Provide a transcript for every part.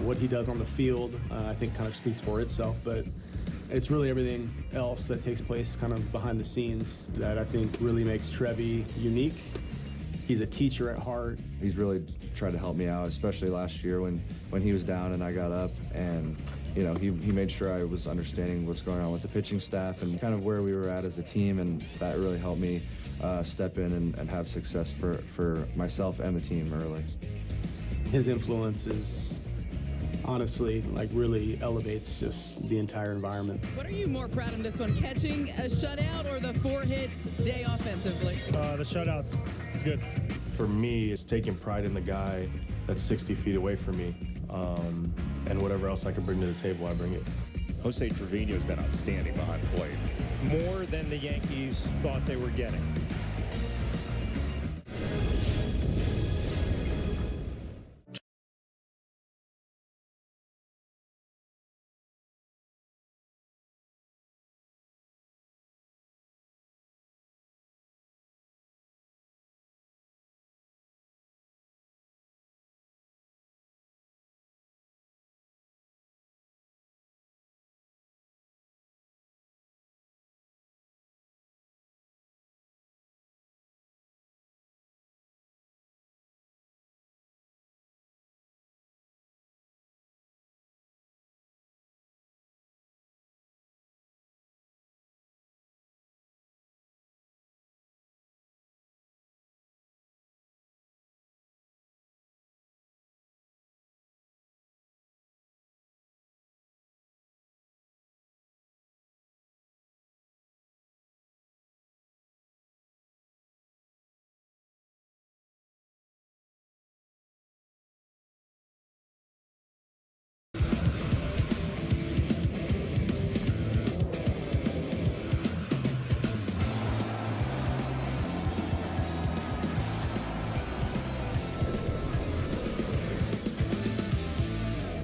What he does on the field, I think, kind of speaks for itself, but it's really everything else that takes place kind of behind the scenes that I think really makes Trevi unique. He's a teacher at heart. He's really tried to help me out, especially last year when he was down and I got up, and he made sure I was understanding what's going on with the pitching staff and kind of where we were at as a team, and that really helped me step in and have success for myself and the team early. His influence is honestly really elevates just the entire environment. What are you more proud of this one, catching a shutout or the 4-hit day offensively? The shutouts is good. For me, it's taking pride in the guy that's 60 feet away from me, and whatever else I can bring to the table, I bring it. Jose Trevino has been outstanding behind the plate. More than the Yankees thought they were getting.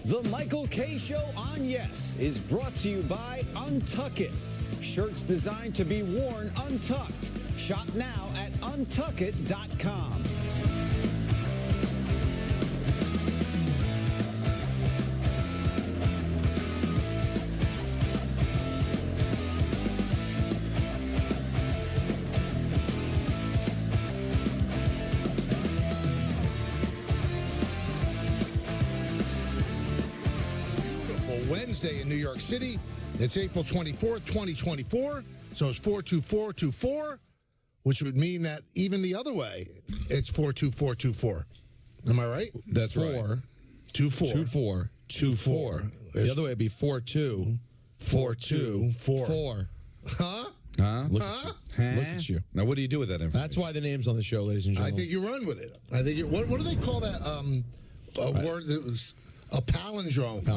The Michael K. Show on Yes is brought to you by Untuck It. Shirts designed to be worn untucked. Shop now at untuckit.com. Wednesday in New York City. It's April 24th, 2024. So it's 42424, which would mean that even the other way, it's 42424. Am I right? That's right. 2424. The other way would be 42424. Huh? Huh? Look at you. Now, what do you do with that information? That's why the name's on the show, ladies and gentlemen. I think you run with it. I think what do they call that word that was a palindrome?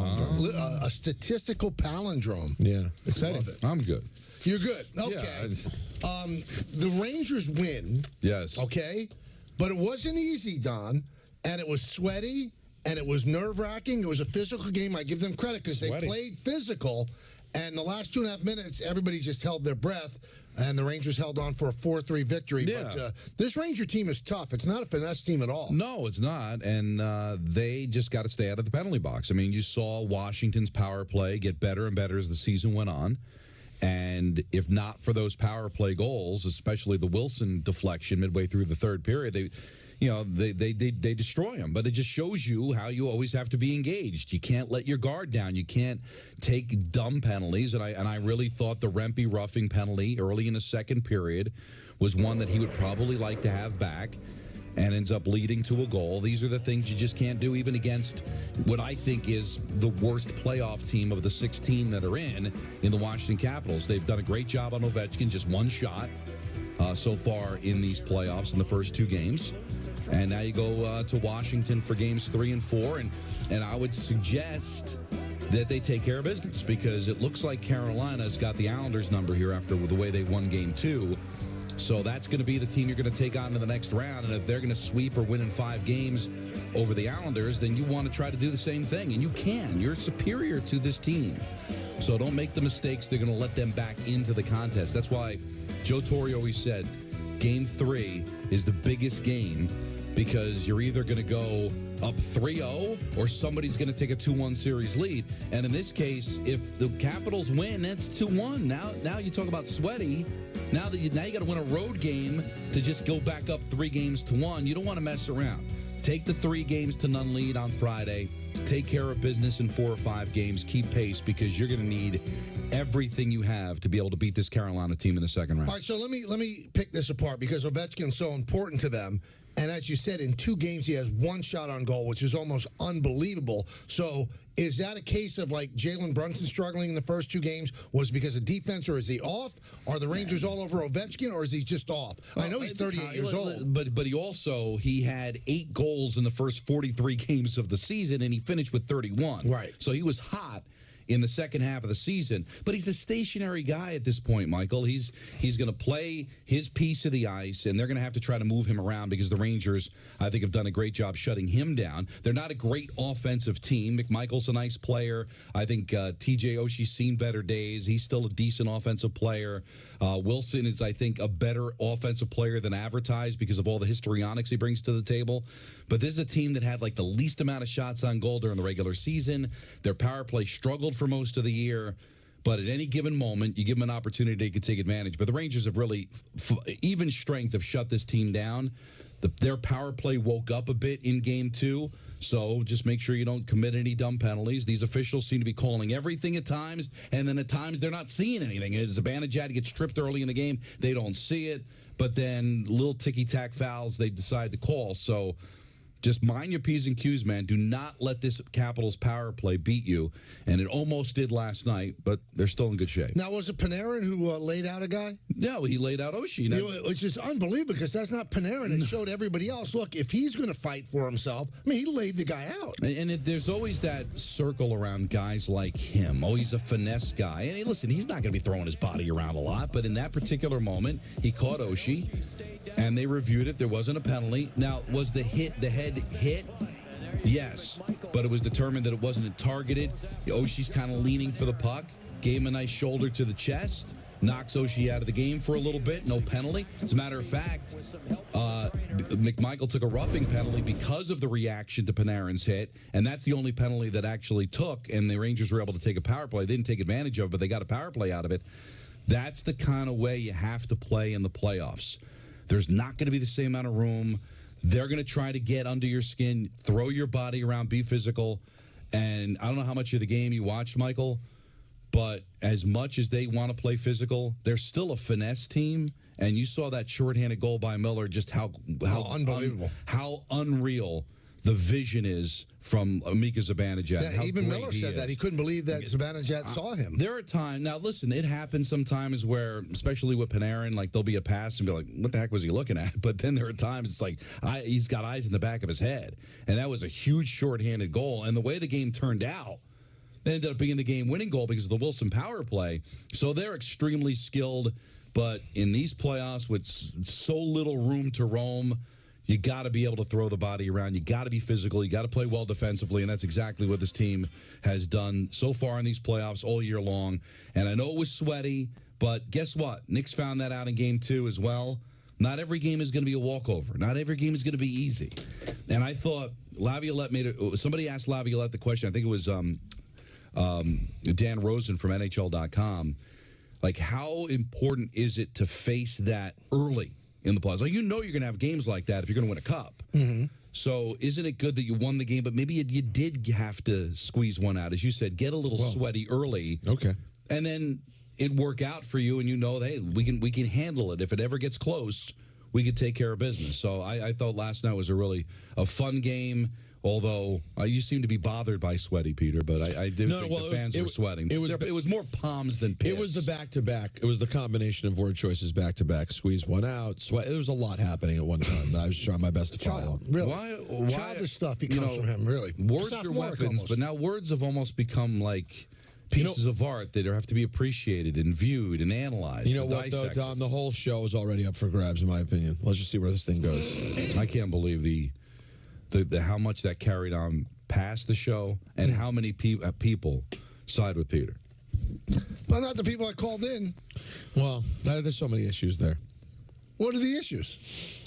A statistical palindrome. Yeah. Exciting. I'm good. You're good. Okay. Yeah. The Rangers win. Yes. Okay. But it wasn't easy, Don. And it was sweaty. And it was nerve-wracking. It was a physical game. I give them credit because they played physical. And the last 2.5 minutes, everybody just held their breath. And the Rangers held on for a 4-3 victory. Yeah. But this Ranger team is tough. It's not a finesse team at all. No, it's not. And they just got to stay out of the penalty box. I mean, you saw Washington's power play get better and better as the season went on. And if not for those power play goals, especially the Wilson deflection midway through the third period, they destroy them. But it just shows you how you always have to be engaged. You can't let your guard down. You can't take dumb penalties. And I really thought the Rempe roughing penalty early in the second period was one that he would probably like to have back, and ends up leading to a goal. These are the things you just can't do, even against what I think is the worst playoff team of the 16 that are in the Washington Capitals. They've done a great job on Ovechkin, just one shot so far in these playoffs in the first two games. And now you go to Washington for games 3 and 4, and I would suggest that they take care of business, because it looks like Carolina's got the Islanders number here after the way they won game 2. So that's going to be the team you're going to take on in the next round. And if they're going to sweep or win in 5 games over the Islanders, then you want to try to do the same thing. And you can. You're superior to this team. So don't make the mistakes. They're going to let them back into the contest. That's why Joe Torre always said Game 3 is the biggest game, because you're either going to go up 3-0, or somebody's going to take a 2-1 series lead. And in this case, if the Capitals win, that's 2-1. Now you talk about sweaty. Now you got to win a road game to just go back up 3-1. You don't want to mess around. Take the 3-0 lead on Friday. Take care of business in 4 or 5 games. Keep pace, because you're going to need everything you have to be able to beat this Carolina team in the second round. All right, so let me pick this apart, because Ovechkin's so important to them. And as you said, in 2 games, he has 1 shot on goal, which is almost unbelievable. So is that a case of like Jalen Brunson struggling in the first 2 games? Was it because of defense, or is he off? Are the Rangers all over Ovechkin, or is he just off? I know he's 38 years old. But he had 8 goals in the first 43 games of the season, and he finished with 31. Right. So he was hot in the second half of the season. But he's a stationary guy at this point, Michael. He's going to play his piece of the ice, and they're going to have to try to move him around, because the Rangers, I think, have done a great job shutting him down. They're not a great offensive team. McMichael's a nice player. I think TJ Oshie's seen better days. He's still a decent offensive player. Wilson is, I think, a better offensive player than advertised because of all the histrionics he brings to the table. But this is a team that had like the least amount of shots on goal during the regular season. Their power play struggled for most of the year. But at any given moment, you give them an opportunity, they could take advantage. But the Rangers have really, even strength, have shut this team down. Their power play woke up a bit in Game 2. So just make sure you don't commit any dumb penalties. These officials seem to be calling everything at times, and then at times they're not seeing anything. As Zibanejad gets tripped early in the game, they don't see it. But then little ticky-tack fouls they decide to call. So just mind your P's and Q's, man. Do not let this Capitals power play beat you. And it almost did last night, but they're still in good shape. Now, was it Panarin who laid out a guy? No, he laid out Oshie. Which is unbelievable, because that's not Panarin. It showed everybody else, look, if he's going to fight for himself, I mean, he laid the guy out. And there's always that circle around guys like him. Oh, he's a finesse guy. And hey, listen, he's not going to be throwing his body around a lot, but in that particular moment, he caught Oshie, and they reviewed it. There wasn't a penalty. Now, was the head hit? Yes, but it was determined that it wasn't targeted. Oshie's kind of leaning for the puck, gave him a nice shoulder to the chest, knocks Oshie out of the game for a little bit, no penalty. As a matter of fact, McMichael took a roughing penalty because of the reaction to Panarin's hit, and that's the only penalty that actually took, and the Rangers were able to take a power play. They didn't take advantage of it, but they got a power play out of it. That's the kind of way you have to play in the playoffs. There's not going to be the same amount of room. They're going to try to get under your skin, throw your body around, be physical. And I don't know how much of the game you watched, Michael, but as much as they want to play physical, they're still a finesse team. And you saw that shorthanded goal by Miller, just how unbelievable, how unreal the vision is from Mika Zibanejad. Yeah, even Miller said that. He couldn't believe that Zibanejad saw him. There are times, now listen, it happens sometimes where, especially with Panarin, like there'll be a pass and be like, what the heck was he looking at? But then there are times it's like, he's got eyes in the back of his head. And that was a huge shorthanded goal. And the way the game turned out, they ended up being the game-winning goal because of the Wilson power play. So they're extremely skilled. But in these playoffs with so little room to roam, you got to be able to throw the body around. You got to be physical. You got to play well defensively, and that's exactly what this team has done so far in these playoffs all year long. And I know it was sweaty, but guess what? Knicks found that out in Game 2 as well. Not every game is going to be a walkover. Not every game is going to be easy. And I thought Laviolette somebody asked Laviolette the question. I think it was Dan Rosen from NHL.com. Like, how important is it to face that early in the playoffs? Like, you know you're going to have games like that if you're going to win a cup. Mm-hmm. So isn't it good that you won the game, but maybe you did have to squeeze one out? As you said, get a little sweaty early. Okay. And then it work out for you, and you know, hey, we can handle it. If it ever gets close, we could take care of business. So I thought last night was a fun game. Although you seem to be bothered by sweaty, Peter, but I do think the fans were sweating. It was more palms than pits. It was the back-to-back. It was the combination of word choices back-to-back. Squeeze one out. Sweat. There was a lot happening at one time that I was trying my best to follow. Really? Why Childish stuff comes from him, really. Words are weapons, almost. But now words have almost become like pieces of art that have to be appreciated and viewed and analyzed. You know what, though, Don? The whole show is already up for grabs, in my opinion. Let's just see where this thing goes. I can't believe the how much that carried on past the show and how many people side with Peter. Well, not the people I called in. Well, there's so many issues there. What are the issues?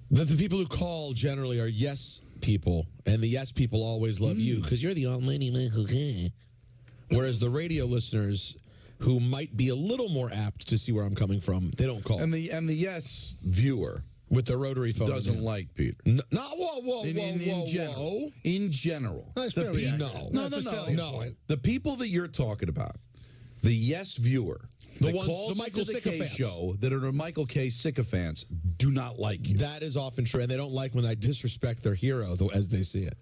The people who call generally are yes people, and the yes people always love you because you're the almighty Michael K. Whereas the radio listeners, who might be a little more apt to see where I'm coming from, they don't call. And the yes viewer with the rotary phone doesn't like Peter. No, whoa. In general. That's No. The people that you're talking about, the yes viewer, The Michael Michael K sycophants. show that are the Michael K sycophants do not like you. That is often true, and they don't like when I disrespect their hero as they see it.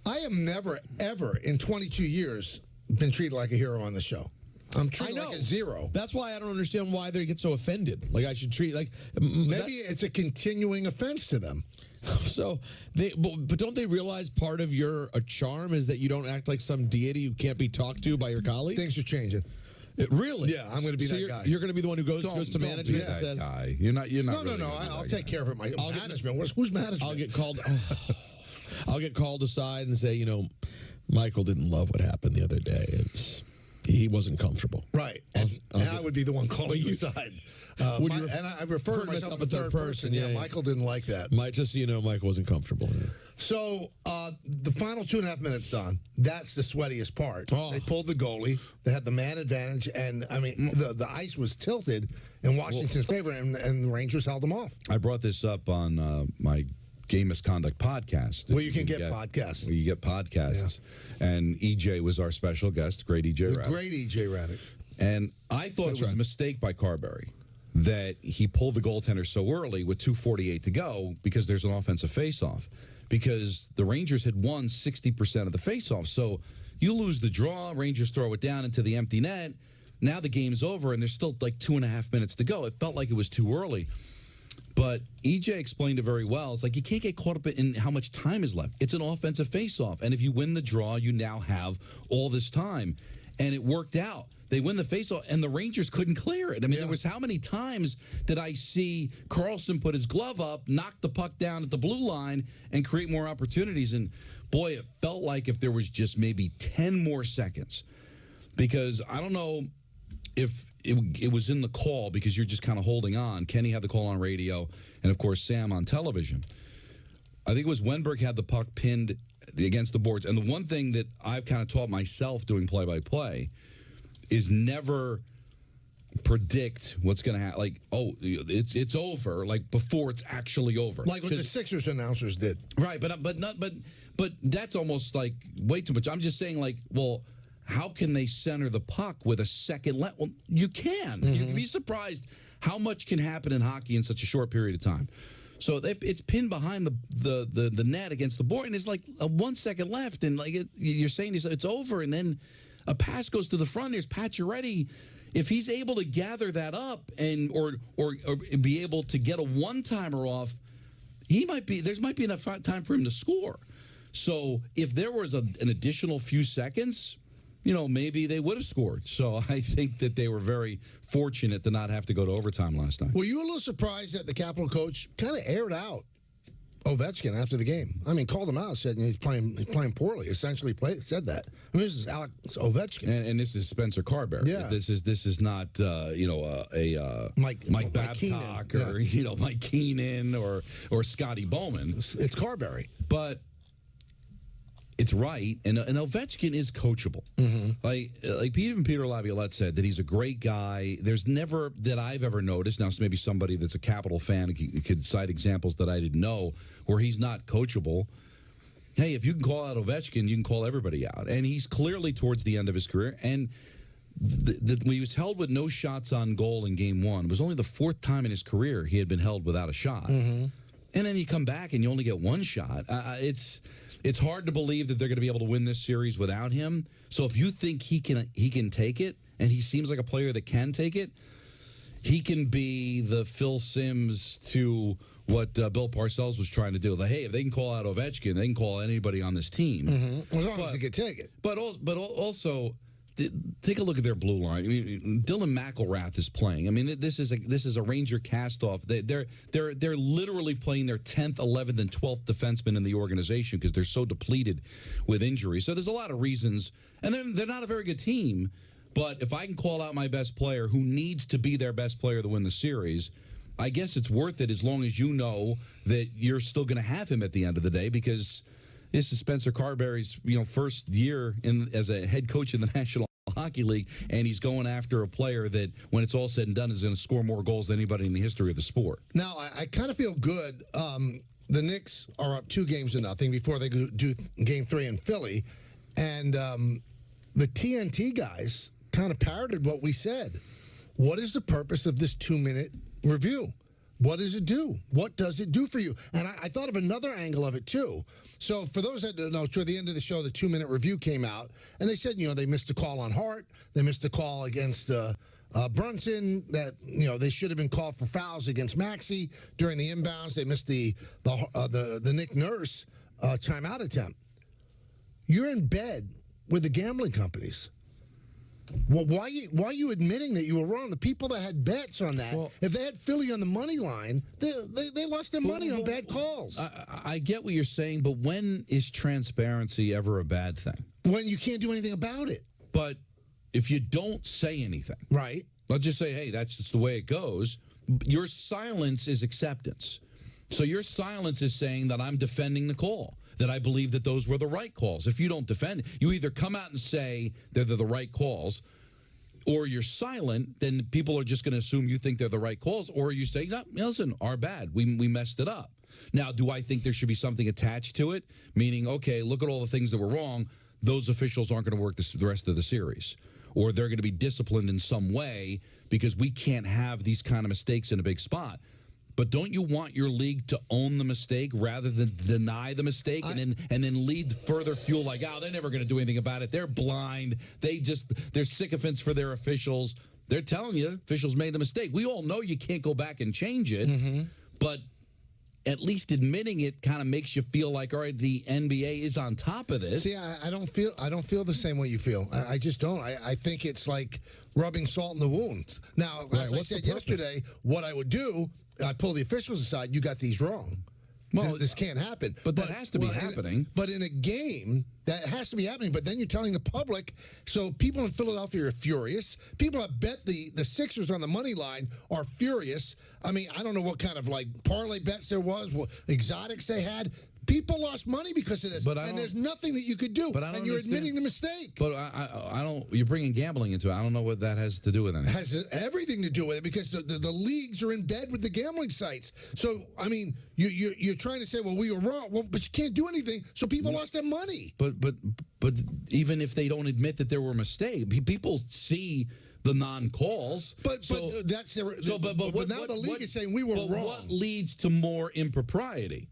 I have never, ever in 22 years been treated like a hero on the show. I'm treated like a zero. That's why I don't understand why they get so offended. Like I should treat maybe it's a continuing offense to them. So but don't they realize part of your charm is that you don't act like some deity who can't be talked to by your colleagues? Things are changing. Really? Yeah, I'm going to be that guy. You're going to be the one who goes to management and says, guy. You're not. No. I'll take care of it. Management. Who's management? I'll get called. I'll get called aside and say, Michael didn't love what happened the other day. He wasn't comfortable. Right. And I would be the one calling you aside. And I refer to myself in third person. Yeah, Michael didn't like that. Just so you know, Michael wasn't comfortable. Yeah. So the final 2.5 minutes, Don, that's the sweatiest part. Oh. They pulled the goalie. They had the man advantage. And, I mean, the ice was tilted in Washington's favor, and the Rangers held them off. I brought this up on my Game Misconduct podcast. Where you can get podcasts. Where you get podcasts. Yeah. And EJ was our special guest, great EJ Raddick. Great EJ Raddick. And I thought it was a mistake by Carberry that he pulled the goaltender so early with 2:48 to go because there's an offensive faceoff. Because the Rangers had won 60% of the faceoff. So you lose the draw, Rangers throw it down into the empty net. Now the game's over, and there's still like 2.5 minutes to go. It felt like it was too early. But EJ explained it very well. It's like you can't get caught up in how much time is left. It's an offensive faceoff. And if you win the draw, you now have all this time. And it worked out. They win the faceoff, and the Rangers couldn't clear it. I mean, there was how many times did I see Carlson put his glove up, knock the puck down at the blue line, and create more opportunities? And, boy, it felt like if there was just maybe 10 more seconds. Because I don't know if it was in the call because you're just kind of holding on. Kenny had the call on radio, and, of course, Sam on television. I think it was Wenberg had the puck pinned against the boards. And the one thing that I've kind of taught myself doing play-by-play is never predict what's going to happen. Like, it's over. Like before it's actually over. Like what the Sixers announcers did. Right, but that's almost like way too much. I'm just saying, like, well, how can they center the puck with a second left? Well, you can. Mm-hmm. You'd be surprised how much can happen in hockey in such a short period of time. So it's pinned behind the net against the board, and it's like 1 second left, and like you're saying it's over, and then a pass goes to the front. There's Pacioretty. If he's able to gather that up and or be able to get a one-timer off, there might be enough time for him to score. So if there was an additional few seconds, maybe they would have scored. So I think that they were very fortunate to not have to go to overtime last night. Were you a little surprised that the Capital coach kind of aired out Ovechkin after the game? I mean, called him out, said he's playing poorly. Essentially, said that. I mean, this is Alex Ovechkin, and this is Spencer Carberry. Yeah, this is not Mike Babcock or Mike Keenan or Scotty Bowman. It's Carberry, but it's right, and Ovechkin is coachable. Mm-hmm. Like Peter Laviolette said, that he's a great guy. There's never that I've ever noticed. Now, maybe somebody that's a Capital fan could cite examples that I didn't know where he's not coachable. Hey, if you can call out Ovechkin, you can call everybody out, and he's clearly towards the end of his career. And when he was held with no shots on goal in Game 1, it was only the fourth time in his career he had been held without a shot. Mm-hmm. And then you come back and you only get one shot. It's hard to believe that they're going to be able to win this series without him. So if you think he can take it, and he seems like a player that can take it, he can be the Phil Simms to what Bill Parcells was trying to do. Like, hey, if they can call out Ovechkin, they can call anybody on this team. Mm-hmm. As long as they can take it. But also, take a look at their blue line. I mean, Dylan McElrath is playing. I mean, this is a Ranger cast-off. They're literally playing their 10th, 11th, and 12th defensemen in the organization because they're so depleted with injuries. So there's a lot of reasons, and they're not a very good team. But if I can call out my best player who needs to be their best player to win the series, I guess it's worth it as long as you know that you're still going to have him at the end of the day because This is Spencer Carberry's first year as a head coach in the National Hockey League, and he's going after a player that, when it's all said and done, is going to score more goals than anybody in the history of the sport. Now, I kind of feel good. The Knicks are up 2-0 before they do Game 3 in Philly, and the TNT guys kind of parroted what we said. What is the purpose of this 2-minute review? What does it do? What does it do for you? And I thought of another angle of it, too. So for those that don't know, toward the end of the show, the 2-minute review came out, and they said, they missed a call on Hart. They missed a call against Brunson, that, they should have been called for fouls against Maxey during the inbounds. They missed the Nick Nurse timeout attempt. You're in bed with the gambling companies. Well, why are you admitting that you were wrong? The people that had bets on that, if they had Philly on the money line, they lost their money on bad calls. I get what you're saying, but when is transparency ever a bad thing? When you can't do anything about it. But if you don't say anything, right? Let's just say, hey, that's just the way it goes. Your silence is acceptance. So your silence is saying that I'm defending the call, that I believe that those were the right calls. If you don't defend it, you either come out and say they're the right calls, or you're silent, then people are just going to assume you think they're the right calls, or you say, no, listen, our bad. We messed it up. Now, do I think there should be something attached to it? Meaning, okay, look at all the things that were wrong. Those officials aren't going to work the rest of the series. Or they're going to be disciplined in some way, because we can't have these kind of mistakes in a big spot. But don't you want your league to own the mistake rather than deny the mistake and then lead further fuel like, they're never going to do anything about it. They're blind. They're sycophants for their officials. They're telling you officials made the mistake. We all know you can't go back and change it, but at least admitting it kind of makes you feel like, all right, the NBA is on top of this. See, I don't feel the same way you feel. I just don't. I think it's like rubbing salt in the wound. Now, as I said yesterday, what I would do, I pull the officials aside. You got these wrong. Well, this can't happen. But that has to be happening. But in a game, that has to be happening. But then you're telling the public. So people in Philadelphia are furious. People that bet the Sixers on the money line are furious. I mean, I don't know what kind of parlay bets there was, what exotics they had. People lost money because of this, and there's nothing that you could do. And you're admitting the mistake. But I don't. You're bringing gambling into it. I don't know what that has to do with anything. It has everything to do with it, because the leagues are in bed with the gambling sites. So I mean, you're trying to say, well, we were wrong. Well, but you can't do anything. So people lost their money. But even if they don't admit that there were mistakes, people see the non-calls. But that's now the league is saying we were wrong. What leads to more impropriety?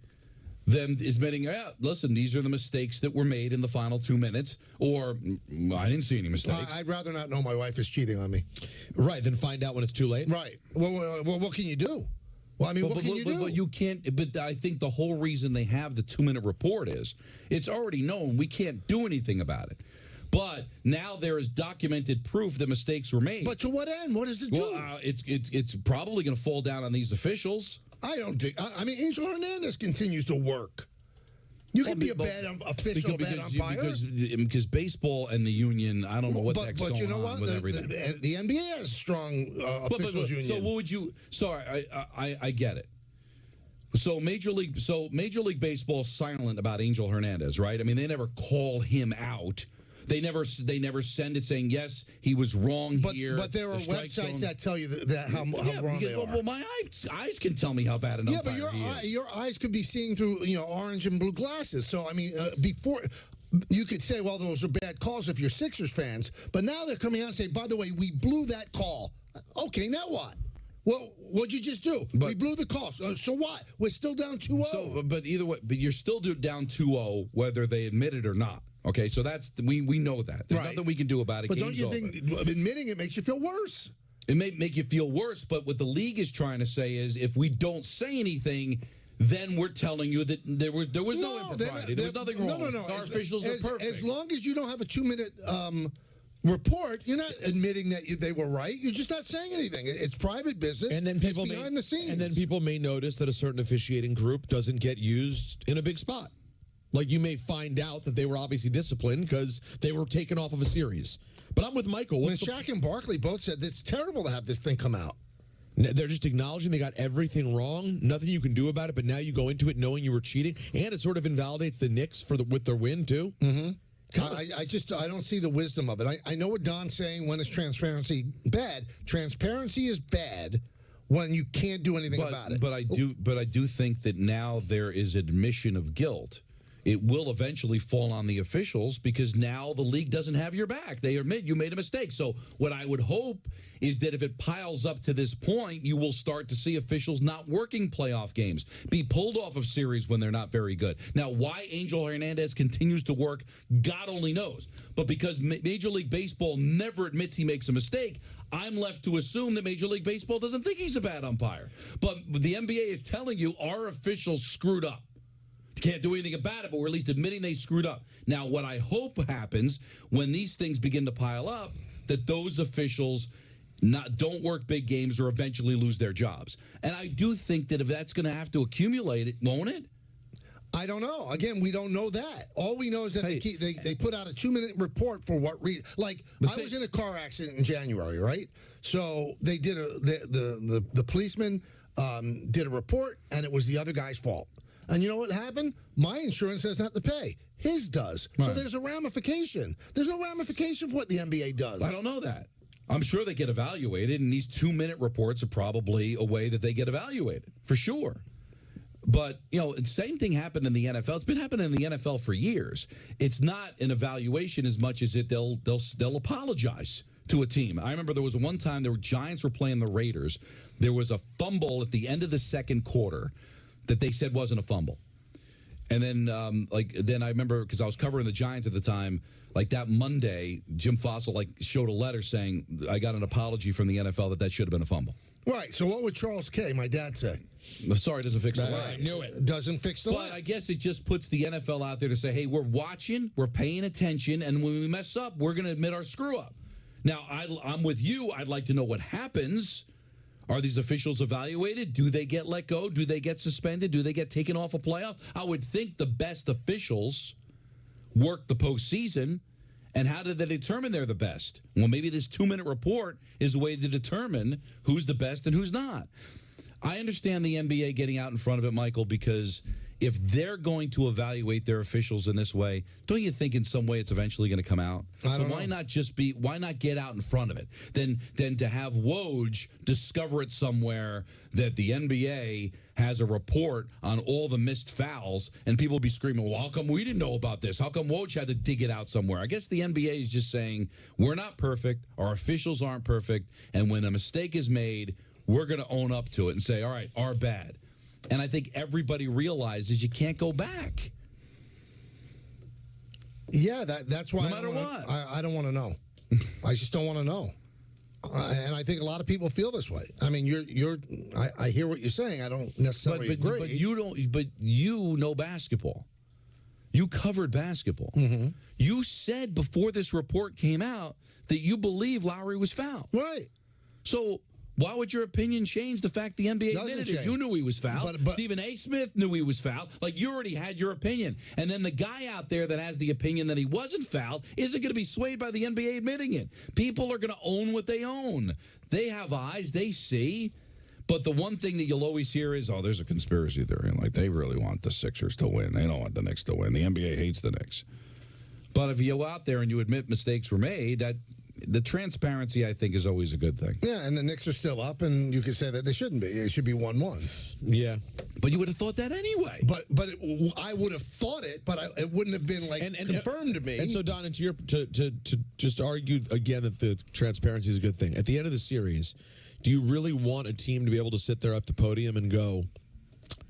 Them admitting, listen, these are the mistakes that were made in the final 2 minutes, or I didn't see any mistakes. I'd rather not know my wife is cheating on me. Right, then find out when it's too late. Right. Well, what can you do? Well, I mean, what can you do? But you can't. But I think the whole reason they have the 2-minute report is it's already known. We can't do anything about it. But now there is documented proof that mistakes were made. But to what end? What does it do? Well, it's probably going to fall down on these officials. I don't think. I mean, Angel Hernandez continues to work. You can be a bad official, bad umpire. Because baseball and the union, I don't know what the heck's going on with everything. The NBA has strong officials union. So what would you? Sorry, I get it. So Major League Baseball is silent about Angel Hernandez, right? I mean, they never call him out. They never send it saying, yes, he was wrong here. But there are websites that tell you how wrong they are. Well, my eyes can tell me how bad an umpire he is. Yeah, your eyes could be seeing through orange and blue glasses. So, I mean, before you could say, well, those are bad calls if you're Sixers fans. But now they're coming out and saying, by the way, we blew that call. Okay, now what? Well, what'd you just do? We blew the call. So what? We're still down 2-0. So, but either way, you're still down 2-0 whether they admit it or not. Okay, so that's we know that. There's nothing we can do about it. But don't you think admitting it makes you feel worse? It may make you feel worse, but what the league is trying to say is if we don't say anything, then we're telling you that there was no impropriety. There was nothing wrong. No. Our officials are perfect. As long as you don't have a 2-minute report, you're not admitting that they were right. You're just not saying anything. It's private business. And then people behind the scenes. And then people may notice that a certain officiating group doesn't get used in a big spot. Like, you may find out that they were obviously disciplined because they were taken off of a series. But I'm with Michael. When Shaq and Barkley both said it's terrible to have this thing come out. They're just acknowledging they got everything wrong. Nothing you can do about it. But now you go into it knowing you were cheating, and it sort of invalidates the Knicks with their win too. Mm-hmm. I don't see the wisdom of it. I know what Don's saying. When is transparency bad? Transparency is bad when you can't do anything about it. But I do think that now there is admission of guilt. It will eventually fall on the officials because now the league doesn't have your back. They admit you made a mistake. So what I would hope is that if it piles up to this point, you will start to see officials not working playoff games, be pulled off of series when they're not very good. Now, why Angel Hernandez continues to work, God only knows. But because Major League Baseball never admits he makes a mistake, I'm left to assume that Major League Baseball doesn't think he's a bad umpire. But the NBA is telling you our officials screwed up. Can't do anything about it, but we're at least admitting they screwed up. Now, what I hope happens when these things begin to pile up, that those officials don't work big games or eventually lose their jobs. And I do think that if that's going to have to accumulate, won't it? I don't know. Again, we don't know that. All we know is that they put out a 2-minute report for what reason. Like, I was in a car accident in January, right? So they did the policeman did a report, and it was the other guy's fault. And you know what happened? My insurance doesn't have to pay. His does. Right. So there's a ramification. There's no ramification for what the NBA does. I don't know that. I'm sure they get evaluated, and these 2-minute reports are probably a way that they get evaluated, for sure. But, the same thing happened in the NFL. It's been happening in the NFL for years. It's not an evaluation as much as they'll apologize to a team. I remember there was one time the Giants were playing the Raiders. There was a fumble at the end of the second quarter that they said wasn't a fumble. And then then I remember, because I was covering the Giants at the time, that Monday, Jim Fossil showed a letter saying, I got an apology from the NFL that should have been a fumble. Right. So what would Charles K., my dad, say? Sorry, it doesn't fix the line. I knew it. Doesn't fix the line. But I guess it just puts the NFL out there to say, hey, we're watching, we're paying attention, and when we mess up, we're going to admit our screw-up. Now, I'm with you. I'd like to know what happens. Are these officials evaluated? Do they get let go? Do they get suspended? Do they get taken off a playoff? I would think the best officials work the postseason. And how did they determine they're the best? Well, maybe this 2-minute report is a way to determine who's the best and who's not. I understand the NBA getting out in front of it, Michael, because if they're going to evaluate their officials in this way, don't you think in some way it's eventually going to come out? So why not get out in front of it? Then to have Woj discover it somewhere that the NBA has a report on all the missed fouls, and people will be screaming, well, how come we didn't know about this? How come Woj had to dig it out somewhere? I guess the NBA is just saying, we're not perfect, our officials aren't perfect, and when a mistake is made, we're going to own up to it and say, all right, our bad. And I think everybody realizes you can't go back. Yeah, that's why no matter what. I don't want to know. I just don't want to know. And I think a lot of people feel this way. I mean, I hear what you're saying. I don't necessarily agree. But you don't. But you know basketball. You covered basketball. Mm-hmm. You said before this report came out that you believe Lowry was fouled. Right. So why would your opinion change the fact the NBA admitted it? You knew he was fouled. But Stephen A. Smith knew he was fouled. You already had your opinion. And then the guy out there that has the opinion that he wasn't fouled isn't going to be swayed by the NBA admitting it. People are going to own what they own. They have eyes. They see. But the one thing that you'll always hear is, oh, there's a conspiracy theory. They really want the Sixers to win. They don't want the Knicks to win. The NBA hates the Knicks. But if you go out there and you admit mistakes were made, the transparency, I think, is always a good thing. Yeah, and the Knicks are still up, and you could say that they shouldn't be. It should be 1-1. Yeah. But you would have thought that anyway. I would have thought it, but it wouldn't have been, confirmed to me. And so, Don, to just argue again that the transparency is a good thing. At the end of the series, do you really want a team to be able to sit there at the podium and go,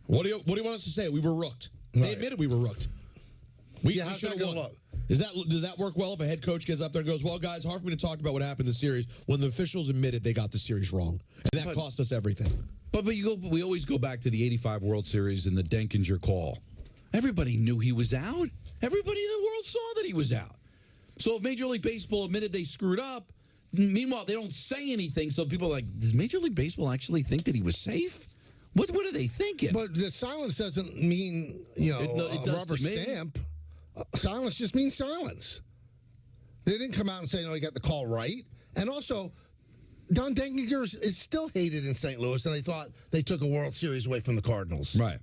what do you want us to say? We were rooked. Right. They admitted we were rooked. We should have won. Look? Does that work well if a head coach gets up there and goes, well, guys, hard for me to talk about what happened in the series when the officials admitted they got the series wrong? And that cost us everything. But we always go back to the 85 World Series and the Denkinger call. Everybody knew he was out. Everybody in the world saw that he was out. So if Major League Baseball admitted they screwed up, meanwhile, they don't say anything, so people are like, does Major League Baseball actually think that he was safe? What are they thinking? But the silence doesn't mean, it a rubber stamp. Silence just means silence. They didn't come out and say, no, he got the call right. And also, Don Denkinger is still hated in St. Louis, and they thought they took a World Series away from the Cardinals. Right.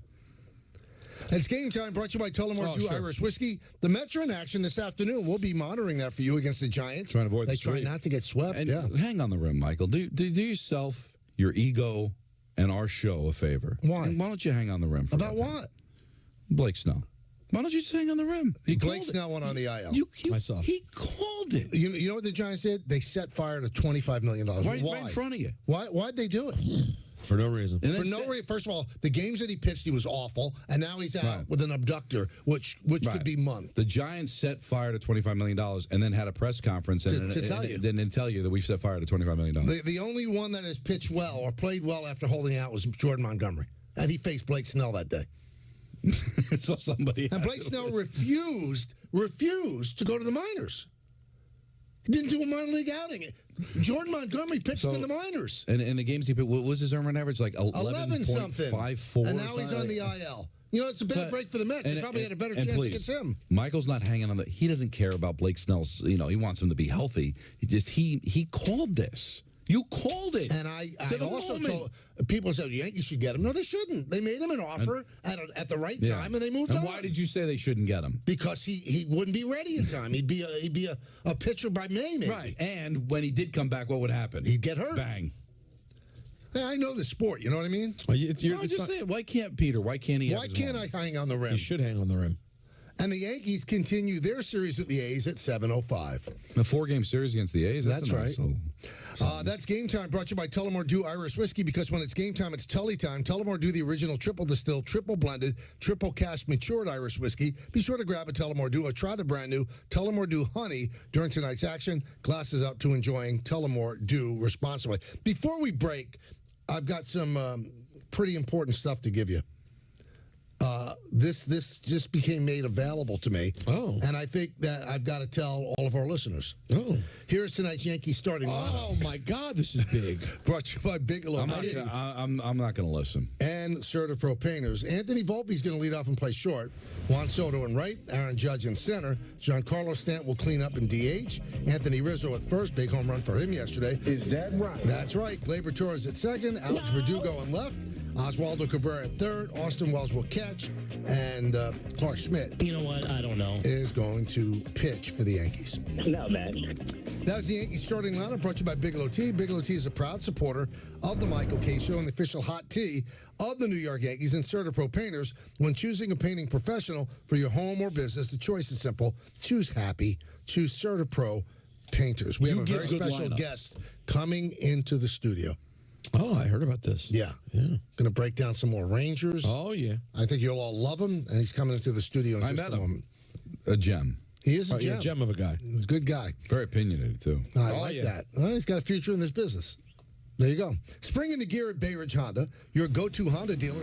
It's game time, brought to you by Tullamore Dew Irish Whiskey. The Mets are in action this afternoon. We'll be monitoring that for you against the Giants. Trying to avoid they the try sweep. not to get swept. And yeah. hang on the rim, Michael. Do yourself, your ego, and our show a favor. Why? And why don't you hang on the rim for About what? Blake Snell. Why don't you just hang on the rim? Blake Snell went on the IL. I saw. He called it. You know what the Giants did? They set fire to $25 million. Right in front of you. Why'd they do it? For no reason. For no reason. First of all, the games that he pitched, he was awful, and now he's out with an abductor, which could be months. The Giants set fire to $25 million and then had a press conference and to tell you. Then tell you that we set fire to $25 million. The only one that has pitched well or played well after holding out was Jordan Montgomery, and he faced Blake Snell that day. So somebody and Blake Snell refused to go to the minors. He didn't do a minor league outing. Jordan Montgomery pitched in the minors. And in the games he pitched, what was his earned average? Like 11 something. 11.54. And now he's on the IL. You know, it's a bad break for the Mets. They probably had a better chance against him. Michael's not hanging on he doesn't care about Blake Snell's, he wants him to be healthy. He called this. You called it. And I also told people said, you should get him. No, they shouldn't. They made him an offer at the right time, and they moved on. And why did you say they shouldn't get him? Because he wouldn't be ready in time. He'd be a pitcher by May, maybe. Right. And when he did come back, what would happen? He'd get hurt. Bang. Hey, I know the sport. You know what I mean? I'm just saying, why can't Peter? Why can't he? Why can't I hang on the rim? He should hang on the rim. And the Yankees continue their series with the A's at 7:05. A 4-game series against the A's? That's right. That's game time, brought to you by Tullamore Dew Irish Whiskey, because when it's game time, it's Tully time. Tullamore Dew, the original triple distilled, triple blended, triple cask matured Irish whiskey. Be sure to grab a Tullamore Dew or try the brand new Tullamore Dew Honey during tonight's action. Glasses up to enjoying Tullamore Dew responsibly. Before we break, I've got some pretty important stuff to give you. This just became made available to me. Oh. And I think that I've got to tell all of our listeners. Oh. Here's tonight's Yankee starting lineup. Oh, my God, this is big. Brought to you by Bigelow. I'm not going to listen. And CertaPro Painters. Anthony Volpe's going to lead off and play short. Juan Soto in right. Aaron Judge in center. Giancarlo Stanton will clean up in DH. Anthony Rizzo at first. Big home run for him yesterday. Is that right? That's right. Gleyber Torres at second. Alex Verdugo in left. Oswaldo Cabrera at third. Austin Wells will catch. And Clark Schmidt. You know what? I don't know. Is going to pitch for the Yankees. No, man. That was the Yankees starting lineup, brought to you by Bigelow Tea. Bigelow Tea is a proud supporter of the Michael K. Show and the official hot tea of the New York Yankees and CertaPro Painters. When choosing a painting professional for your home or business, the choice is simple. Choose happy. Choose CertaPro Painters. We have a very special guest coming into the studio. Oh, I heard about this. Yeah. Going to break down some more Rangers. Oh, yeah. I think you'll all love him, and he's coming into the studio in I just met a him. moment. A gem. He is a Yeah, gem of a guy. Good guy. Very opinionated, too. I like that. Well, he's got a future in this business. There you go. Spring into gear at Bay Ridge Honda, your go-to Honda dealer.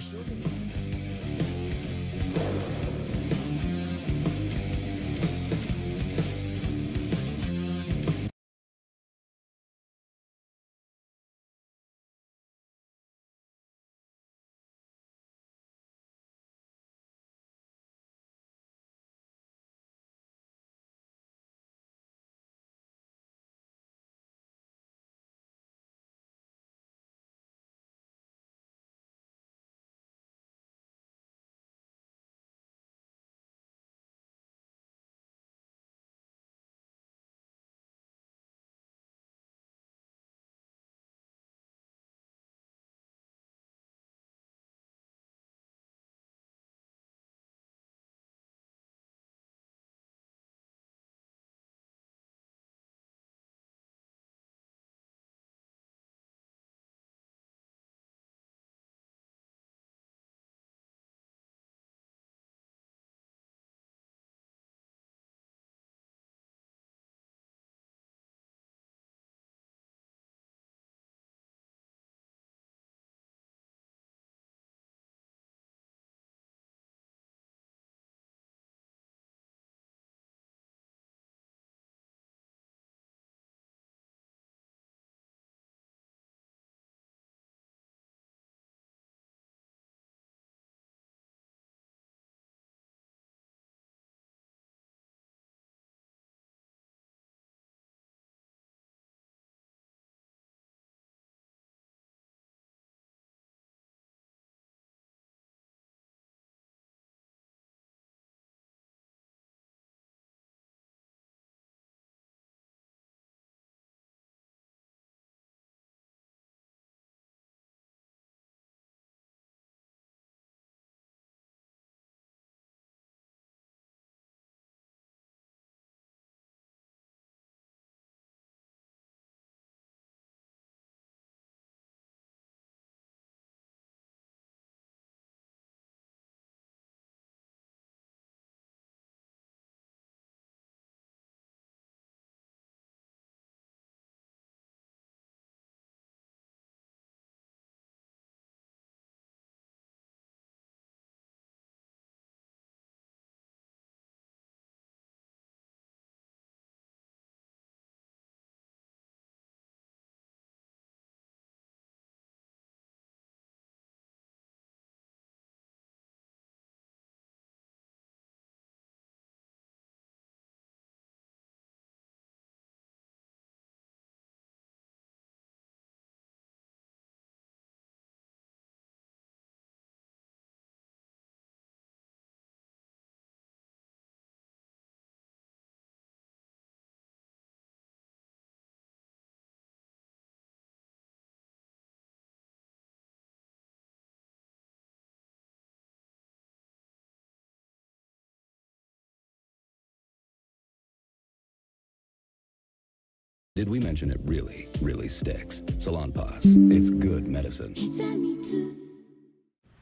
Did we mention it really, really sticks? Salonpas. It's good medicine.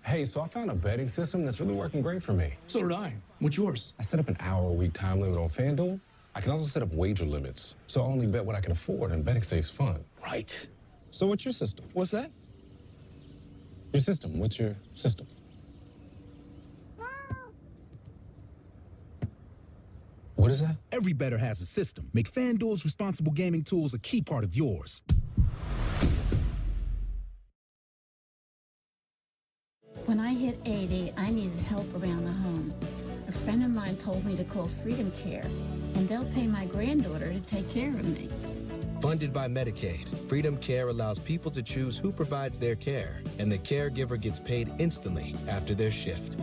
Hey, so I found a betting system that's really working great for me. So did I. What's yours? I set up an hour-a-week time limit on FanDuel. I can also set up wager limits, so I only bet what I can afford, and betting stays fun. Right. So what's your system? What's that? Your system. What's your system? What is that? Every bettor has a system. Make FanDuel's responsible gaming tools a key part of yours. When I hit 80, I needed help around the home. A friend of mine told me to call Freedom Care, and they'll pay my granddaughter to take care of me. Funded by Medicaid, Freedom Care allows people to choose who provides their care, and the caregiver gets paid instantly after their shift.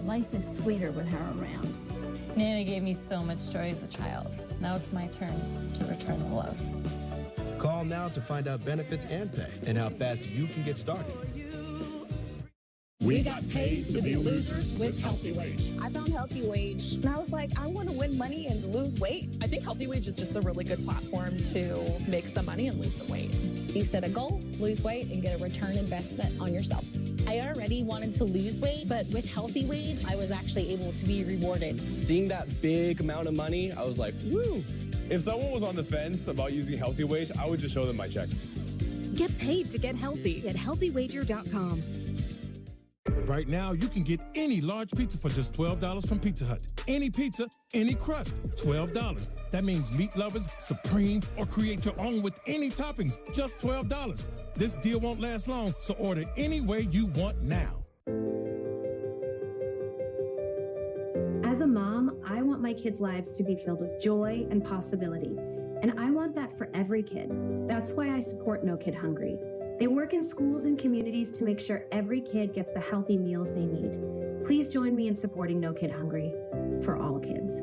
Life is sweeter with her around. Nana gave me so much joy as a child. Now it's my turn to return the love. Call now to find out benefits and pay, and how fast you can get started. We got paid to be losers with Healthy Wage. I found Healthy Wage, and I was like, I want to win money and lose weight. I think Healthy Wage is just a really good platform to make some money and lose some weight. You set a goal, lose weight, and get a return investment on yourself. I already wanted to lose weight, but with Healthy Wage, I was actually able to be rewarded. Seeing that big amount of money, I was like, woo. If someone was on the fence about using Healthy Wage, I would just show them my check. Get paid to get healthy at healthywager.com. Right now, you can get any large pizza for just $12 from Pizza Hut. Any pizza, any crust, $12. That means meat lovers, supreme, or create your own with any toppings, just $12. This deal won't last long, so order any way you want now. As a mom, I want my kids' lives to be filled with joy and possibility, and I want that for every kid. That's why I support No Kid Hungry. They work in schools and communities to make sure every kid gets the healthy meals they need. Please join me in supporting No Kid Hungry for all kids.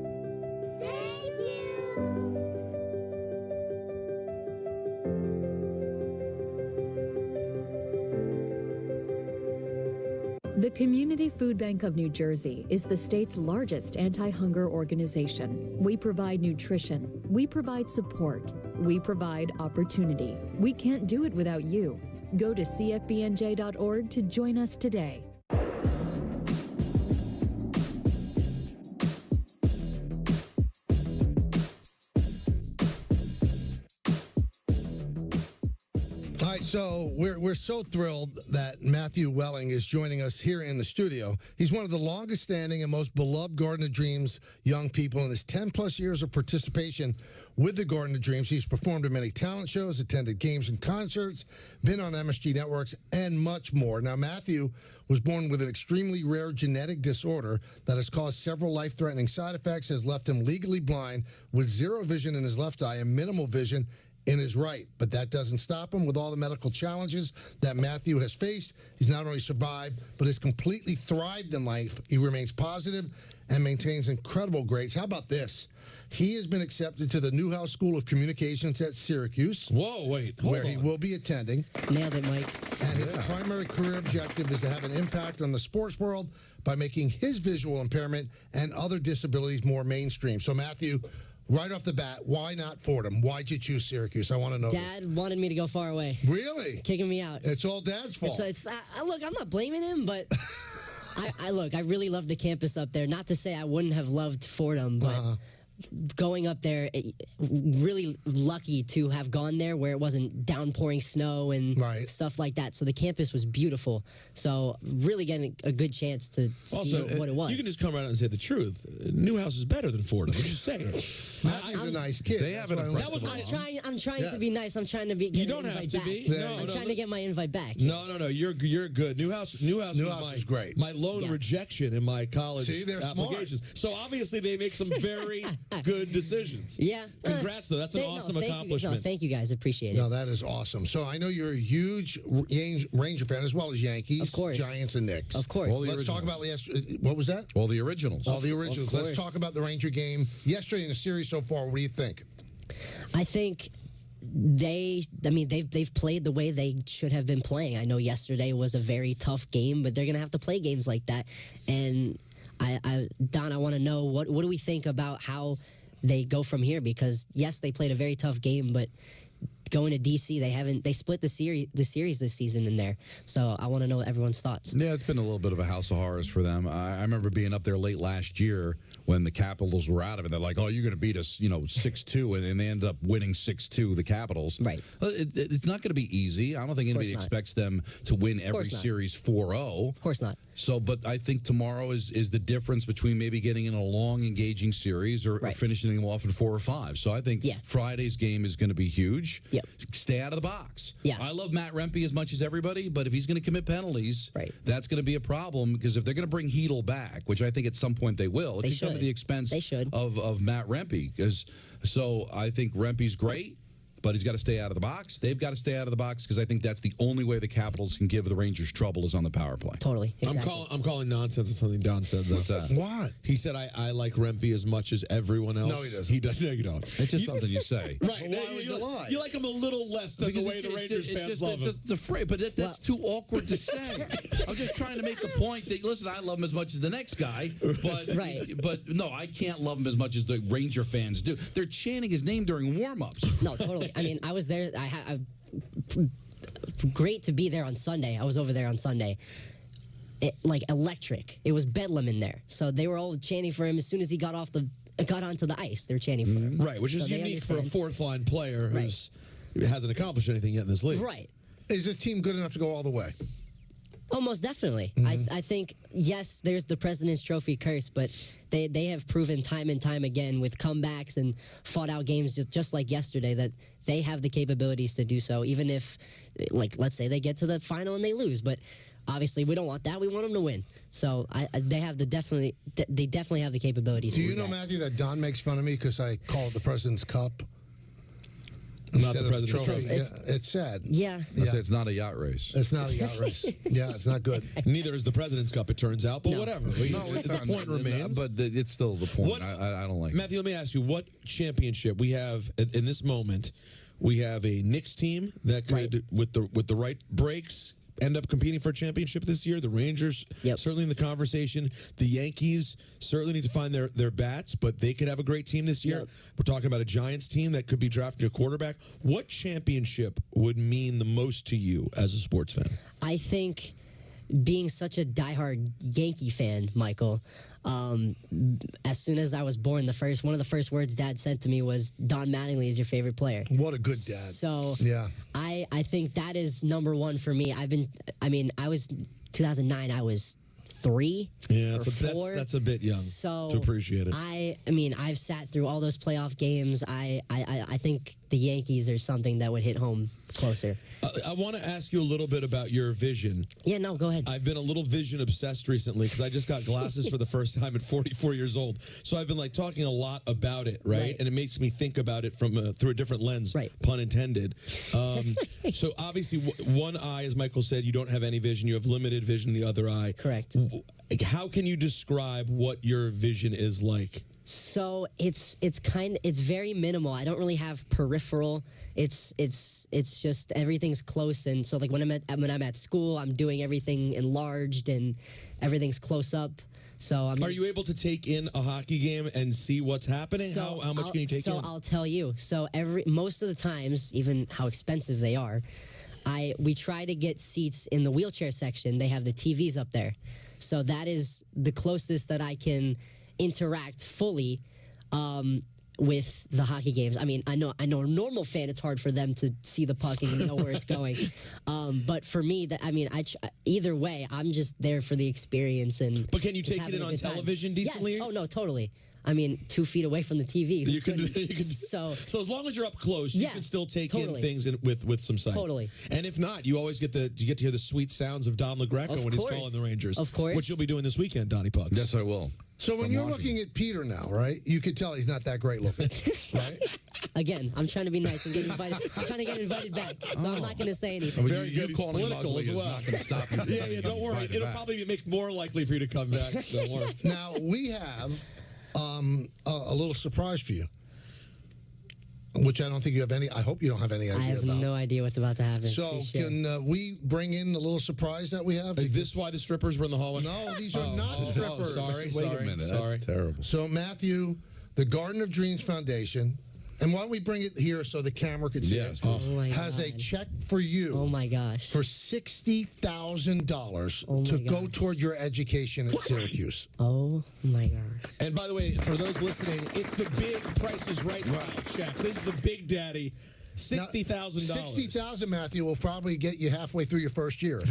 The Community Food Bank of New Jersey is the state's largest anti-hunger organization. We provide nutrition. We provide support. We provide opportunity. We can't do it without you. Go to cfbnj.org to join us today. All right, so we're so thrilled that Matthew Welling is joining us here in the studio. He's one of the longest standing and most beloved Garden of Dreams young people. In his 10-plus years of participation with the Garden of Dreams, he's performed in many talent shows, attended games and concerts, been on MSG networks, and much more. Now, Matthew was born with an extremely rare genetic disorder that has caused several life-threatening side effects, has left him legally blind with zero vision in his left eye and minimal vision in his right. But that doesn't stop him. With all the medical challenges that Matthew has faced, he's not only survived, but has completely thrived in life. He remains positive and maintains incredible grades. How about this? He has been accepted to the Newhouse School of Communications at Syracuse. Whoa, wait, where he will be attending. Nailed it, Mike. And his primary career objective is to have an impact on the sports world by making his visual impairment and other disabilities more mainstream. So, Matthew, right off the bat, why not Fordham? Why'd you choose Syracuse? I want to know. Dad wanted me to go far away. Really? Kicking me out. It's all Dad's fault. Look, I'm not blaming him, but I really loved the campus up there. Not to say I wouldn't have loved Fordham, but going up there, really lucky to have gone there where it wasn't downpouring snow and stuff like that. So the campus was beautiful. So really getting a good chance to see what it was. You can just come around and say the truth. Newhouse is better than Fordham. I'm just saying. Matthew's a nice kid. They have an impressive I'm trying to be nice. I'm trying to be. You don't have to be. I'm trying to get my invite back. No. You're good. Newhouse is great. My lone rejection in my college Smart. applications. So obviously they make some very good decisions. Yeah. Congrats, though. That's an awesome accomplishment. Thank you guys. Appreciate it. No, that is awesome. So I know you're a huge Ranger fan as well as Yankees, of course, Giants, and Knicks. Of course. Let's talk about what was that? All the originals. All the originals. Let's talk about the Ranger game yesterday in the series so far. What do you think? I think they've played the way they should have been playing. I know yesterday was a very tough game, but they're going to have to play games like that. And Don, I want to know what do we think about how they go from here, because yes, they played a very tough game, but going to DC, they split the series this season in there. So I want to know everyone's thoughts. Yeah, it's been a little bit of a house of horrors for them. I remember being up there late last year when the Capitals were out of it. They're like, "Oh, you're going to beat us, 6-2," and they ended up winning 6-2. The Capitals, right? It's not going to be easy. I don't think anybody expects them to win every series 4-0. Of course not. So, but I think tomorrow is the difference between maybe getting in a long, engaging series or finishing them off in 4 or 5. So I think Friday's game is going to be huge. Yep. Stay out of the box. Yeah. I love Matt Rempe as much as everybody, but if he's going to commit penalties, that's going to be a problem, because if they're going to bring Hedl back, which I think at some point they will, it's going to be at the expense of Matt Rempe. So I think Rempe's great, but he's got to stay out of the box. They've got to stay out of the box, because I think that's the only way the Capitals can give the Rangers trouble is on the power play. Totally. Exactly. I'm calling nonsense at something Don said, though. What's that? What? He said, I like Rempe as much as everyone else. No, he doesn't. He does. No, you don't. It's just something you say. Right. You like him a little less than the way the Rangers fans love him. It's a phrase, but that's too awkward to say. I'm just trying to make the point that, listen, I love him as much as the next guy, but no, I can't love him as much as the Ranger fans do. They're chanting his name during warm-ups. No, totally. I mean, I was there. Great to be there on Sunday. I was over there on Sunday. Electric. It was bedlam in there. So they were all chanting for him as soon as he got onto the ice. They were chanting for him. Right, which is unique for a fourth-line player who hasn't accomplished anything yet in this league. Right. Is this team good enough to go all the way? Oh, most definitely. I think, yes, there's the President's Trophy curse, but they have proven time and time again with comebacks and fought-out games just like yesterday that they have the capabilities to do so, even if, let's say they get to the final and they lose. But obviously, we don't want that. We want them to win. So they definitely have the capabilities to do you know, Matthew, that Don makes fun of me because I call it the President's Cup? Not the President's Trophy. It's sad. Yeah. It's not a yacht race. It's not a yacht race. Yeah, it's not good. Neither is the President's Cup, it turns out, but whatever. The point remains. But it's still the point. I don't like it. Matthew, let me ask you, what championship we have in this moment? We have a Knicks team that could, with the right breaks, end up competing for a championship this year. The Rangers certainly in the conversation. The Yankees certainly need to find their bats, but they could have a great team this year. We're talking about a Giants team that could be drafting a quarterback. What championship would mean the most to you as a sports fan? I think, being such a diehard Yankee fan, Michael, as soon as I was born, one of the first words Dad said to me was, "Don Mattingly is your favorite player." What a good dad. So yeah, I think that is number one for me. I was 2009. I was 3. Yeah, or 4. that's a bit young to appreciate it. I mean, I've sat through all those playoff games. I think the Yankees are something that would hit home closer. I want to ask you a little bit about your vision. Yeah, no, go ahead. I've been a little vision obsessed recently because I just got glasses for the first time at 44 years old. So I've been talking a lot about it, right? And it makes me think about it from through a different lens, pun intended. So obviously, one eye, as Michael said, you don't have any vision. You have limited vision in the other eye. Correct. How can you describe what your vision is like? So it's very minimal. I don't really have peripheral. It's just everything's close, and so when I'm at school, I'm doing everything enlarged and everything's close up. So are you able to take in a hockey game and see what's happening? So how much can you take in? So I'll tell you. So most of the times, even how expensive they are, we try to get seats in the wheelchair section. They have the TVs up there, so that is the closest that I can interact fully with the hockey games. I mean, I know a normal fan, it's hard for them to see the puck and know where it's going. But for me, either way, I'm just there for the experience. But can you take it in on television decently? Yes. Oh no, totally. I mean, 2 feet away from the TV. You can. So as long as you're up close, you can still take in things with some sight. Totally. And if not, you always get to hear the sweet sounds of Don LaGreca when he's calling the Rangers. Of course. Which you'll be doing this weekend, Donnie Pucks. Yes, I will. So when you're looking at Peter now, right, you could tell he's not that great looking, right? Again, I'm trying to be nice and get invited. I'm trying to get invited back, so I'm not going to say anything. Very good. He's political as well. Yeah, don't worry. It'll probably make more likely for you to come back. Don't worry. Now, we have a little surprise for you, which I don't think you have any. I hope you don't have any idea I have about. No idea what's about to happen. So can we bring in the little surprise that we have? Is this why the strippers were in the hallway? No, these are not strippers. Sorry. Wait a minute. Sorry. That's terrible. So Matthew the Garden of Dreams Foundation, and why don't we bring it here so the camera can see it, has a check for you. Oh, my gosh. For $60,000 to go toward your education at Syracuse. Oh, my gosh. And by the way, for those listening, it's the big Price is Right style check. This is the Big Daddy. $60,000. $60,000, Matthew, will probably get you halfway through your first year.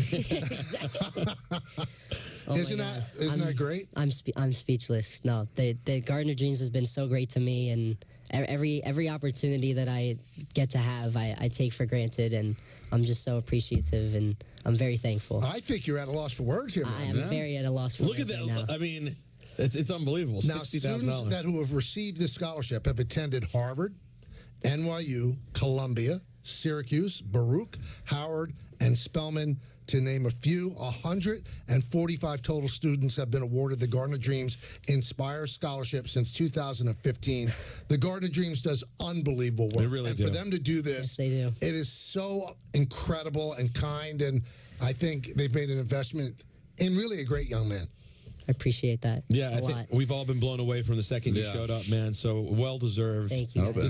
Isn't that great? I'm speechless. No, the Garden of Dreams has been so great to me, and every opportunity that I get to have, I take for granted, and I'm just so appreciative, and I'm very thankful. I think you're at a loss for words here, man. I am very at a loss for words. Look at that. Right now. I mean, it's unbelievable. Now, students that who have received this scholarship have attended Harvard, NYU, Columbia, Syracuse, Baruch, Howard, and Spelman, to name a few. 145 total students have been awarded the Garden of Dreams Inspire Scholarship since 2015. The Garden of Dreams does unbelievable work. They really do. For them to do this, yes, they do. It is so incredible and kind, and I think they've made an investment in really a great young man. I appreciate that. Yeah, I think we've all been blown away from the second you showed up, man. So well deserved. Thank you. We're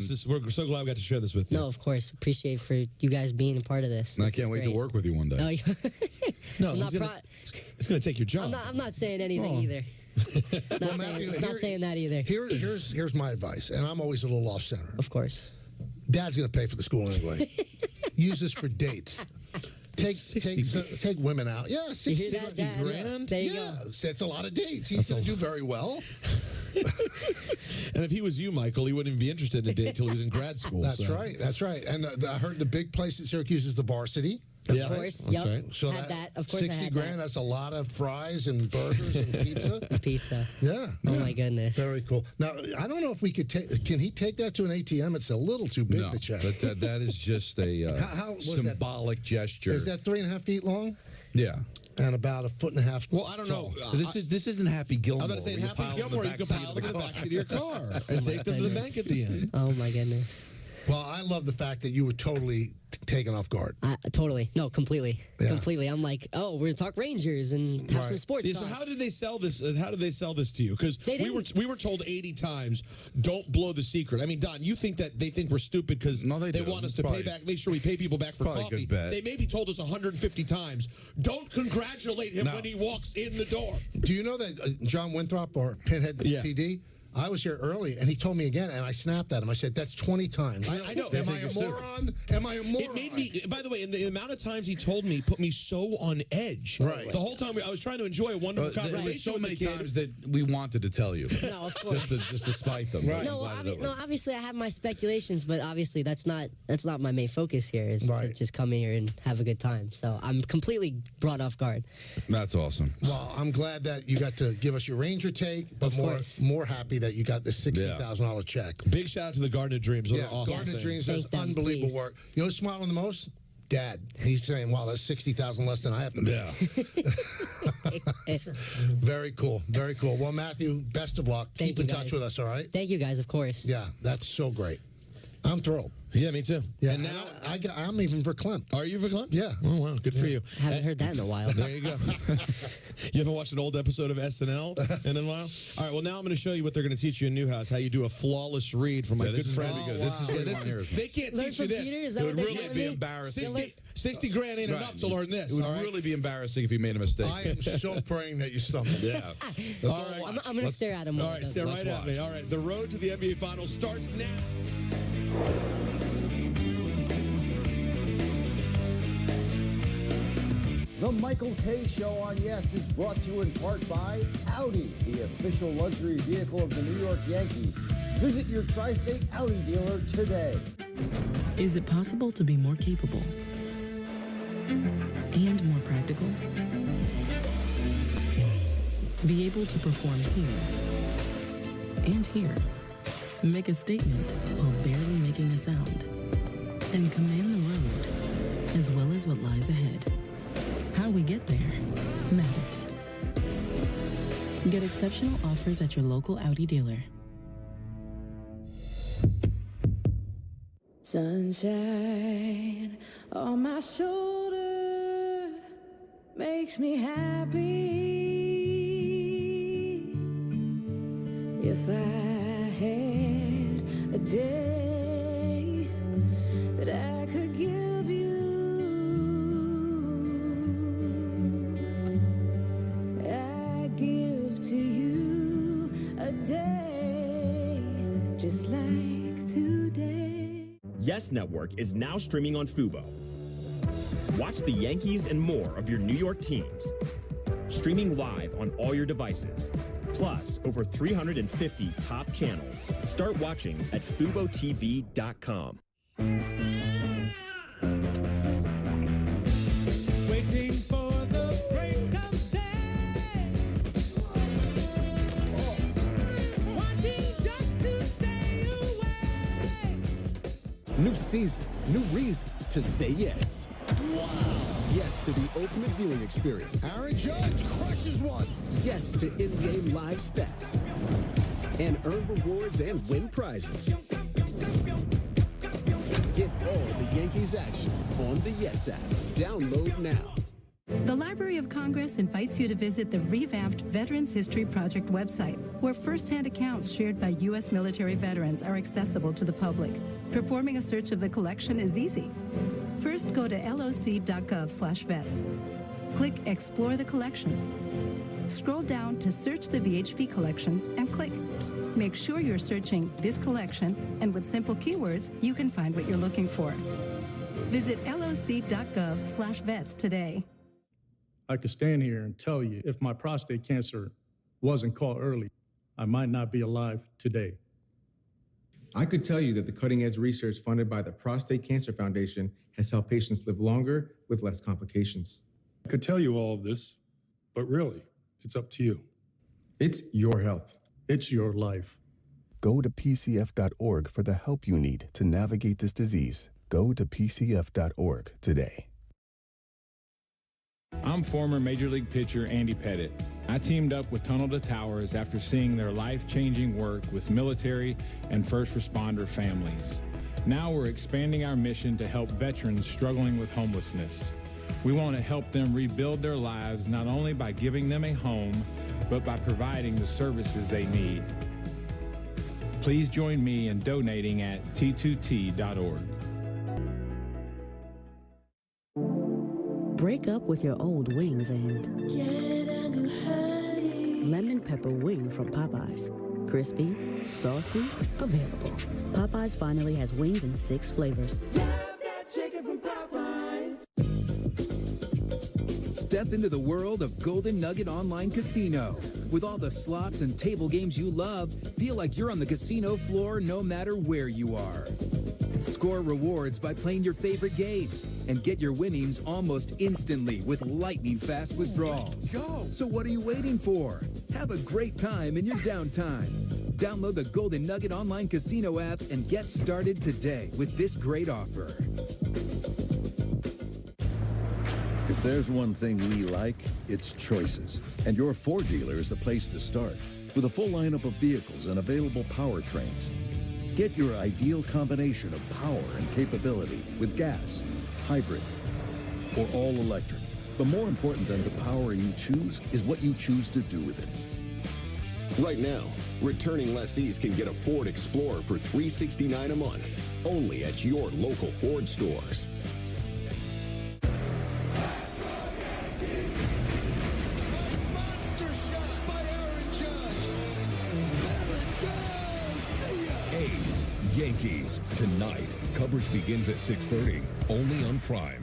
so glad we got to share this with you. No, of course. Appreciate for you guys being a part of this. And I can't wait to work with you one day. No, it's going to take your job. I'm not saying anything either. Not saying that either. Here's my advice, and I'm always a little off center. Of course. Dad's going to pay for the school anyway. Use this for dates. Take women out. Yeah, 60 grand. There you go. That's a lot of dates. He's going to do very well. And if he was you, Michael, he wouldn't even be interested in a date until he was in grad school. That's right. That's right. And I heard the big place at Syracuse is the varsity. Of course. Yep. Right. So had that. Of course, 60 I had grand. that. That's a lot of fries and burgers and pizza. Pizza. Yeah. Oh my goodness. Very cool. Now I don't know if we could take. Can he take that to an ATM? It's a little too big to check. But that is just a symbolic gesture. Is that 3.5 feet long? Yeah. And about 1.5 feet. Well, I don't know. This isn't Happy Gilmore. I'm about to say, in Happy Gilmore, you can pile them in the backseat of your car and take them to the bank at the end. Oh my goodness. Well, I love the fact that you were totally taken off guard. Totally. No, completely. Yeah. Completely. I'm like, oh, we're going to talk Rangers and have some sports talk. So how did they sell this? How did they sell this to you? Because we were told 80 times, don't blow the secret. I mean, Don, you think that they think we're stupid because they want us to pay back, make sure we pay people back for coffee. They maybe told us 150 times, don't congratulate him when he walks in the door. Do you know that John Winthrop, or Pinhead PD, I was here early, and he told me again, and I snapped at him. I said, that's 20 times. I know. Am I a moron? Am I a moron? It made me, by the way, and the amount of times he told me put me so on edge. Right. The whole time I was trying to enjoy a wonderful conversation. There was so many times that we wanted to tell you. No, of course. Just to spite them. Right. No, obviously I have my speculations, but obviously that's not my main focus here, is to just come here and have a good time. So I'm completely brought off guard. That's awesome. Well, I'm glad that you got to give us your Ranger take, but more happy that you got this $60,000 check. Big shout out to the Garden of Dreams. What an awesome Garden of thing. Dreams does unbelievable work. You know who's smiling the most? Dad. He's saying, wow, that's $60,000 less than I have to pay. Yeah. Very cool. Very cool. Well, Matthew, best of luck. Thank Keep you in guys. touch with us, all right? Thank you guys, of course. Yeah, that's so great. I'm thrilled. Yeah, me too. Yeah, and now I'm even verklempt. Are you verklempt? Yeah. Oh wow, good for you. I haven't heard that in a while. There you go. You haven't watched an old episode of SNL in a while? All right, well, now I'm going to show you what they're going to teach you in Newhouse, how you do a flawless read from my good friend. They can't teach you this. Is that It would what really be embarrassing. 60 grand ain't enough to learn this. It would all right? really be embarrassing if you made a mistake. I am so praying that you stumble. Yeah. All right. I'm going to stare at him. All right, stare right at me. All right, the road to the NBA Finals starts now. The Michael K. Show on Yes is brought to you in part by Audi, the official luxury vehicle of the New York Yankees. Visit your tri-state Audi dealer today. Is it possible to be more capable and more practical? Be able to perform here and here. Make a statement while barely making a sound. And command the road, as well as what lies ahead. How we get there matters. Get exceptional offers at your local Audi dealer. Sunshine on my shoulder makes me happy. If I had day that I could give you. I give to you a day just like today. Yes Network is now streaming on Fubo. Watch the Yankees and more of your New York teams. Streaming live on all your devices. Plus, over 350 top channels. Start watching at FuboTV.com. Waiting for the break of day. Wanting just to stay away. New season, new reasons to say yes. Wow. Yes to the ultimate viewing experience. Aaron Judge crushes one. Yes to in-game live stats. And earn rewards and win prizes. Get all the Yankees action on the Yes app. Download now. The Library of Congress invites you to visit the revamped Veterans History Project website, where firsthand accounts shared by U.S. military veterans are accessible to the public. Performing a search of the collection is easy. First, go to loc.gov/vets. Click Explore the Collections. Scroll down to Search the VHP Collections and click. Make sure you're searching this collection, and with simple keywords, you can find what you're looking for. Visit loc.gov/vets today. I could stand here and tell you if my prostate cancer wasn't caught early, I might not be alive today. I could tell you that the cutting-edge research funded by the Prostate Cancer Foundation has helped patients live longer with less complications. I could tell you all of this, but really, it's up to you. It's your health. It's your life. Go to pcf.org for the help you need to navigate this disease. Go to pcf.org today. I'm former Major League pitcher Andy Pettit. I teamed up with Tunnel to Towers after seeing their life-changing work with military and first responder families. Now we're expanding our mission to help veterans struggling with homelessness. We want to help them rebuild their lives not only by giving them a home, but by providing the services they need. Please join me in donating at t2t.org. Break up with your old wings and get a new lemon pepper wing from Popeyes. Crispy, saucy, available. Popeyes finally has wings in 6 flavors. Love that chicken from Popeyes. Step into the world of Golden Nugget Online Casino. With all the slots and table games you love, feel like you're on the casino floor no matter where you are. Score rewards by playing your favorite games and get your winnings almost instantly with lightning-fast withdrawals. Go! So what are you waiting for? Have a great time in your downtime. Download the Golden Nugget Online Casino app and get started today with this great offer. If there's one thing we like, it's choices. And your Ford dealer is the place to start. With a full lineup of vehicles and available powertrains. Get your ideal combination of power and capability with gas, hybrid, or all electric. But more important than the power you choose is what you choose to do with it. Right now, returning lessees can get a Ford Explorer for $369 a month, only at your local Ford stores. Monster shot by Aaron Judge. There it goes. See ya. A's Yankees tonight. Coverage begins at 6:30, only on Prime.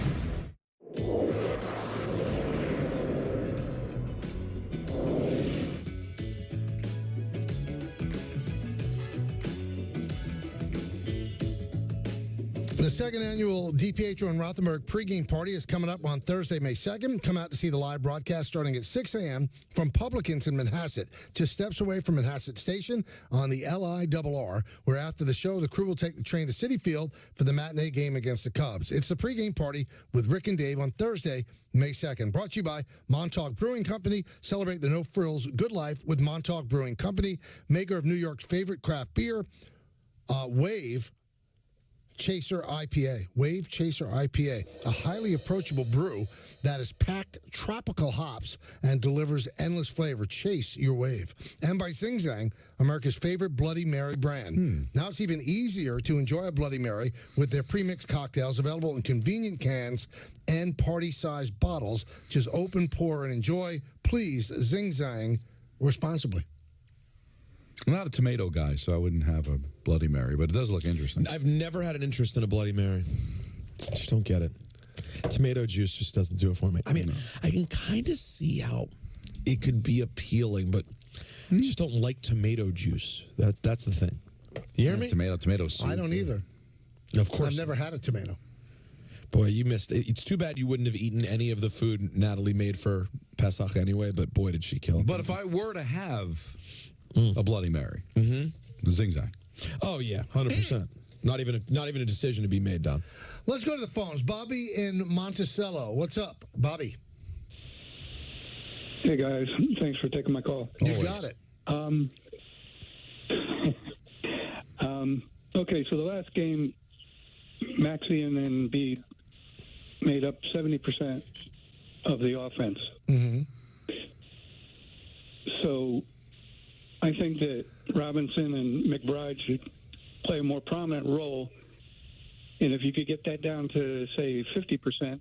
The second annual DiPietro and Rothenberg pregame party is coming up on Thursday, May 2nd. Come out to see the live broadcast starting at 6 a.m. from Publicans in Manhasset, just steps away from Manhasset Station on the LIRR, where after the show, the crew will take the train to Citi Field for the matinee game against the Cubs. It's the pregame party with Rick and Dave on Thursday, May 2nd. Brought to you by Montauk Brewing Company. Celebrate the no-frills good life with Montauk Brewing Company, maker of New York's favorite craft beer, Wave. Chaser IPA. Wave Chaser IPA, a highly approachable brew that is packed tropical hops and delivers endless flavor. Chase your wave. And by Zing Zang, America's favorite Bloody Mary brand. Now it's even easier to enjoy a Bloody Mary with their premixed cocktails available in convenient cans and party-sized bottles. Just open, pour, and enjoy. Please, Zing Zang responsibly. I'm not a tomato guy, so I wouldn't have a Bloody Mary, but it does look interesting. I've never had an interest in a Bloody Mary. I just don't get it. Tomato juice just doesn't do it for me. I mean, I can kind of see how it could be appealing, but I just don't like tomato juice. That's the thing. You hear me? Tomato soup. I don't either. Of course. I've never had a tomato. Boy, you missed it. It's too bad you wouldn't have eaten any of the food Natalie made for Pesach anyway, but boy, did she kill it. But if I were to have a Bloody Mary, Zing Zang. Oh, yeah, 100%. Not even a decision to be made, Don. Let's go to the phones. Bobby in Monticello. What's up, Bobby? Hey, guys. Thanks for taking my call. You got it. Okay, so the last game, Maxey and Embiid made up 70% of the offense. Mm-hmm. So I think that Robinson and McBride should play a more prominent role. And if you could get that down to, say, 50%,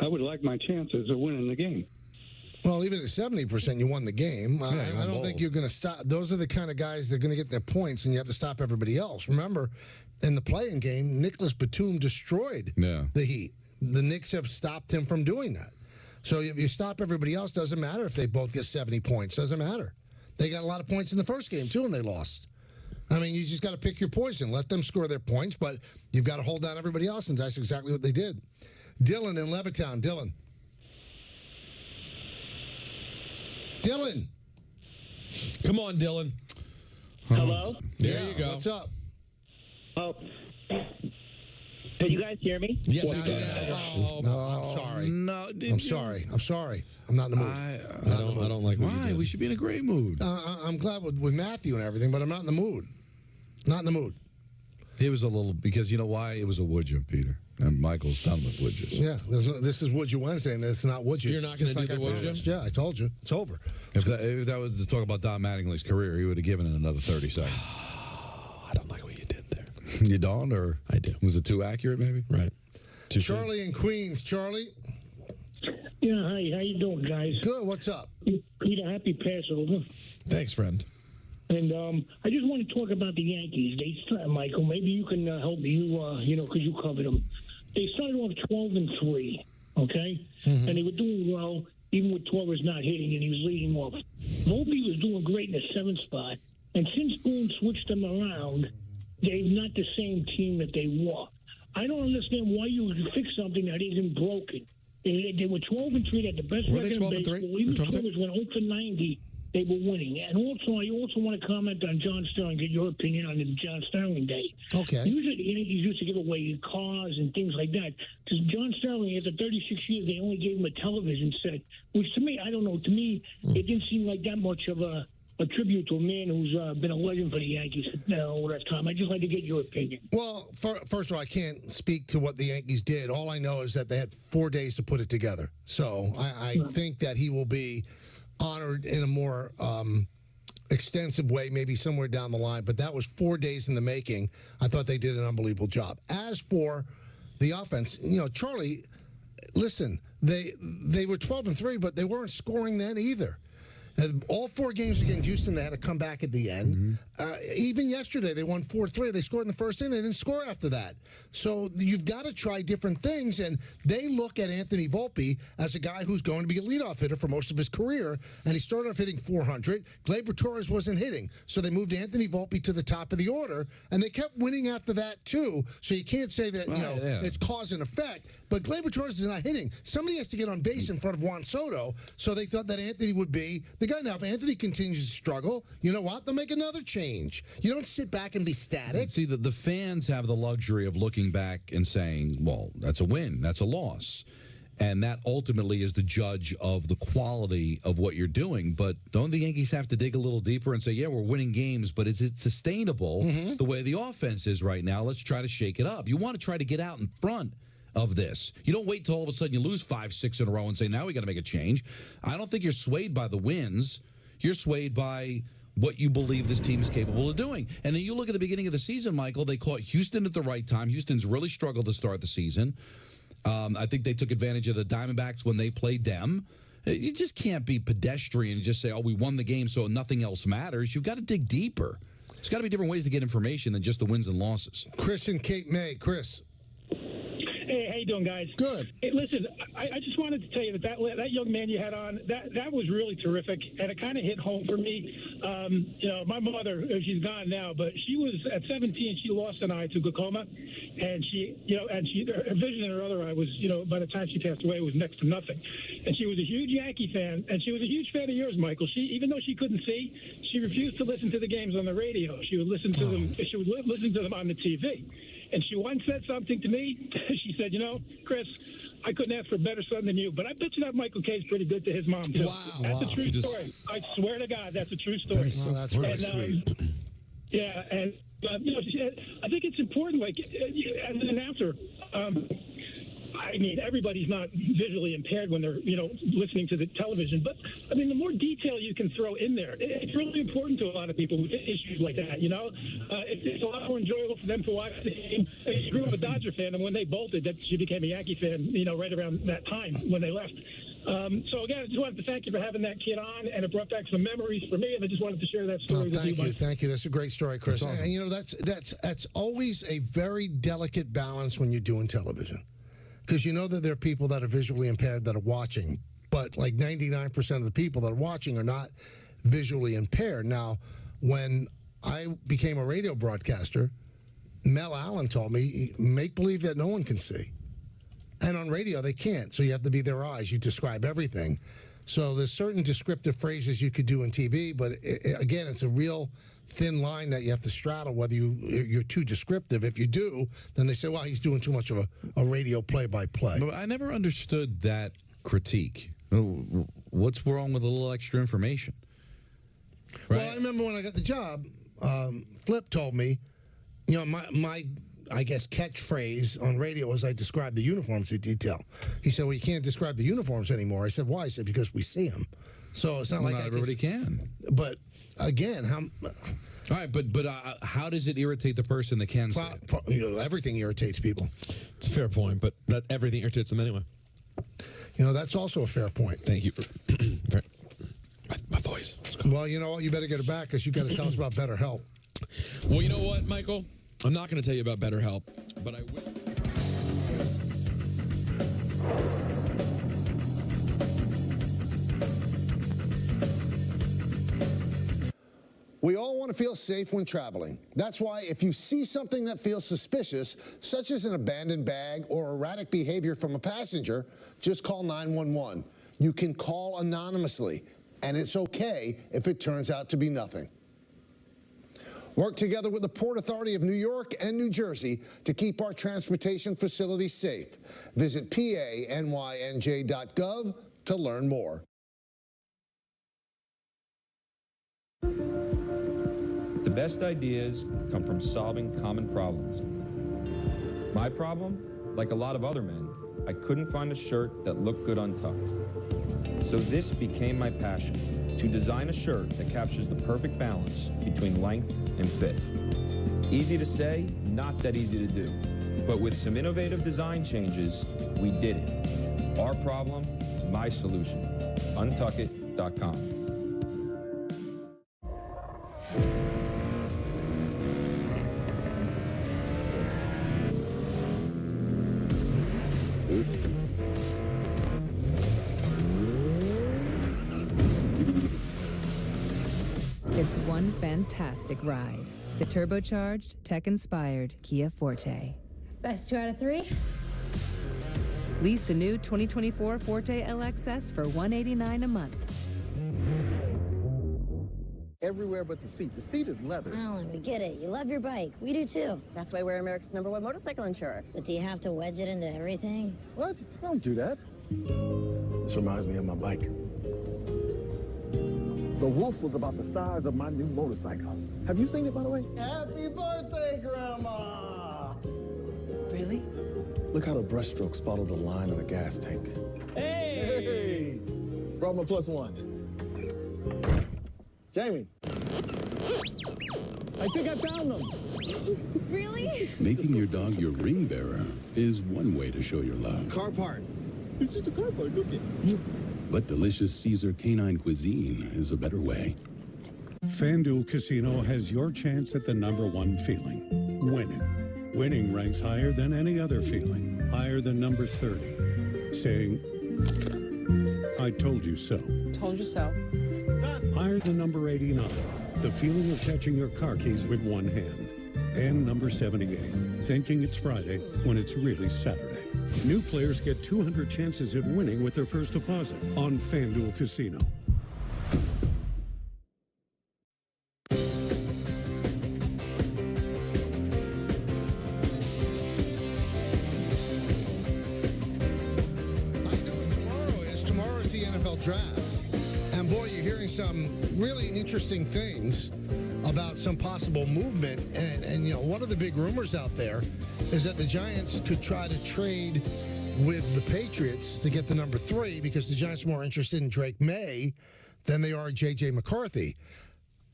I would like my chances of winning the game. Well, even at 70%, you won the game. I don't think you're going to stop. Those are the kind of guys that are going to get their points, and you have to stop everybody else. Remember, in the play-in game, Nicholas Batum destroyed the Heat. The Knicks have stopped him from doing that. So if you stop everybody else, doesn't matter if they both get 70 points. Doesn't matter. They got a lot of points in the first game, too, and they lost. I mean, you just got to pick your poison. Let them score their points, but you've got to hold down everybody else, and that's exactly what they did. Dylan in Levittown. Dylan. Come on, Dylan. Hello? There you go. What's up? Oh. Can you guys hear me? Yes, we can. No, I'm sorry. No, I'm sorry. I'm sorry. I'm not in the mood. I don't like what you Why? did. We should be in a great mood. I'm glad with Matthew and everything, but I'm not in the mood. Not in the mood. It was a little, because you know why? It was a would you, Peter. And Michael's done with would yous. Yeah, this is Would You Wednesday, and it's not Would You. You're not going to do the would you? Yeah, I told you. It's over. If that was to talk about Don Mattingly's career, he would have given it another 30 seconds. I don't like what you did there. You don't, or? I do. Was it too accurate, maybe? Right. Charlie in Queens. Charlie? Yeah, hi. How you doing, guys? Good. What's up? Peter, happy Passover. Thanks, friend. And I just want to talk about the Yankees. Michael, maybe you can help me, because you covered them. They started off 12-3, okay? Mm-hmm. And they were doing well, even with Torres not hitting, and he was leading off. Volpe was doing great in the 7th spot. And since Boone switched them around, they're not the same team that they were. I don't understand why you would fix something that isn't broken. They were 12-3. They had the best Were they record in 12-3? baseball. Even Torres went 0-90. They were winning. And also, I also want to comment on John Sterling, get your opinion on the John Sterling Day. Okay. Usually the Yankees used to give away cars and things like that. Because John Sterling, after 36 years, they only gave him a television set, which to me, I don't know, to me, it didn't seem like that much of a tribute to a man who's been a legend for the Yankees all that time. I'd just like to get your opinion. Well, first of all, I can't speak to what the Yankees did. All I know is that they had 4 days to put it together. So I think that he will be honored in a more extensive way, maybe somewhere down the line. But that was 4 days in the making. I thought they did an unbelievable job. As for the offense, Charlie, listen, they were 12-3, but they weren't scoring then either. All 4 games against Houston, they had to come back at the end. Even yesterday, they won 4-3. They scored in the first inning. They didn't score after that. So you've got to try different things. And they look at Anthony Volpe as a guy who's going to be a leadoff hitter for most of his career. And he started off hitting 400. Gleyber Torres wasn't hitting. So they moved Anthony Volpe to the top of the order. And they kept winning after that, too. So you can't say that, it's cause and effect. But Gleyber Torres is not hitting. Somebody has to get on base in front of Juan Soto. So they thought that Anthony would be the guy. Now, if Anthony continues to struggle, you know what? They'll make another change. You don't sit back and be static. See, the fans have the luxury of looking back and saying, well, that's a win, that's a loss. And that ultimately is the judge of the quality of what you're doing. But don't the Yankees have to dig a little deeper and say, yeah, we're winning games, but is it sustainable the way the offense is right now? Let's try to shake it up. You want to try to get out in front of this. You don't wait till all of a sudden you lose 5, 6 in a row and say, now we got to make a change. I don't think you're swayed by the wins. You're swayed by what you believe this team is capable of doing. And then you look at the beginning of the season, Michael, they caught Houston at the right time. Houston's really struggled to start the season. I think they took advantage of the Diamondbacks when they played them. You just can't be pedestrian and just say, oh, we won the game, so nothing else matters. You've got to dig deeper. There's got to be different ways to get information than just the wins and losses. Chris and Cape May. Chris. Hey, how you doing, guys? Good. Hey, listen, I just wanted to tell you that young man you had on, that was really terrific, and it kind of hit home for me. My mother, she's gone now, but she was at 17. She lost an eye to glaucoma, and her vision in her other eye was, by the time she passed away, was next to nothing. And she was a huge Yankee fan, and she was a huge fan of yours, Michael. Even though she couldn't see, she refused to listen to the games on the radio. She would listen to them. She would listen to them on the TV. And she once said something to me. She said, Chris, I couldn't ask for a better son than you, but I bet you that Michael K's pretty good to his mom, too. Wow. That's a true story. I swear to God, that's a true story. That's really sweet. Yeah, and, I think it's important, like, as an announcer, everybody's not visually impaired when they're, listening to the television. But, the more detail you can throw in there, it's really important to a lot of people with issues like that, It's a lot more enjoyable for them to watch the game. She grew up a Dodger fan, and when they bolted, that she became a Yankee fan, right around that time when they left. So, again, I just wanted to thank you for having that kid on, and it brought back some memories for me, and I just wanted to share that story with you. Thank you. That's a great story, Chris. Awesome. And, that's always a very delicate balance when you're doing television. Because you know that there are people that are visually impaired that are watching, but like 99% of the people that are watching are not visually impaired. Now, when I became a radio broadcaster, Mel Allen told me, make believe that no one can see. And on radio, they can't, so you have to be their eyes. You describe everything. So there's certain descriptive phrases you could do in TV, but again, it's a real thin line that you have to straddle, whether you're too descriptive. If you do, then they say, well, he's doing too much of a radio play-by-play. But I never understood that critique. What's wrong with a little extra information? Right? Well, I remember when I got the job, Flip told me, my I guess, catchphrase on radio was I described the uniforms in detail. He said, well, you can't describe the uniforms anymore. I said, why? I said, because we see them. So it's not like not everybody can. But again, all right, but how does it irritate the person that can say it? Everything irritates people. It's a fair point, but not everything irritates them anyway. That's also a fair point. Thank you. My voice. Well, you know what? You better get it back because you got to tell us about BetterHelp. Well, you know what, Michael? I'm not going to tell you about BetterHelp, but I will. We all want to feel safe when traveling. That's why if you see something that feels suspicious, such as an abandoned bag or erratic behavior from a passenger, just call 911. You can call anonymously, and it's okay if it turns out to be nothing. Work together with the Port Authority of New York and New Jersey to keep our transportation facilities safe. Visit PANYNJ.gov to learn more. The best ideas come from solving common problems. My problem, like a lot of other men, I couldn't find a shirt that looked good untucked. So this became my passion, to design a shirt that captures the perfect balance between length and fit. Easy to say, not that easy to do. But with some innovative design changes, we did it. Our problem, my solution. Untuckit.com. It's one fantastic ride. The turbocharged, tech-inspired Kia Forte. Best 2 out of 3? Lease the new 2024 Forte LXS for $189 a month. Everywhere but the seat. The seat is leather. Alan, we get it. You love your bike. We do too. That's why we're America's #1 motorcycle insurer. But do you have to wedge it into everything? What? Don't do that. This reminds me of my bike. The wolf was about the size of my new motorcycle. Have you seen it, by the way? Happy birthday, Grandma! Really? Look how the brushstrokes follow the line of the gas tank. Hey! Brought my +1. Jamie. I think I found them. Really? Making your dog your ring bearer is one way to show your love. Car part. It's just a car part, look it. But delicious Caesar canine cuisine is a better way. FanDuel Casino has your chance at the #1 feeling, winning. Winning ranks higher than any other feeling, higher than number 30. Saying, I told you so. Told you so. Higher than number 89, the feeling of catching your car keys with one hand. And number 78, thinking it's Friday when it's really Saturday. New players get 200 chances at winning with their first deposit on FanDuel Casino. Tomorrow is the NFL draft. And boy, you're hearing some really interesting things about some possible movement. And you know, one of the big rumors out there is that the Giants could try to trade with the Patriots to get the number 3 because the Giants are more interested in Drake May than they are J.J. McCarthy.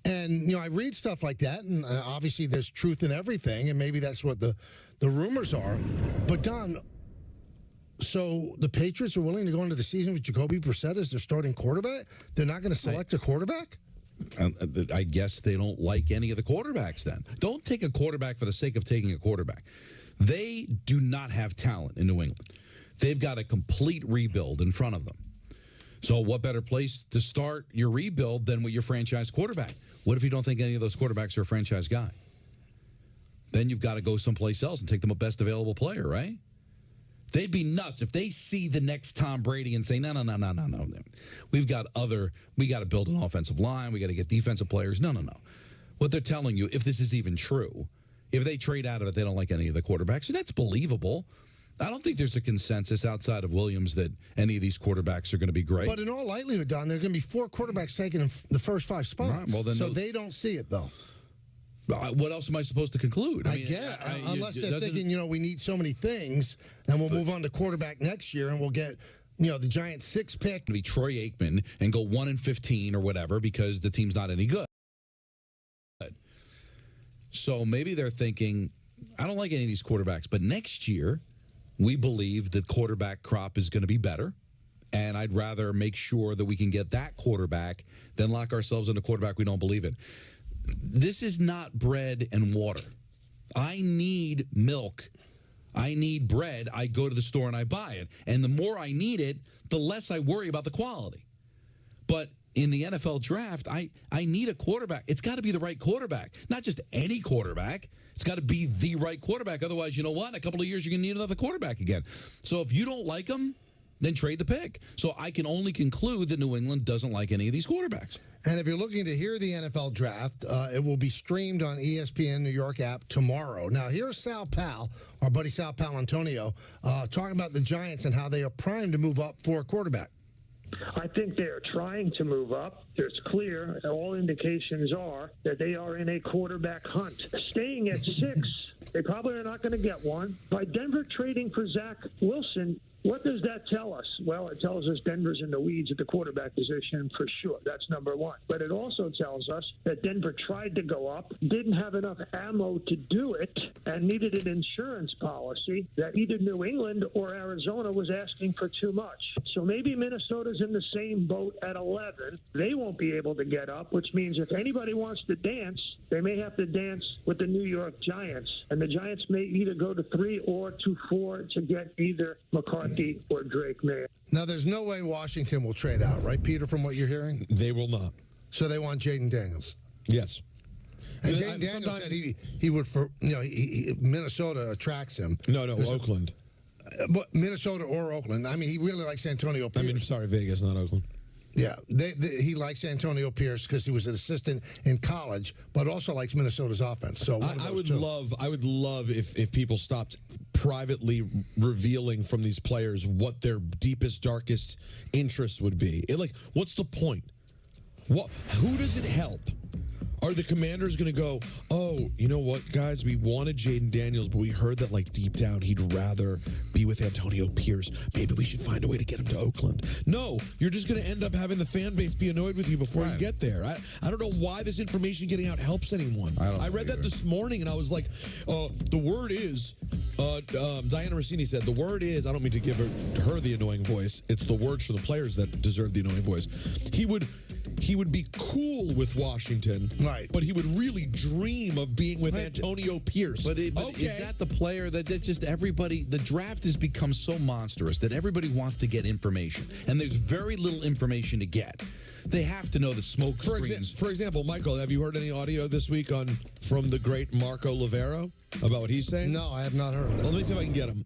And, you know, I read stuff like that, and obviously there's truth in everything, and maybe that's what the rumors are. But, Don, so the Patriots are willing to go into the season with Jacoby Brissett as their starting quarterback? They're not going to select a quarterback? I guess they don't like any of the quarterbacks then. Don't take a quarterback for the sake of taking a quarterback. They do not have talent in New England. They've got a complete rebuild in front of them. So what better place to start your rebuild than with your franchise quarterback? What if you don't think any of those quarterbacks are a franchise guy? Then you've got to go someplace else and take the best available player, right? They'd be nuts if they see the next Tom Brady and say, no. We got to build an offensive line. We got to get defensive players. No. What they're telling you, if this is even true, if they trade out of it, they don't like any of the quarterbacks. And that's believable. I don't think there's a consensus outside of Williams that any of these quarterbacks are going to be great. But in all likelihood, Don, there are going to be 4 quarterbacks taken in the first 5 spots. Right, well, then they don't see it, though. What else am I supposed to conclude? I guess, unless they're thinking, you know, we need so many things, and we'll move on to quarterback next year, and we'll get, you know, the Giants 6th pick. Be Troy Aikman and go 1-15 or whatever because the team's not any good. So maybe they're thinking, I don't like any of these quarterbacks, but next year we believe the quarterback crop is going to be better, and I'd rather make sure that we can get that quarterback than lock ourselves in a quarterback we don't believe in. This is not bread and water. I need milk. I need bread. I go to the store and I buy it. And the more I need it, the less I worry about the quality. But in the NFL draft, I need a quarterback. It's got to be the right quarterback, not just any quarterback. It's got to be the right quarterback. Otherwise, you know what? In a couple of years, you're going to need another quarterback again. So if you don't like them, then trade the pick. So I can only conclude that New England doesn't like any of these quarterbacks. And if you're looking to hear the NFL draft, it will be streamed on ESPN New York app tomorrow. Now, here's Sal Pal, our buddy Sal Palantonio, talking about the Giants and how they are primed to move up for a quarterback. I think they're trying to move up. It's clear, all indications are that they are in a quarterback hunt. Staying at 6, they probably are not going to get one. By Denver trading for Zach Wilson, what does that tell us? Well, it tells us Denver's in the weeds at the quarterback position for sure. That's number 1. But it also tells us that Denver tried to go up, didn't have enough ammo to do it, and needed an insurance policy that either New England or Arizona was asking for too much. So maybe Minnesota's in the same boat at 11. They won't be able to get up, which means if anybody wants to dance, they may have to dance with the New York Giants. And the Giants may either go to 3 or to 4 to get either McCarthy or Drake May. Now, there's no way Washington will trade out, right, Peter, from what you're hearing? They will not. So they want Jaden Daniels? Yes. And Jaden Daniels said he would, for Minnesota attracts him. No, Oakland. But Minnesota or Oakland. I mean, he really likes Antonio Pierce. Vegas, not Oakland. Yeah, he likes Antonio Pierce because he was an assistant in college, but also likes Minnesota's offense. So I would love if people stopped privately revealing from these players what their deepest, darkest interests would be. What's the point? Who does it help? Are the Commanders going to go, oh, you know what, guys? We wanted Jaden Daniels, but we heard that, deep down, he'd rather be with Antonio Pierce. Maybe we should find a way to get him to Oakland. No, you're just going to end up having the fan base be annoyed with you before you get there. I don't know why this information getting out helps anyone. I read that this morning, and I was like, the word is, Diana Rossini said, the word is, I don't mean to give her the annoying voice. It's the words for the players that deserve the annoying voice. He would be cool with Washington, right? But he would really dream of being with Antonio Pierce. But is that the player that just everybody? The draft has become so monstrous that everybody wants to get information, and there's very little information to get. They have to know the smoke screens. For example, Michael, have you heard any audio this week from the great Marco Livero about what he's saying? No, I have not heard of that. Let me see if I can get him.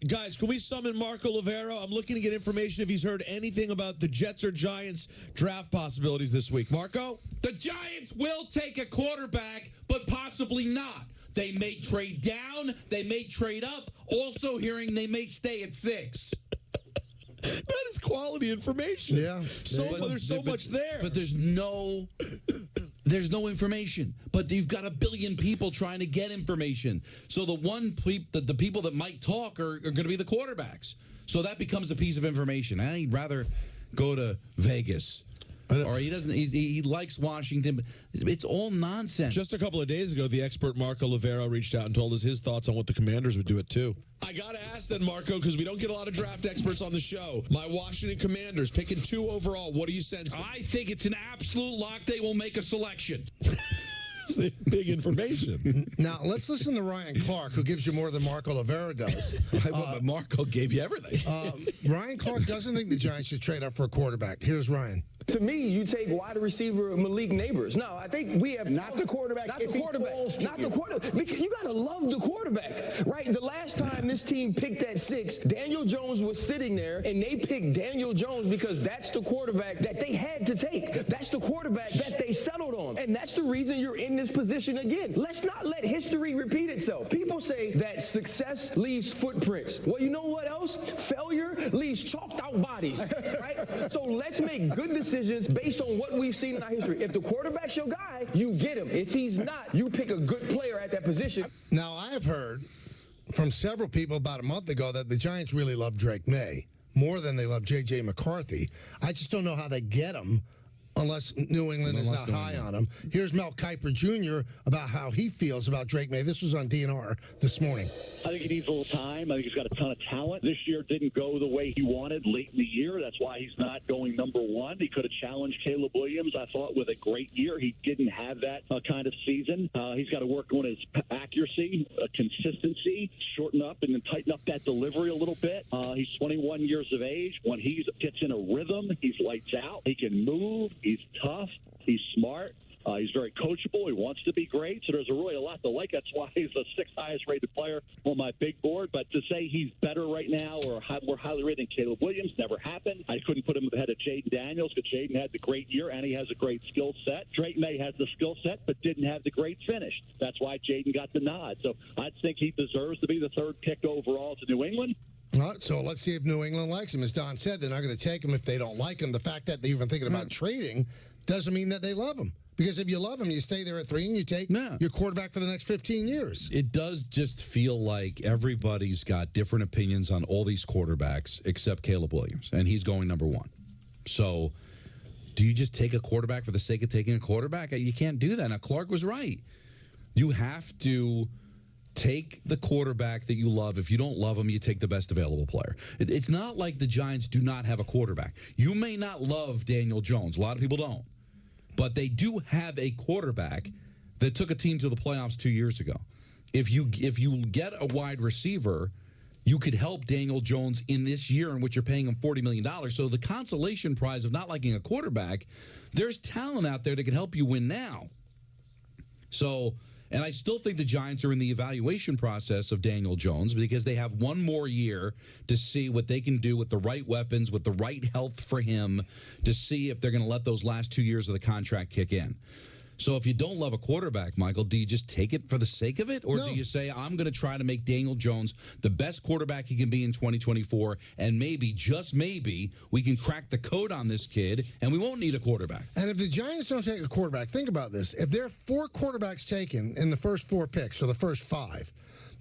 Guys, can we summon Marco Livero? I'm looking to get information if he's heard anything about the Jets or Giants draft possibilities this week. Marco? The Giants will take a quarterback, but possibly not. They may trade down. They may trade up. Also hearing they may stay at 6. That is quality information. Yeah. There's so much there. But there's no information. But you've got a billion people trying to get information. So the people that might talk are going to be the quarterbacks. So that becomes a piece of information. I'd rather go to Vegas. Or he doesn't. He likes Washington. But it's all nonsense. Just a couple of days ago, the expert Marco Livero reached out and told us his thoughts on what the Commanders would do at 2. I gotta ask then, Marco, because we don't get a lot of draft experts on the show. My Washington Commanders picking 2 overall. What do you sense? I think it's an absolute lock. They will make a selection. Big information. Now, let's listen to Ryan Clark, who gives you more than Marco Livero does. But Marco gave you everything. Ryan Clark doesn't think the Giants should trade up for a quarterback. Here's Ryan. To me, you take wide receiver Malik Neighbors. No, I think we have not the quarterback. Not the quarterback. Because you gotta love the quarterback, right? The last time this team picked at 6, Daniel Jones was sitting there, and they picked Daniel Jones because that's the quarterback that they had to take. That's the quarterback that they settled on, and that's the reason you're in this position again. Let's not let history repeat itself. People say that success leaves footprints. Well, you know what else? Failure leaves chalked out bodies, right? So let's make good decisions based on what we've seen in our history. If the quarterback's your guy, you get him. If he's not, you pick a good player at that position. Now, I have heard from several people about a month ago that the Giants really love Drake May more than they love J.J. McCarthy. I just don't know how they get him unless New England is not high on him. Here's Mel Kiper Jr. about how he feels about Drake May. This was on DNR this morning. I think he needs a little time. I think he's got a ton of talent. This year didn't go the way he wanted late in the year. That's why he's not going number 1. He could have challenged Caleb Williams, I thought, with a great year. He didn't have that kind of season. He's got to work on his accuracy, consistency, shorten up and then tighten up that delivery a little bit. He's 21 years of age. When he gets in a rhythm, he's lights out. He can move. He's tough. He's smart. He's very coachable. He wants to be great. So there's really a lot to like. That's why he's the 6th highest rated player on my big board. But to say he's better right now or more highly rated than Caleb Williams never happened. I couldn't put him ahead of Jaden Daniels because Jaden had the great year and he has a great skill set. Drake May has the skill set but didn't have the great finish. That's why Jaden got the nod. So I think he deserves to be the 3rd pick overall to New England. All right, so let's see if New England likes him. As Don said, they're not going to take him if they don't like him. The fact that they're even thinking about trading doesn't mean that they love him. Because if you love him, you stay there at 3 and you take your quarterback for the next 15 years. It does just feel like everybody's got different opinions on all these quarterbacks except Caleb Williams, and he's going number 1. So do you just take a quarterback for the sake of taking a quarterback? You can't do that. Now, Clark was right. You have to take the quarterback that you love. If you don't love him, you take the best available player. It's not like the Giants do not have a quarterback. You may not love Daniel Jones. A lot of people don't. But they do have a quarterback that took a team to the playoffs 2 years ago. If you get a wide receiver, you could help Daniel Jones in this year in which you're paying him $40 million. So the consolation prize of not liking a quarterback, there's talent out there that can help you win now. So, and I still think the Giants are in the evaluation process of Daniel Jones because they have one more year to see what they can do with the right weapons, with the right health for him, to see if they're going to let those last 2 years of the contract kick in. So if you don't love a quarterback, Michael, do you just take it for the sake of it? Or No. do you say, I'm going to try to make Daniel Jones the best quarterback he can be in 2024, and maybe, just maybe, we can crack the code on this kid, and we won't need a quarterback? And if the Giants don't take a quarterback, think about this. If there are 4 quarterbacks taken in the first 4 picks, or the first 5,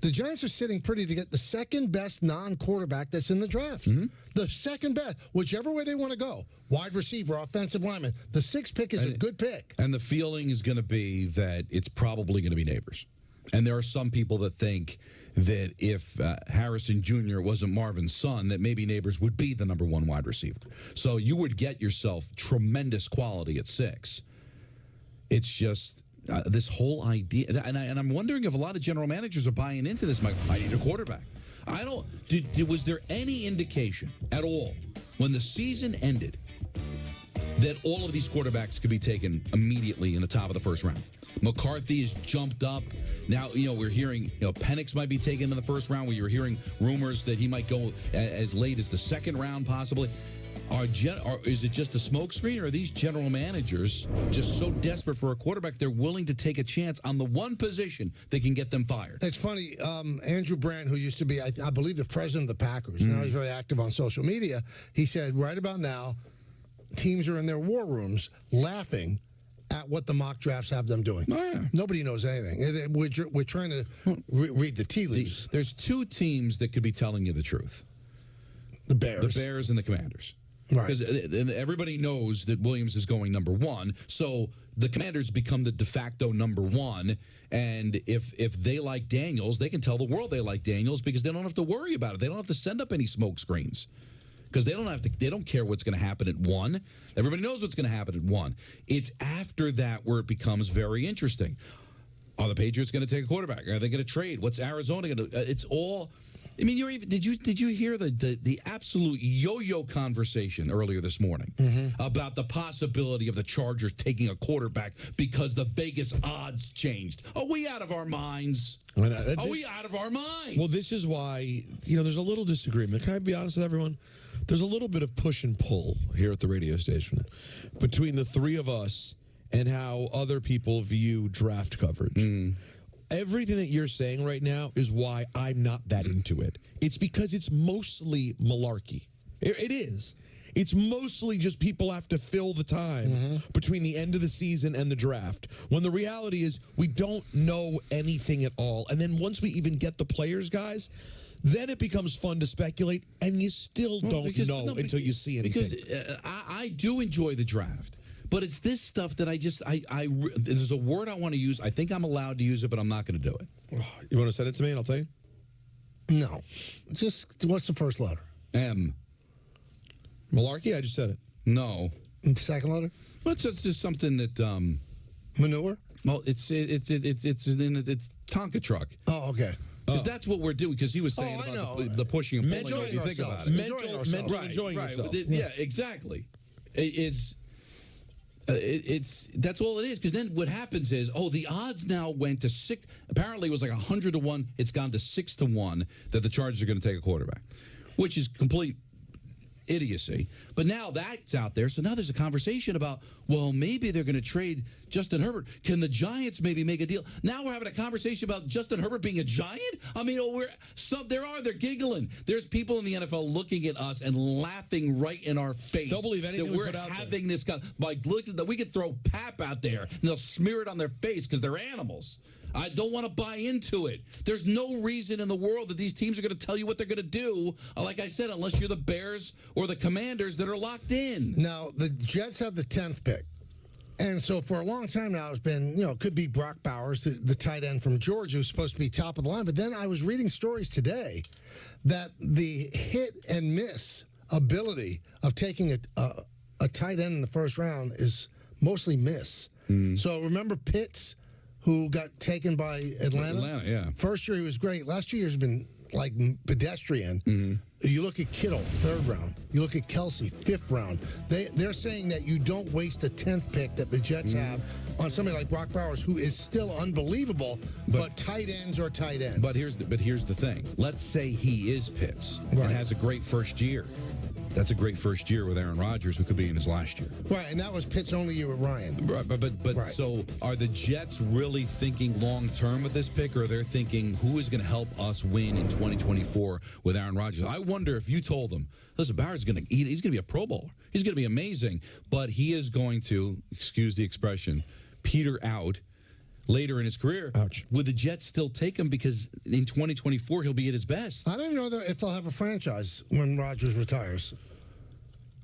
the Giants are sitting pretty to get the second best non-quarterback that's in the draft. The second best, whichever way they want to go. Wide receiver, offensive lineman. The 6th pick is a good pick. And the feeling is going to be that it's probably going to be Neighbors. And there are some people that think that if Harrison Jr. wasn't Marvin's son, that maybe Neighbors would be the number 1 wide receiver. So you would get yourself tremendous quality at 6. It's just this whole idea. And I'm wondering if a lot of general managers are buying into this. Mike, I need a quarterback. I don't. Was there any indication at all when the season ended that all of these quarterbacks could be taken immediately in the top of the first round? McCarthy has jumped up. Now, we're hearing, Penix might be taken in the first round. We were hearing rumors that he might go as late as the 2nd round, possibly. Is it just a smokescreen, or are these general managers just so desperate for a quarterback they're willing to take a chance on the one position that can get them fired? It's funny. Andrew Brandt, who used to be, I believe, the president of the Packers, now he's very active on social media, he said right about now, teams are in their war rooms laughing at what the mock drafts have them doing. Oh, yeah. Nobody knows anything. We're trying to read the tea leaves. There's 2 teams that could be telling you the truth. The Bears. The Bears and the Commanders. Right. Because everybody knows that Williams is going number 1, so the Commanders become the de facto number 1. And if they like Daniels, they can tell the world they like Daniels because they don't have to worry about it. They don't have to send up any smoke screens because they don't care what's going to happen at 1. Everybody knows what's going to happen at 1. It's after that where it becomes very interesting. Are the Patriots going to take a quarterback? Are they going to trade? What's Arizona going to? It's all. I mean, did you hear the absolute yo-yo conversation earlier this morning about the possibility of the Chargers taking a quarterback because the Vegas odds changed? Are we out of our minds? Are we out of our minds? Well, this is why, there's a little disagreement. Can I be honest with everyone? There's a little bit of push and pull here at the radio station between the 3 of us and how other people view draft coverage. Everything that you're saying right now is why I'm not that into it. It's because it's mostly malarkey. It is. It's mostly just people have to fill the time between the end of the season and the draft, when the reality is we don't know anything at all. And then once we even get the players, guys, then it becomes fun to speak, and you still don't know until you see anything. Because I do enjoy the draft. But it's this stuff that there's a word I want to use. I think I'm allowed to use it, but I'm not going to do it. You want to send it to me and I'll tell you? No. Just, what's the first letter? M. Malarkey? I just said it. No. And second letter? Well, it's just something that... Manure? Well, it's Tonka truck. Oh, okay. Because that's what we're doing, because he was saying about the pushing and pulling. If you think about it. Mental enjoying yourself. Yeah, exactly. That's all it is, because then what happens is, the odds now went to 6. Apparently it was like 100 to 1. It's gone to 6 to 1 that the Chargers are going to take a quarterback, which is complete idiocy. But now that's out there, so now there's a conversation about, well, maybe they're going to trade Justin Herbert. Can the Giants maybe make a deal? Now we're having a conversation about Justin Herbert being a Giant? I mean, they're giggling. There's people in the NFL looking at us and laughing right in our face. Don't believe anything that we're having this kind that we could throw pap out there and they'll smear it on their face because they're animals. I don't want to buy into it. There's no reason in the world that these teams are going to tell you what they're going to do, like I said, unless you're the Bears or the Commanders that are locked in. Now, the Jets have the 10th pick. And so for a long time now, it's been, it could be Brock Bowers, the tight end from Georgia, who's supposed to be top of the line. But then I was reading stories today that the hit and miss ability of taking a tight end in the first round is mostly miss. So remember Pitts, who got taken by Atlanta? Yeah. First year he was great. Last 2 years has been like pedestrian. You look at Kittle, 3rd round. You look at Kelsey, 5th round. They're saying that you don't waste the 10th pick that the Jets have on somebody like Brock Bowers, who is still unbelievable, but tight ends are tight ends. But here's the thing. Let's say he is Pitts and has a great first year. That's a great first year with Aaron Rodgers, who could be in his last year. Right, and that was Pitt's only year with Ryan. Right, but right. So are the Jets really thinking long-term with this pick, or they're thinking who is going to help us win in 2024 with Aaron Rodgers? I wonder if you told them, listen, Barrett's going to eat. He's going to be a Pro Bowler. He's going to be amazing, but he is going to, excuse the expression, peter out later in his career. Ouch. Would the Jets still take him because in 2024 he'll be at his best? I don't even know if they'll have a franchise when Rodgers retires.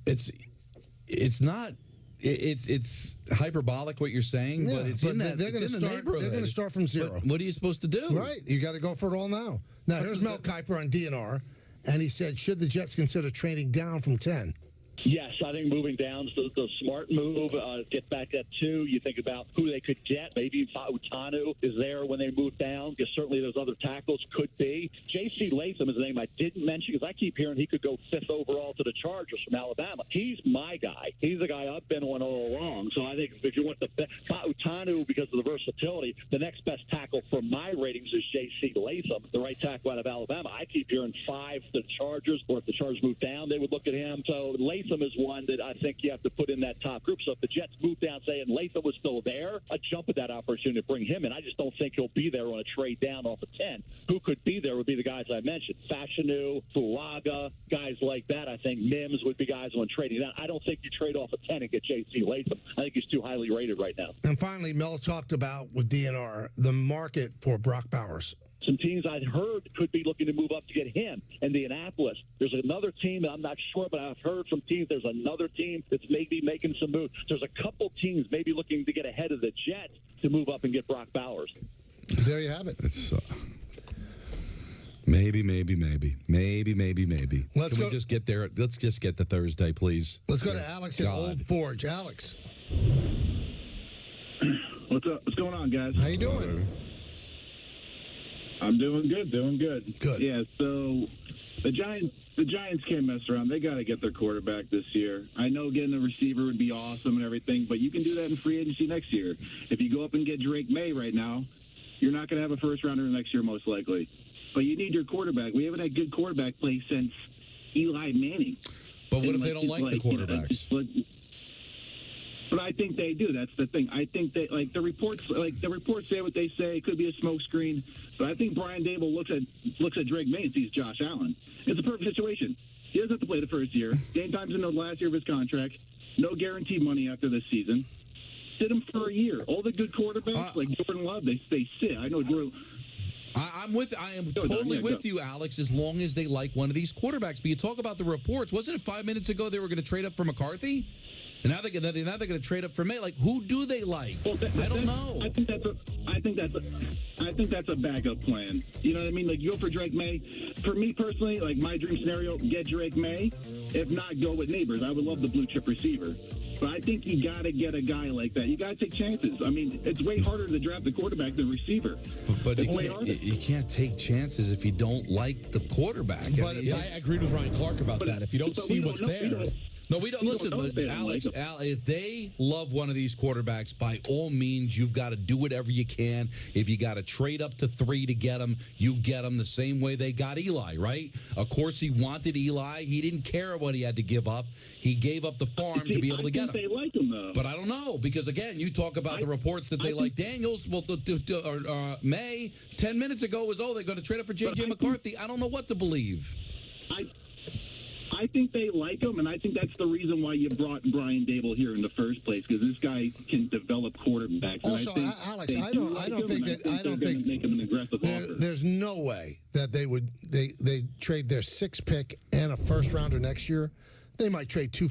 It's not. It's hyperbolic what you're saying, but it's in that. They're going to start from zero. But what are you supposed to do? Right, you got to go for it all now. Now here's Mel Kiper on DNR, and he said, should the Jets consider trading down from 10? Yes, I think moving down is the smart move. Get back at 2. You think about who they could get. Maybe Fautanu is there when they move down, because certainly those other tackles could be. J.C. Latham is a name I didn't mention, because I keep hearing he could go 5th overall to the Chargers from Alabama. He's my guy. He's the guy I've been on all along. So I think if you want the Fautanu because of the versatility, the next best tackle for my ratings is J.C. Latham, the right tackle out of Alabama. I keep hearing 5 to the Chargers, or if the Chargers move down, they would look at him. So Latham is one that I think you have to put in that top group. So if the Jets move down, say, and Latham was still there, I'd jump at that opportunity to bring him in. I just don't think he'll be there on a trade down off of 10. Who could be there would be the guys I mentioned. Fashanu, Fulaga, guys like that. I think Mims would be guys on trading down. I don't think you trade off of 10 and get J.C. Latham. I think he's too highly rated right now. And finally, Mel talked about, with DNR, the market for Brock Bowers. Some teams I'd heard could be looking to move up to get him. Indianapolis. There's another team, I'm not sure, but I've heard from teams. There's another team that's maybe making some moves. There's a couple teams maybe looking to get ahead of the Jets to move up and get Brock Bowers. There you have it. It's, maybe. Let's Can we just get there? Let's just get to Thursday, please. Let's go to Alex at Old Forge. Alex. What's up? What's going on, guys? How you doing? I'm doing good. Good. Yeah, so the Giants can't mess around. They got to get their quarterback this year. I know getting a receiver would be awesome and everything, but you can do that in free agency next year. If you go up and get Drake May right now, you're not going to have a first-rounder next year most likely. But you need your quarterback. We haven't had good quarterback play since Eli Manning. But what if they don't like the quarterbacks? But I think they do. That's the thing. I think that the reports say what they say. It could be a smokescreen. But I think Brian Dable looks at Drake May and sees Josh Allen. It's a perfect situation. He doesn't have to play the first year. Game time's in the last year of his contract. No guaranteed money after this season. Sit him for a year. All the good quarterbacks like Jordan Love, they sit. I know Drew. I am totally with you, Alex, as long as they like one of these quarterbacks. But you talk about the reports. Wasn't it 5 minutes ago they were going to trade up for McCarthy? And now they're going to trade up for May. Like, who do they like? Well, I don't know. I think that's a backup plan. You know what I mean? Like, you go for Drake May. For me personally, like my dream scenario, get Drake May. If not, go with Neighbors. I would love the blue chip receiver. But I think you got to get a guy like that. You got to take chances. I mean, it's way harder to draft a quarterback than a receiver. But you can't take chances if you don't like the quarterback. But I agreed with Ryan Clark about that. If you don't see what's there. No, we don't. Listen, Alex, if they love one of these quarterbacks, by all means, you've got to do whatever you can. If you got to trade up to 3 to get them, you get them the same way they got Eli, right? Of course, he wanted Eli. He didn't care what he had to give up. He gave up the farm to be able to get him. They like him, though. But I don't know, because, again, you talk about the reports that they like Daniels. Well, May, 10 minutes ago was, they're going to trade up for J.J. McCarthy. I don't know what to believe. I think they like him, and I think that's the reason why you brought Brian Dable here in the first place, because this guy can develop quarterbacks. Also, Alex, I don't think make him an aggressive offer. There's no way that they trade their 6th pick and a first rounder next year. They might trade two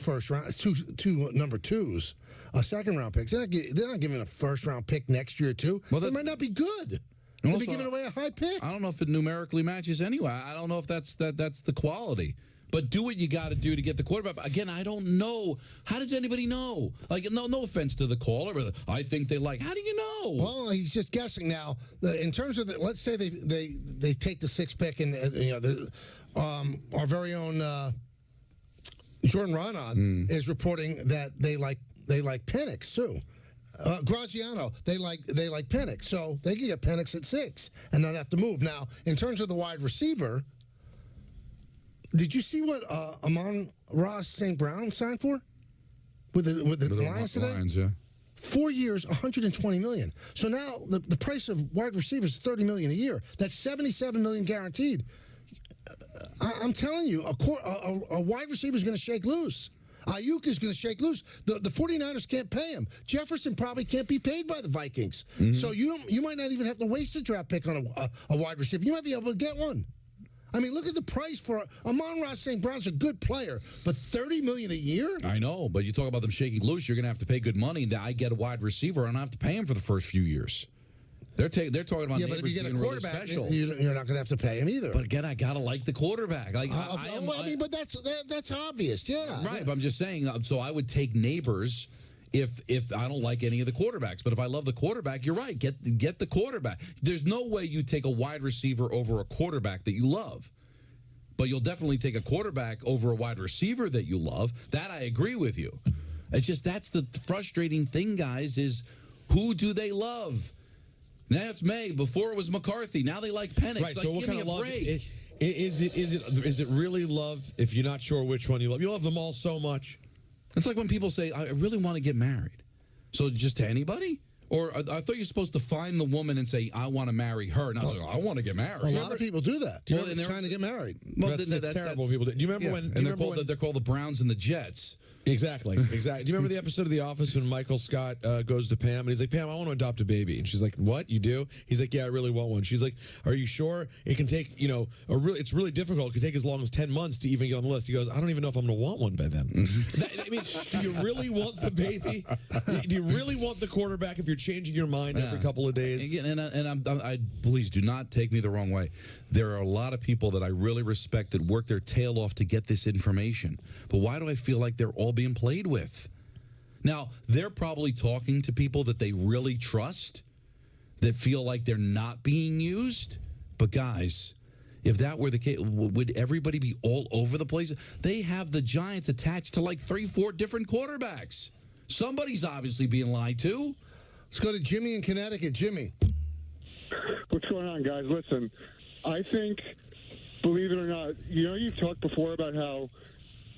number 2s, a second round pick. They're not giving a first round pick next year too. Well, they might not be good. They'll be giving away a high pick. I don't know if it numerically matches anyway. I don't know if that's the quality. But do what you got to do to get the quarterback. But again, I don't know. How does anybody know? Like, no offense to the caller, but I think they like. How do you know? Well, he's just guessing now. In terms of let's say they take the 6th pick, and our very own Jordan Ronan is reporting that they like Penix too. Graziano, they like Penix, so they can get Penix at 6 and not have to move. Now, in terms of the wide receiver, Did you see what Amon-Ra St. Brown signed for with the Lions today? Lions, yeah. 4 years, $120 million. So now the price of wide receivers is $30 million a year. That's $77 million guaranteed. I'm telling you, a wide receiver is going to shake loose. Ayuk is going to shake loose. The 49ers can't pay him. Jefferson probably can't be paid by the Vikings. Mm-hmm. So you might not even have to waste a draft pick on a wide receiver. You might be able to get one. I mean, look at the price for Amon-Ra St. Brown's a good player, but $30 million a year? I know, but you talk about them shaking loose, you're going to have to pay good money. I get a wide receiver, and I don't have to pay him for the first few years. They're talking about but if you get a quarterback, really you're not going to have to pay him either. But again, I got to like the quarterback. Like but that's obvious, yeah. Right, but I'm just saying, so I would take Neighbors if I don't like any of the quarterbacks. But if I love the quarterback, you're right. Get the quarterback. There's no way you take a wide receiver over a quarterback that you love. But you'll definitely take a quarterback over a wide receiver that you love. That I agree with you. It's just that's the frustrating thing, guys, is who do they love? Now it's May. Before it was McCarthy. Now they like Penix. Right, so what kind of love? Is it really love if you're not sure which one you love? You love them all so much. It's like when people say, I really want to get married. So just to anybody? Or I thought you're supposed to find the woman and say, I want to marry her. Not say, I want to get married. A lot of people do that. They're trying to get married. Well, that's terrible. People do. Do you remember when? They're called the Browns and the Jets. Exactly. Do you remember the episode of The Office when Michael Scott goes to Pam and he's like, Pam, I want to adopt a baby. And she's like, what? You do? He's like, yeah, I really want one. She's like, are you sure? It can take, it's really difficult. It could take as long as 10 months to even get on the list. He goes, I don't even know if I'm going to want one by then. I mean, do you really want the baby? Do you really want the quarterback if you're changing your mind every couple of days? Again, I please do not take me the wrong way. There are a lot of people that I really respect that work their tail off to get this information. But why do I feel like they're all being played with? Now, they're probably talking to people that they really trust, that feel like they're not being used. But guys, if that were the case, would everybody be all over the place? They have the Giants attached to like 3-4 different quarterbacks. Somebody's obviously being lied to. Let's go to Jimmy in Connecticut. Jimmy. What's going on, guys? Listen, I think, believe it or not, you've talked before about how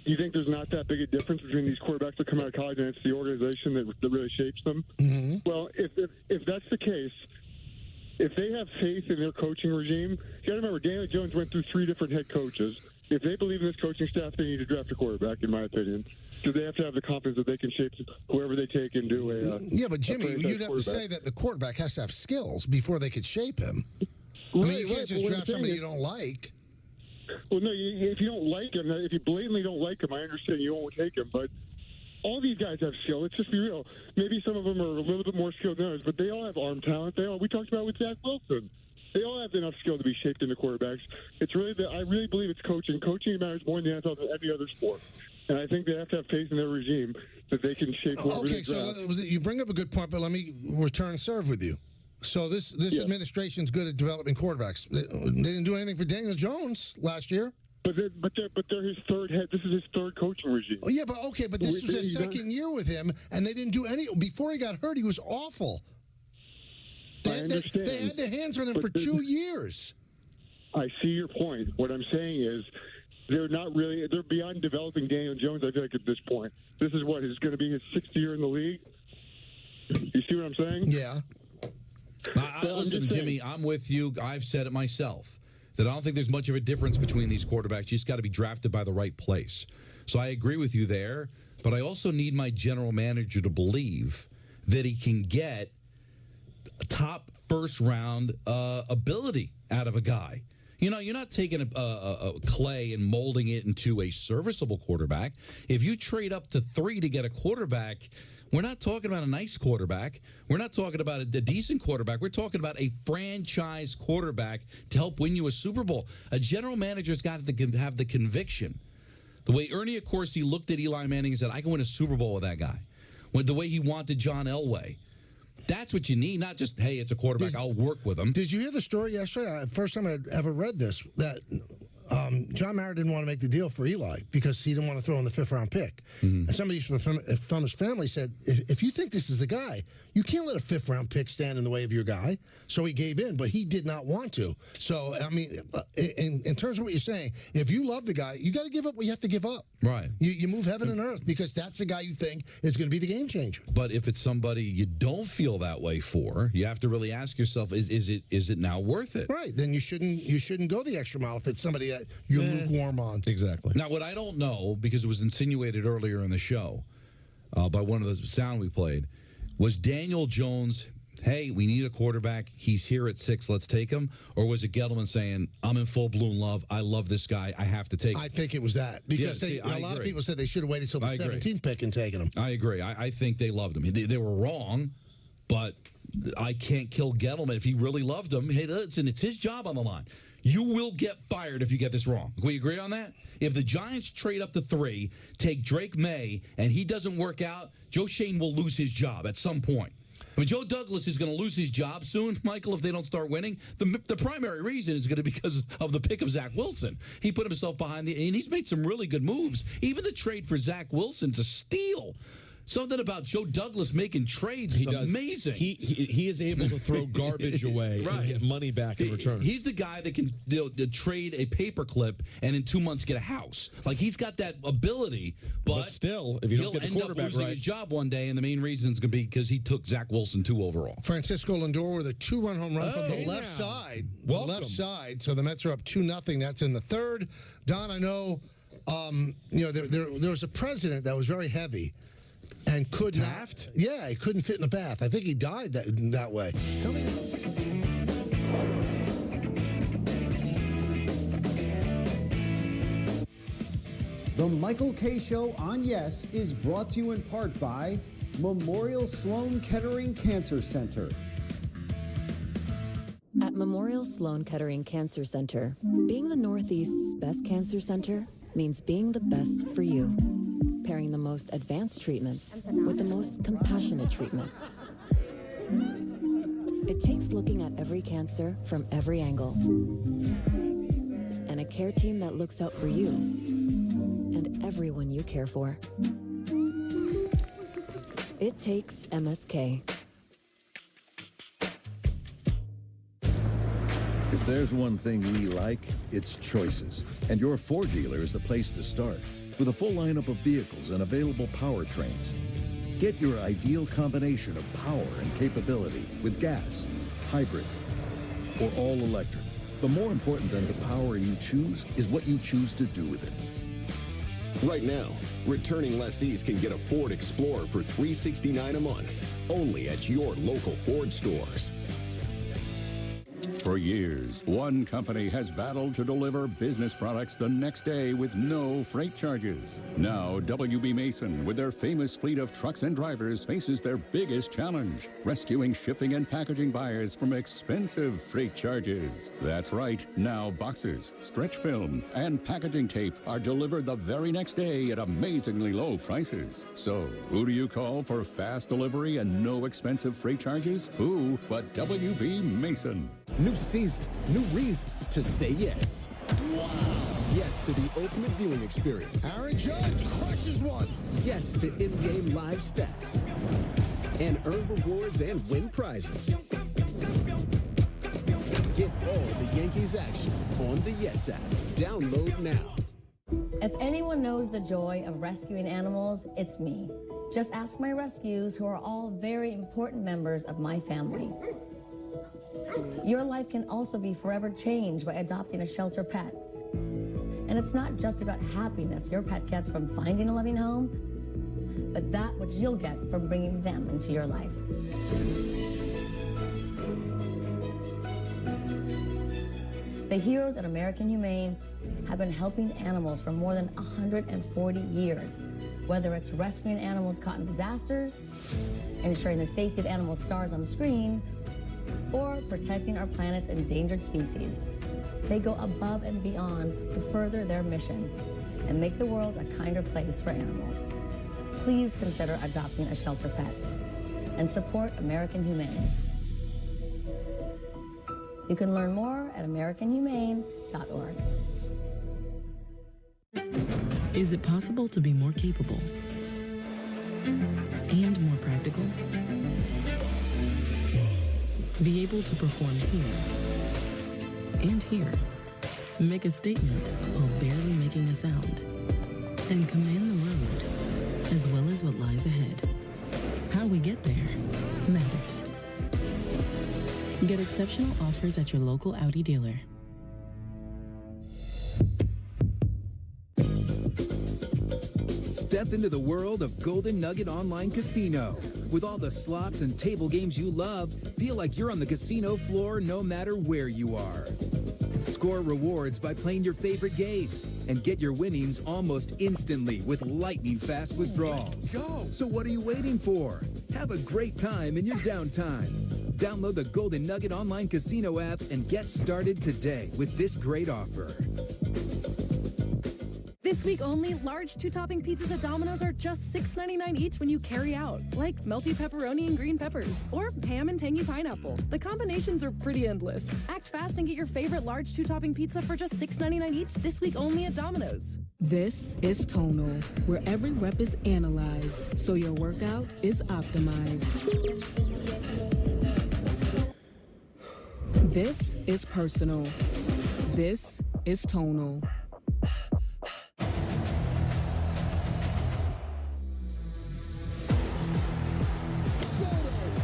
you think there's not that big a difference between these quarterbacks that come out of college and it's the organization that really shapes them. Mm-hmm. Well, if that's the case, if they have faith in their coaching regime, you got to remember, Daniel Jones went through 3 different head coaches. If they believe in this coaching staff, they need to draft a quarterback, in my opinion. Because they have to have the confidence that they can shape whoever they take and do a yeah, but Jimmy, you'd have to say that the quarterback has to have skills before they could shape him. Right, I mean, you can't just draft somebody you don't like. Well, no, if you don't like him, if you blatantly don't like him, I understand you won't take him. But all these guys have skill. Let's just be real. Maybe some of them are a little bit more skilled than others, but they all have arm talent. We talked about with Zach Wilson. They all have enough skill to be shaped into quarterbacks. It's really I really believe it's coaching. Coaching matters more in the NFL than any other sport. And I think they have to have faith in their regime that they can shape whoever they draft. Okay, so you bring up a good point, but let me return serve with you. So this administration's good at developing quarterbacks. They didn't do anything for Daniel Jones last year. But they're his third head. This is his third coaching regime. Oh, yeah, but this was his second year with him, and they didn't do any. Before he got hurt, he was awful. They had their hands on him for 2 years. I see your point. What I'm saying is they're beyond developing Daniel Jones, I feel like, at this point. This is what is going to be his 6th year in the league. You see what I'm saying? Yeah. Listen, Jimmy, I'm with you. I've said it myself, that I don't think there's much of a difference between these quarterbacks. You just got to be drafted by the right place. So I agree with you there, but I also need my general manager to believe that he can get top first-round ability out of a guy. You're not taking a clay and molding it into a serviceable quarterback. If you trade up to 3 to get a quarterback, we're not talking about a nice quarterback. We're not talking about a decent quarterback. We're talking about a franchise quarterback to help win you a Super Bowl. A general manager's got to have the conviction. The way Ernie Accorsi looked at Eli Manning and said, I can win a Super Bowl with that guy. The way he wanted John Elway. That's what you need, not just, hey, it's a quarterback, I'll work with him. Did you hear the story yesterday? First time I'd ever read this, that John Mara didn't want to make the deal for Eli because he didn't want to throw in the 5th-round pick. And somebody from his family said, if you think this is the guy, you can't let a 5th-round pick stand in the way of your guy. So he gave in, but he did not want to. So, I mean, in terms of what you're saying, if you love the guy, you got to give up what you have to give up. Right. You move heaven and earth because that's the guy you think is going to be the game changer. But if it's somebody you don't feel that way for, you have to really ask yourself, is it now worth it? Right. Then you shouldn't go the extra mile if it's somebody that you're lukewarm on. Exactly. Now, what I don't know, because it was insinuated earlier in the show by one of the sound we played, was Daniel Jones, hey, we need a quarterback. He's here at 6. Let's take him. Or was it Gettleman saying, I'm in full-blown love. I love this guy. I have to take him. I think it was that. Because a lot of people said they should have waited until the 17th pick and taken him. I agree. I think they loved him. They were wrong, but I can't kill Gettleman. If he really loved him, hey, listen, it's his job on the line. You will get fired if you get this wrong. We agree on that? If the Giants trade up to 3, take Drake May, and he doesn't work out, Joe Shane will lose his job at some point. I mean, Joe Douglas is going to lose his job soon, Michael, if they don't start winning. The primary reason is going to be because of the pick of Zach Wilson. He put himself behind and he's made some really good moves. Even the trade for Zach Wilson's a steal. Something about Joe Douglas making trades is amazing. He is able to throw garbage away and get money back in return. He's the guy that can trade a paperclip and in 2 months get a house. Like, he's got that ability, but still, if you don't get the quarterback he'll end up losing his job one day, and the main reason is going to be because he took Zach Wilson 2 overall. Francisco Lindor with a 2-run home run from the left side. Welcome. Left side. So the Mets are up 2-0. That's in the 3rd. Don, I know, there was a president that was very heavy. And could Taft? not. Yeah, he couldn't fit in a bath. I think he died that way. The Michael K. Show on Yes is brought to you in part by Memorial Sloan Kettering Cancer Center. At Memorial Sloan Kettering Cancer Center, being the Northeast's best cancer center means being the best for you. Pairing the most advanced treatments with the most compassionate treatment. It takes looking at every cancer from every angle. And a care team that looks out for you and everyone you care for. It takes MSK. If there's one thing we like, it's choices. And your Ford dealer is the place to start. With a full lineup of vehicles and available powertrains. Get your ideal combination of power and capability with gas, hybrid, or all electric. But more important than the power you choose is what you choose to do with it. Right now, returning lessees can get a Ford Explorer for $369 a month, only at your local Ford stores. For years, one company has battled to deliver business products the next day with no freight charges. Now, WB Mason, with their famous fleet of trucks and drivers, faces their biggest challenge, rescuing shipping and packaging buyers from expensive freight charges. That's right. Now, boxes, stretch film, and packaging tape are delivered the very next day at amazingly low prices. So, who do you call for fast delivery and no expensive freight charges? Who but WB Mason? New season, new reasons to say yes. Wow. Yes to the ultimate viewing experience. Aaron Judge crushes one. Yes to in-game live stats. And earn rewards and win prizes. Get all the Yankees action on the Yes app. Download now. If anyone knows the joy of rescuing animals, it's me. Just ask my rescues, who are all very important members of my family. Your life can also be forever changed by adopting a shelter pet. And it's not just about happiness your pet gets from finding a loving home, but that which you'll get from bringing them into your life. The heroes at American Humane have been helping animals for more than 140 years, whether it's rescuing animals caught in disasters, ensuring the safety of animal stars on the screen, or protecting our planet's endangered species. They go above and beyond to further their mission and make the world a kinder place for animals. Please consider adopting a shelter pet and support American Humane. You can learn more at AmericanHumane.org. Is it possible to be more capable and more practical? Be able to perform here and here. Make a statement while barely making a sound. And command the road, as well as what lies ahead. How we get there matters. Get exceptional offers at your local Audi dealer. Step into the world of Golden Nugget Online Casino. With all the slots and table games you love, feel like you're on the casino floor no matter where you are. Score rewards by playing your favorite games and get your winnings almost instantly with lightning-fast withdrawals. Go! So what are you waiting for? Have a great time in your downtime. Download the Golden Nugget Online Casino app and get started today with this great offer. This week only, large 2-topping pizzas at Domino's are just $6.99 each when you carry out, like melty pepperoni and green peppers, or ham and tangy pineapple. The combinations are pretty endless. Act fast and get your favorite large 2-topping pizza for just $6.99 each this week only at Domino's. This is Tonal, where every rep is analyzed, so your workout is optimized. This is Personal. This is Tonal.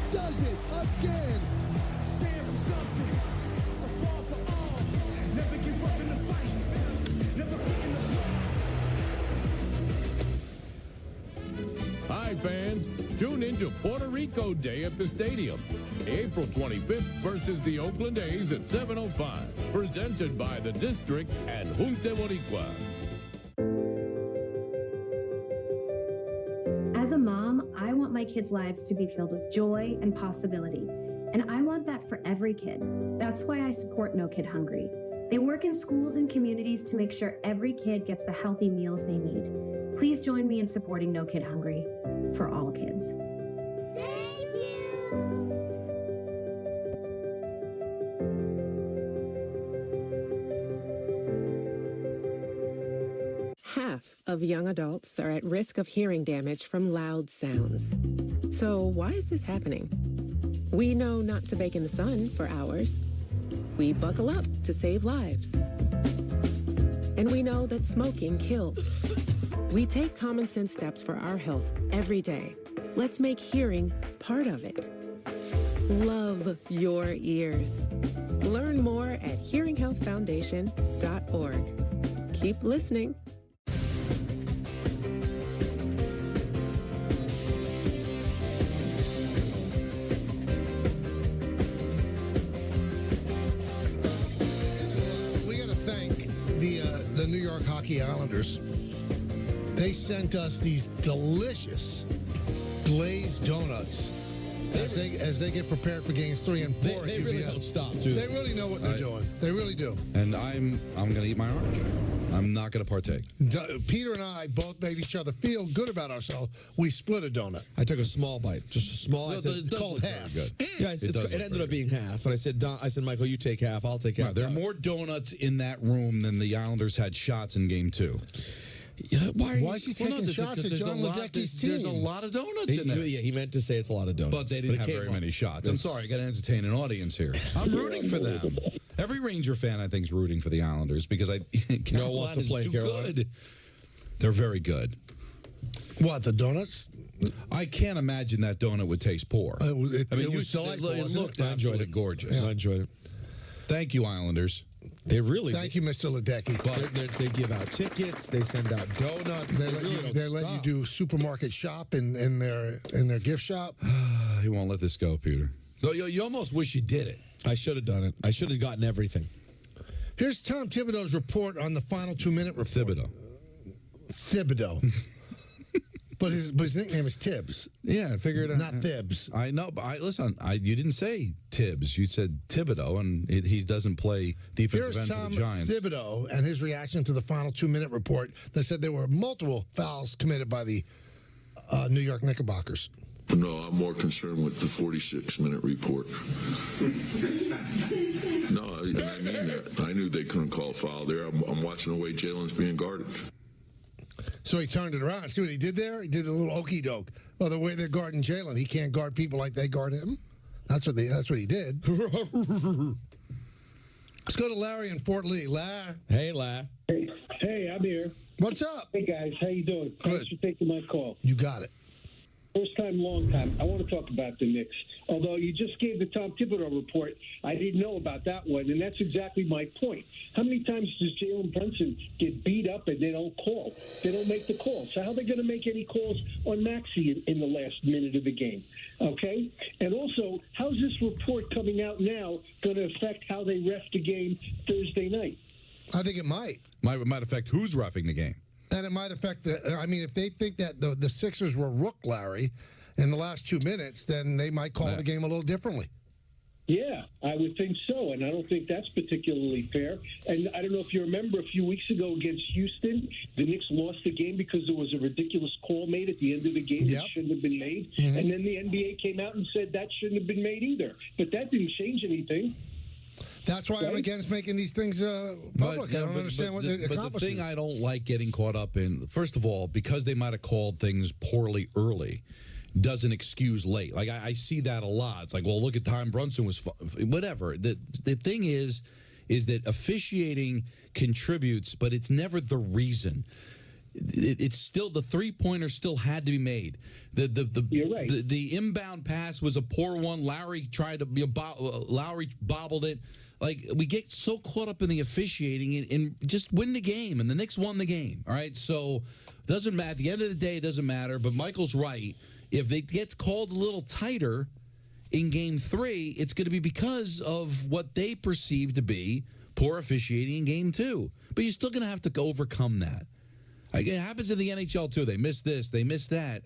Does it again. Stand for something, a fall for all. Never give up in the fight, never quit in the ball. Hi, fans. Tune in to Puerto Rico Day at the stadium. April 25th versus the Oakland A's at 7:05. Presented by the District and Junte Boricua. As a mom, I want my kids' lives to be filled with joy and possibility. And I want that for every kid. That's why I support No Kid Hungry. They work in schools and communities to make sure every kid gets the healthy meals they need. Please join me in supporting No Kid Hungry for all kids. Thank you. Half of young adults are at risk of hearing damage from loud sounds. So why is this happening? We know not to bake in the sun for hours. We buckle up to save lives. And we know that smoking kills. We take common sense steps for our health every day. Let's make hearing part of it. Love your ears. Learn more at hearinghealthfoundation.org. Keep listening. The New York Hockey Islanders. They sent us these delicious glazed donuts as they get prepared for games 3 and 4. They really don't stop, do they? They really know what they're doing. They really do. And I'm going to eat my orange. I'm not going to partake. Peter and I both made each other feel good about ourselves. We split a donut. I took a small bite, just a small. I said, called half. Yeah, it ended up being half. And I said, Michael, you take half. I'll take half. There are more donuts in that room than the Islanders had shots in Game 2. Why is he taking shots at John Ledecky's team? There's a lot of donuts in there. Yeah, he meant to say it's a lot of donuts. But they didn't have very many shots. I'm sorry, I got to entertain an audience here. I'm rooting for them. Every Ranger fan, I think, is rooting for the Islanders because Carolina wants to play is too Carolina. good. They're very good. What, the donuts? I can't imagine that donut would taste poor. It was delightful. It looked absolutely gorgeous. Yeah. I enjoyed it. Thank you, Islanders. They really Thank you, Mr. Ledecky. They give out tickets. They send out donuts. They let you do supermarket shop in their gift shop. He won't let this go, Peter. Though you almost wish you did it. I should have done it. I should have gotten everything. Here's Tom Thibodeau's report on the final 2-minute report. Thibodeau. But his nickname is Tibbs. Yeah, I figured not Thibs. I know, but listen. You didn't say Tibbs. You said Thibodeau, and he doesn't play defensive end for the Giants. Here's Tom Thibodeau and his reaction to the final 2-minute report that said there were multiple fouls committed by the New York Knickerbockers. No, I'm more concerned with the 46-minute report. No, I mean that. I knew they couldn't call a foul there. I'm watching the way Jalen's being guarded. So he turned it around. See what he did there? He did a little okey doke. Well, the way they're guarding Jalen, he can't guard people like they guard him. That's what he did. Let's go to Larry in Fort Lee. Hey, La. Hey, I'm here. What's up? Hey, guys. How you doing? Good. Thanks for taking my call. You got it. First time, long time. I want to talk about the Knicks. Although you just gave the Tom Thibodeau report, I didn't know about that one, and that's exactly my point. How many times does Jalen Brunson get beat up and they don't call? They don't make the calls. So how are they going to make any calls on Maxey in the last minute of the game? Okay? And also, how's this report coming out now going to affect how they ref the game Thursday night? I think it might. Might affect who's reffing the game. And it might affect if they think that the Sixers were rooked, Larry, in the last 2 minutes, then they might call the game a little differently. Yeah, I would think so, and I don't think that's particularly fair. And I don't know if you remember a few weeks ago against Houston, the Knicks lost the game because there was a ridiculous call made at the end of the game that shouldn't have been made. Mm-hmm. And then the NBA came out and said that shouldn't have been made either. But that didn't change anything. That's why I'm against making these things public. I don't understand what it accomplishes. But the thing I don't like getting caught up in, first of all, because they might have called things poorly early, doesn't excuse late. Like, I see that a lot. It's like, well, look at Tom Brunson was whatever. The thing is that officiating contributes, but it's never the reason. It's still, the three-pointer still had to be made. You're right. The inbound pass was a poor one. Lowry bobbled it. Like, we get so caught up in the officiating and just win the game, and the Knicks won the game. All right, so doesn't matter. At the end of the day, it doesn't matter. But Michael's right. If it gets called a little tighter in Game 3, it's going to be because of what they perceive to be poor officiating in Game 2. But you're still going to have to overcome that. It happens in the NHL, too. They miss this. They miss that.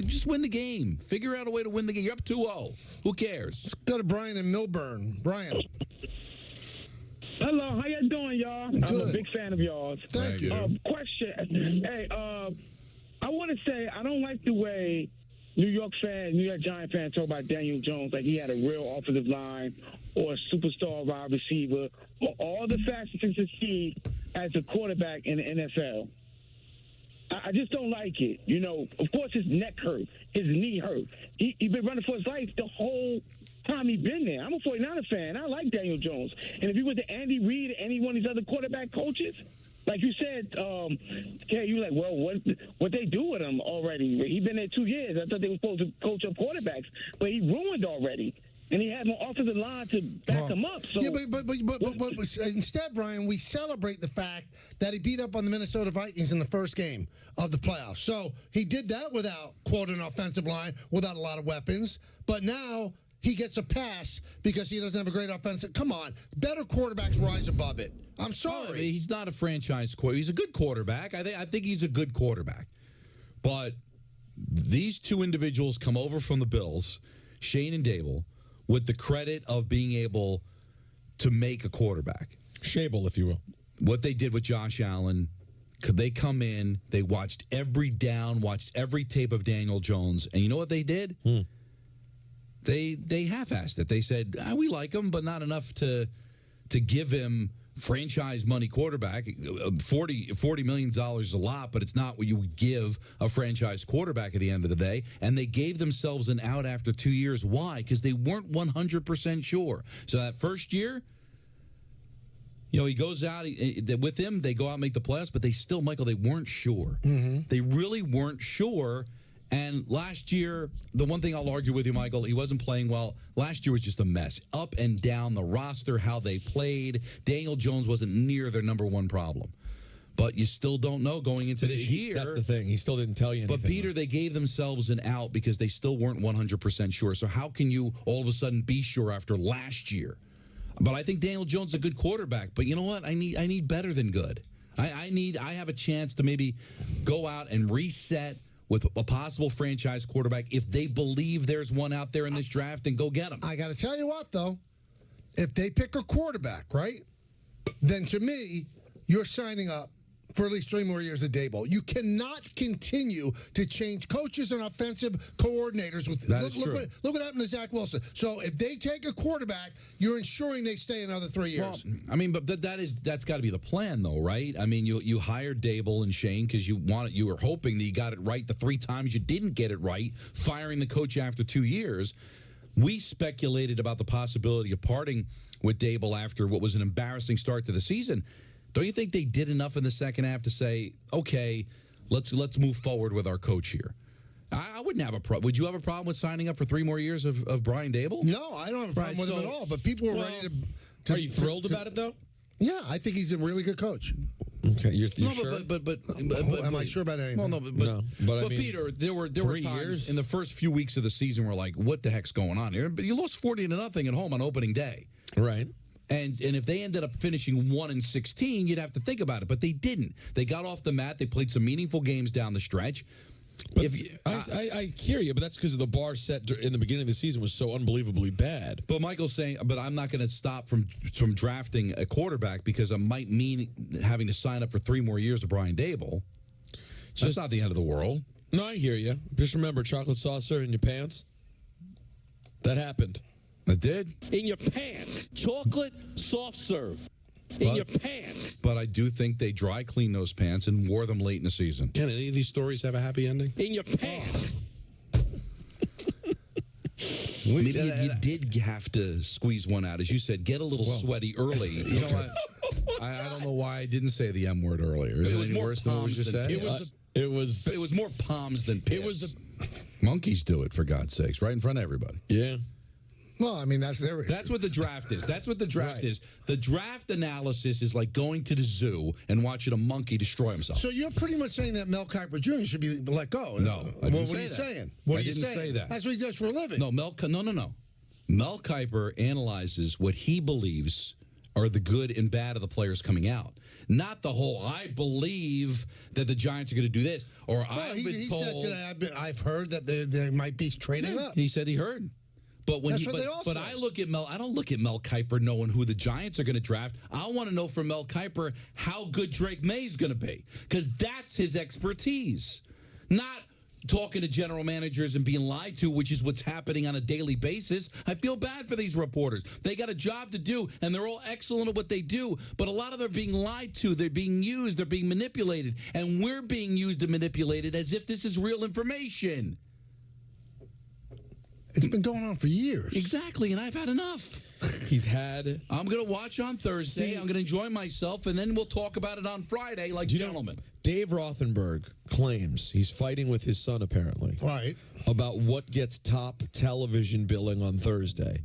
Just win the game. Figure out a way to win the game. You're up 2-0. Who cares? Let's go to Brian in Milburn. Brian. Hello. How you doing, y'all? Good. I'm a big fan of y'all. Thank you. Question. Hey, I want to say I don't like the way New York Giant fans talk about Daniel Jones like he had a real offensive line or a superstar wide receiver or all the facets to succeed as a quarterback in the NFL. I just don't like it. You know, of course his neck hurt, his knee hurt. He's been running for his life the whole time he's been there. I'm a 49er fan. I like Daniel Jones. And if he was to Andy Reid or any one of these other quarterback coaches, like you said, you were like, well, what they do with him already? He's been there 2 years. I thought they were supposed to coach up quarterbacks, but he ruined already. And he had an offensive line to back him up. So yeah, but instead, Brian, we celebrate the fact that he beat up on the Minnesota Vikings in the first game of the playoffs. So he did that without, quote, an offensive line, without a lot of weapons. But now he gets a pass because he doesn't have a great offensive. Come on, better quarterbacks rise above it. I'm sorry. He's not a franchise quarterback. He's a good quarterback. I think he's a good quarterback. But these two individuals come over from the Bills, Shane and Dable, with the credit of being able to make a quarterback. Shable, if you will. What they did with Josh Allen, could they come in, they watched every down, watched every tape of Daniel Jones, and you know what they did? They half-assed it. They said, we like him, but not enough to give him franchise money quarterback. $40 million is a lot, but it's not what you would give a franchise quarterback at the end of the day. And they gave themselves an out after 2 years. Why? Because they weren't 100% sure. So that first year, he goes out with him. They go out and make the playoffs, but they still, Michael, they weren't sure. Mm-hmm. They really weren't sure. And last year, the one thing I'll argue with you, Michael, he wasn't playing well. Last year was just a mess. Up and down the roster, how they played. Daniel Jones wasn't near their number one problem. But you still don't know going into this year. That's the thing. He still didn't tell you anything. But, Peter, they gave themselves an out because they still weren't 100% sure. So how can you all of a sudden be sure after last year? But I think Daniel Jones is a good quarterback. But you know what? I need better than good. I have a chance to maybe go out and reset with a possible franchise quarterback if they believe there's one out there in this draft, and go get him. I got to tell you what, though. If they pick a quarterback, right, then to me, you're signing up for at least 3 more years of Daboll. You cannot continue to change coaches and offensive coordinators. Look what happened to Zach Wilson. So if they take a quarterback, you're ensuring they stay another 3 years. Well, I mean, but that's got to be the plan, though, right? I mean, you hired Daboll and Shane because you were hoping that you got it right the 3 times you didn't get it right, firing the coach after 2 years. We speculated about the possibility of parting with Daboll after what was an embarrassing start to the season. Don't you think they did enough in the second half to say, okay, let's move forward with our coach here? I wouldn't have a problem. Would you have a problem with signing up for 3 more years of Brian Daboll? No, I don't have a problem with him at all. But people were ready to. Are you thrilled about it, though? Yeah, I think he's a really good coach. Okay, you're no, sure? But am I sure about anything? Well, no, but I mean, Peter, there were times years? in the first few weeks of the season where like, what the heck's going on here? But you lost 40-0 at home on opening day, right? And if they ended up finishing 1-16, you'd have to think about it. But they didn't. They got off the mat. They played some meaningful games down the stretch. But I hear you, but that's because the bar set in the beginning of the season was so unbelievably bad. But Michael's saying, but I'm not going to stop from drafting a quarterback because it might mean having to sign up for 3 more years of Brian Daboll. That's not the end of the world. No, I hear you. Just remember, chocolate saucer in your pants. That happened. It did. In your pants. Chocolate soft serve. In your pants. But I do think they dry cleaned those pants and wore them late in the season. Can any of these stories have a happy ending? In your pants. You did have to squeeze one out. As you said, get a little sweaty early. You know what? I don't know why I didn't say the M word earlier. Is it any worse than what we just said? It was more palms than pits. It was monkeys do it, for God's sakes, right in front of everybody. Yeah. Well, I mean, that's their issue. That's what the draft is. That's what the draft is. The draft analysis is like going to the zoo and watching a monkey destroy himself. So you're pretty much saying that Mel Kiper Jr. should be let go. No. What are you saying? What are you saying? I didn't say that. That's what he does for a living. No, no. Mel Kiper analyzes what he believes are the good and bad of the players coming out. Not the whole, I believe that the Giants are going to do this, or I've been told. He said today, I've heard that they might be trading up. He said he heard. But when I look at Mel, I don't look at Mel Kiper knowing who the Giants are going to draft. I want to know from Mel Kiper how good Drake May is going to be, because that's his expertise. Not talking to general managers and being lied to, which is what's happening on a daily basis. I feel bad for these reporters. They got a job to do, and they're all excellent at what they do, but a lot of them are being lied to. They're being used. They're being manipulated, and we're being used and manipulated as if this is real information. It's been going on for years. Exactly, and I've had enough. I'm going to watch on Thursday. I'm going to enjoy myself, and then we'll talk about it on Friday like gentlemen. Dave Rothenberg claims he's fighting with his son, apparently. Right. About what gets top television billing on Thursday.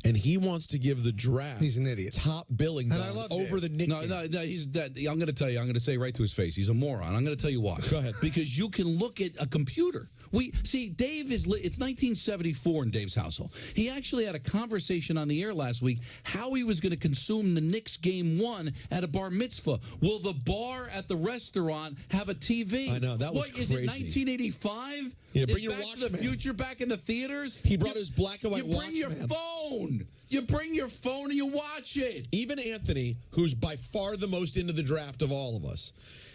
And he wants to give the draft. He's an idiot. Top billing over the Nick. No, he's that. I'm going to tell you. I'm going to say right to his face. He's a moron. I'm going to tell you why. Go ahead. Because you can look at a computer. Dave is. It's 1974 in Dave's household. He actually had a conversation on the air last week how he was going to consume the Knicks game 1 at a bar mitzvah. Will the bar at the restaurant have a TV? I know that was crazy. Is it 1985? Yeah, bring your Back Watchman. to the Future back in the theaters. He brought his black and white Watchman. You bring your phone. You bring your phone and you watch it. Even Anthony, who's by far the most into the draft of all of us,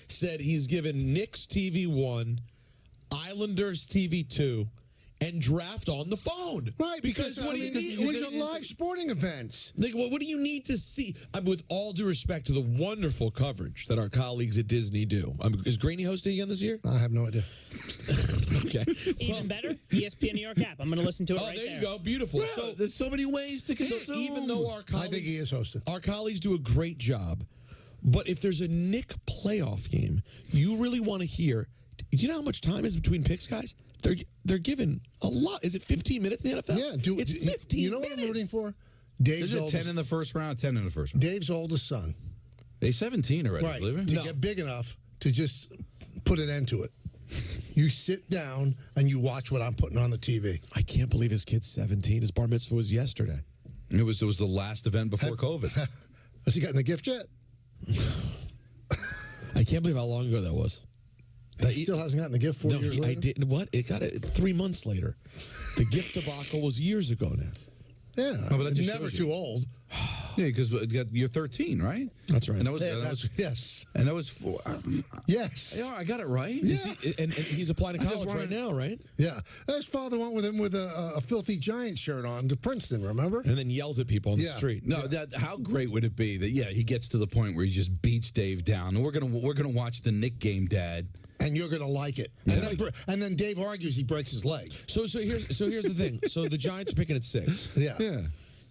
said he's given Knicks TV 1, Islanders TV 2, and draft on the phone. Right, because what do you need? These are live sporting events. Like, what do you need to see? With all due respect to the wonderful coverage that our colleagues at Disney do. Is Graney hosting again this year? I have no idea. Okay. Even better, ESPN New York app. I'm going to listen to it right there. there. You go. Beautiful. Well, so there's so many ways to consume. So even though our colleagues, I think he is hosting. Our colleagues do a great job, but if there's a Nick playoff game, you really want to hear. Do you know how much time is between picks, guys? They're given a lot. Is it 15 minutes in the NFL? Yeah, it's 15 You know minutes. what I'm rooting for? Is it 10 in the first round, 10 in the first round? Dave's oldest son. He's 17 already, right, believe it? to get big enough to just put an end to it. You sit down and you watch what I'm putting on the TV. I can't believe his kid's 17. His bar mitzvah was yesterday. It was the last event before COVID. Has he gotten the gift yet? I can't believe how long ago that was. He still hasn't gotten the gift 4 years later? I didn't. What? It got it 3 months later. The gift debacle was years ago now. Yeah, but never too old. Yeah, because you're 13, right? That's right. And that was, yes. And that was yes. Yeah, I got it right. Yeah. And he's applying to college right now, right? Yeah. His father went with him with a filthy Giant shirt on to Princeton, remember? And then yells at people on the street. No, how great would it be that he gets to the point where he just beats Dave down. And we're gonna watch the Knick game, Dad. And you're gonna like it. And then Dave argues he breaks his leg. So here's the thing. So the Giants are picking at 6. Yeah.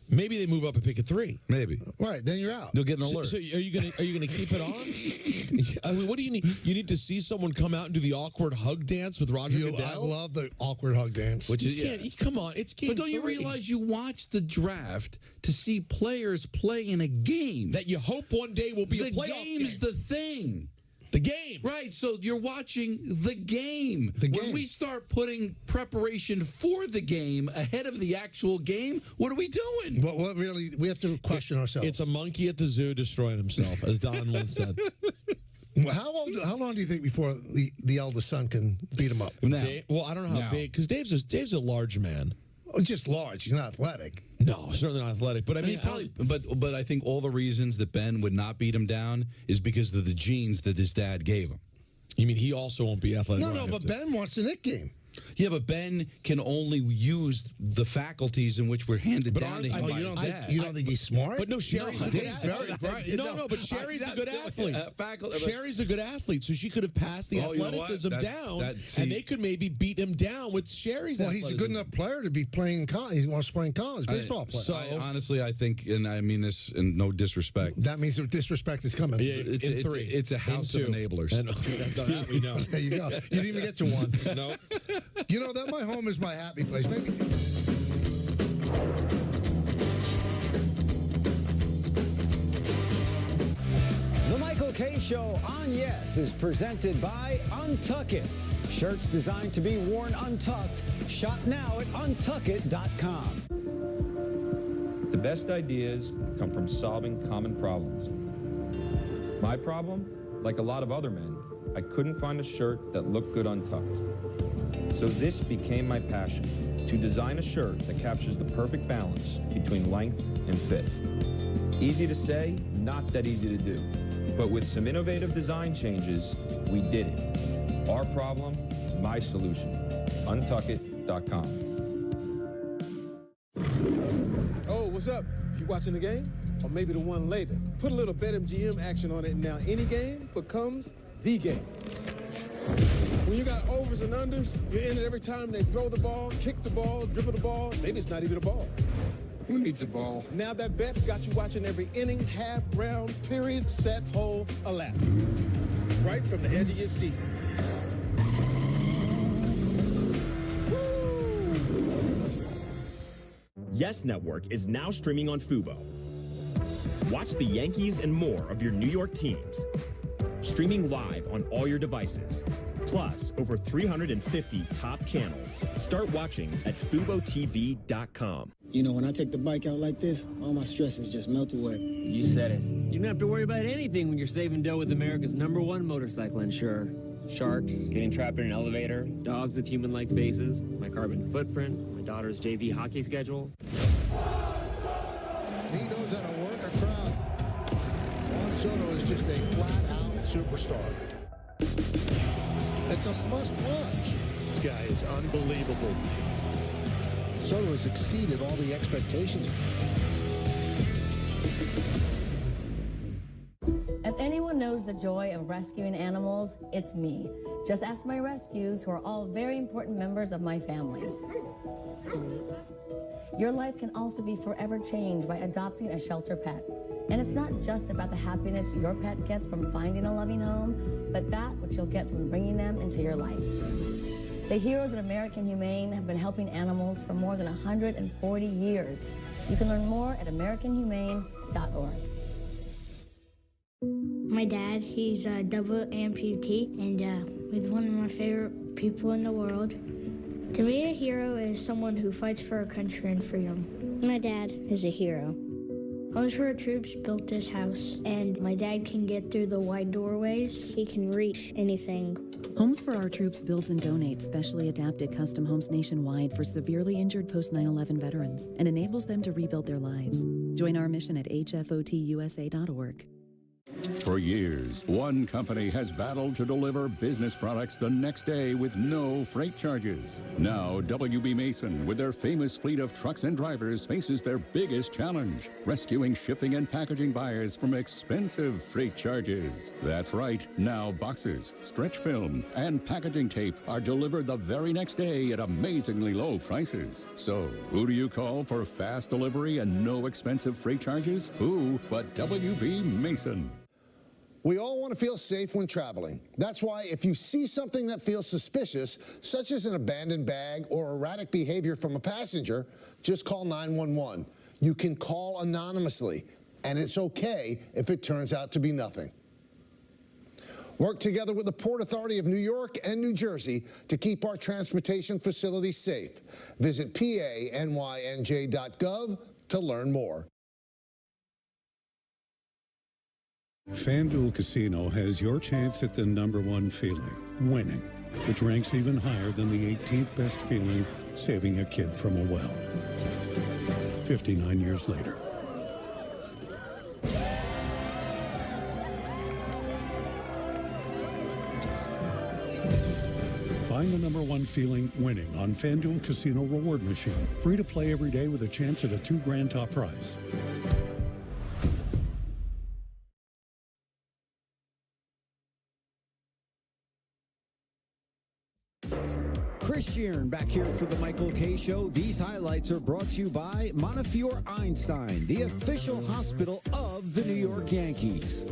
Maybe they move up and pick at 3. Maybe. Right, then you're out. They'll get an alert. So are you gonna keep it on? I mean, what do you need? You need to see someone come out and do the awkward hug dance with Roger Goodell. I love the awkward hug dance. Which is come on, it's game. But don't you realize you watch the draft to see players play in a game that you hope one day will be a playoff game? The game's the thing. The game. Right, so you're watching the game. When we start putting preparation for the game ahead of the actual game, what are we doing? What really, we have to question ourselves. It's a monkey at the zoo destroying himself, as Don once said. How long do you think before the eldest son can beat him up? Well, I don't know how big, because Dave's a large man. Oh, just large. He's not athletic. No, certainly not athletic. But I mean, but I think all the reasons that Ben would not beat him down is because of the genes that his dad gave him. You mean he also won't be athletic? No, but Ben wants the Knick game. Yeah, but Ben can only use the faculties in which were handed down to him. You don't think he's smart? But no, Sherry's a good athlete. No, but Sherry's a good athlete. Sherry's a good athlete, so she could have passed the athleticism down, and they could maybe beat him down with Sherry's athleticism. He's a good enough player to be playing in college. He wants to play in college baseball player. So honestly, I think, and I mean this in no disrespect. That means the disrespect is coming. It's a house of enablers. That we know. There you go. You didn't even get to one. No. You know that my home is my happy place. Maybe. The Michael K. Show on Yes is presented by Untuck It. Shirts designed to be worn untucked. Shop now at untuckit.com. The best ideas come from solving common problems. My problem, like a lot of other men, I couldn't find a shirt that looked good untucked. So this became my passion, to design a shirt that captures the perfect balance between length and fit. Easy to say, not that easy to do. But with some innovative design changes, we did it. Our problem, my solution. Untuckit.com. Oh, what's up? You watching the game? Or maybe the one later? Put a little BetMGM action on it, and now any game becomes the game. When you got overs and unders, you're in it every time they throw the ball, kick the ball, dribble the ball. Maybe it's not even a ball. Who needs a ball? Now that bet's got you watching every inning, half, round, period, set, hole, a lap. Right from the edge of your seat. Yes Network is now streaming on Fubo. Watch the Yankees and more of your New York teams. Streaming live on all your devices. Plus, over 350 top channels. Start watching at FuboTV.com. You know, when I take the bike out like this, all my stresses just melt away. You said it. You don't have to worry about anything when you're saving dough with America's #1 motorcycle insurer. Sharks, getting trapped in an elevator, dogs with human-like faces, my carbon footprint, my daughter's JV hockey schedule. He knows how to work a crowd. Juan Soto is just a flat-out superstar. It's a must-watch. This guy is unbelievable. Soto has exceeded all the expectations. If anyone knows the joy of rescuing animals, it's me. Just ask my rescues, who are all very important members of my family. Your life can also be forever changed by adopting a shelter pet. And it's not just about the happiness your pet gets from finding a loving home, but that which you'll get from bringing them into your life. The heroes at American Humane have been helping animals for more than 140 years. You can learn more at americanhumane.org. My dad, he's a double amputee, and he's one of my favorite people in the world. To me, a hero is someone who fights for our country and freedom. My dad is a hero. Onshore troops built this house, and my dad can get through the wide doorways. He can reach anything Homes for Our Troops builds and donates specially adapted custom homes nationwide for severely injured post-9/11 veterans and enables them to rebuild their lives. Join our mission at hfotusa.org. For years, one company has battled to deliver business products the next day with no freight charges. Now, WB Mason, with their famous fleet of trucks and drivers, faces their biggest challenge, rescuing shipping and packaging buyers from expensive freight charges. That's right. Now, boxes, stretch film, and packaging tape are delivered the very next day at amazingly low prices. So, who do you call for fast delivery and no expensive freight charges? Who but WB Mason? We all want to feel safe when traveling. That's why if you see something that feels suspicious, such as an abandoned bag or erratic behavior from a passenger, just call 911. You can call anonymously, and it's okay if it turns out to be nothing. Work together with the Port Authority of New York and New Jersey to keep our transportation facilities safe. Visit PANYNJ.gov to learn more. FanDuel Casino has your chance at the #1 feeling, winning, which ranks even higher than the 18th best feeling, saving a kid from a well. 59 years later. Find the #1 feeling winning on FanDuel Casino Reward Machine. Free to play every day with a chance at a $2,000 top prize. Chris Sheeran back here for the Michael K. Show. These highlights are brought to you by Montefiore Einstein, the official hospital of the New York Yankees.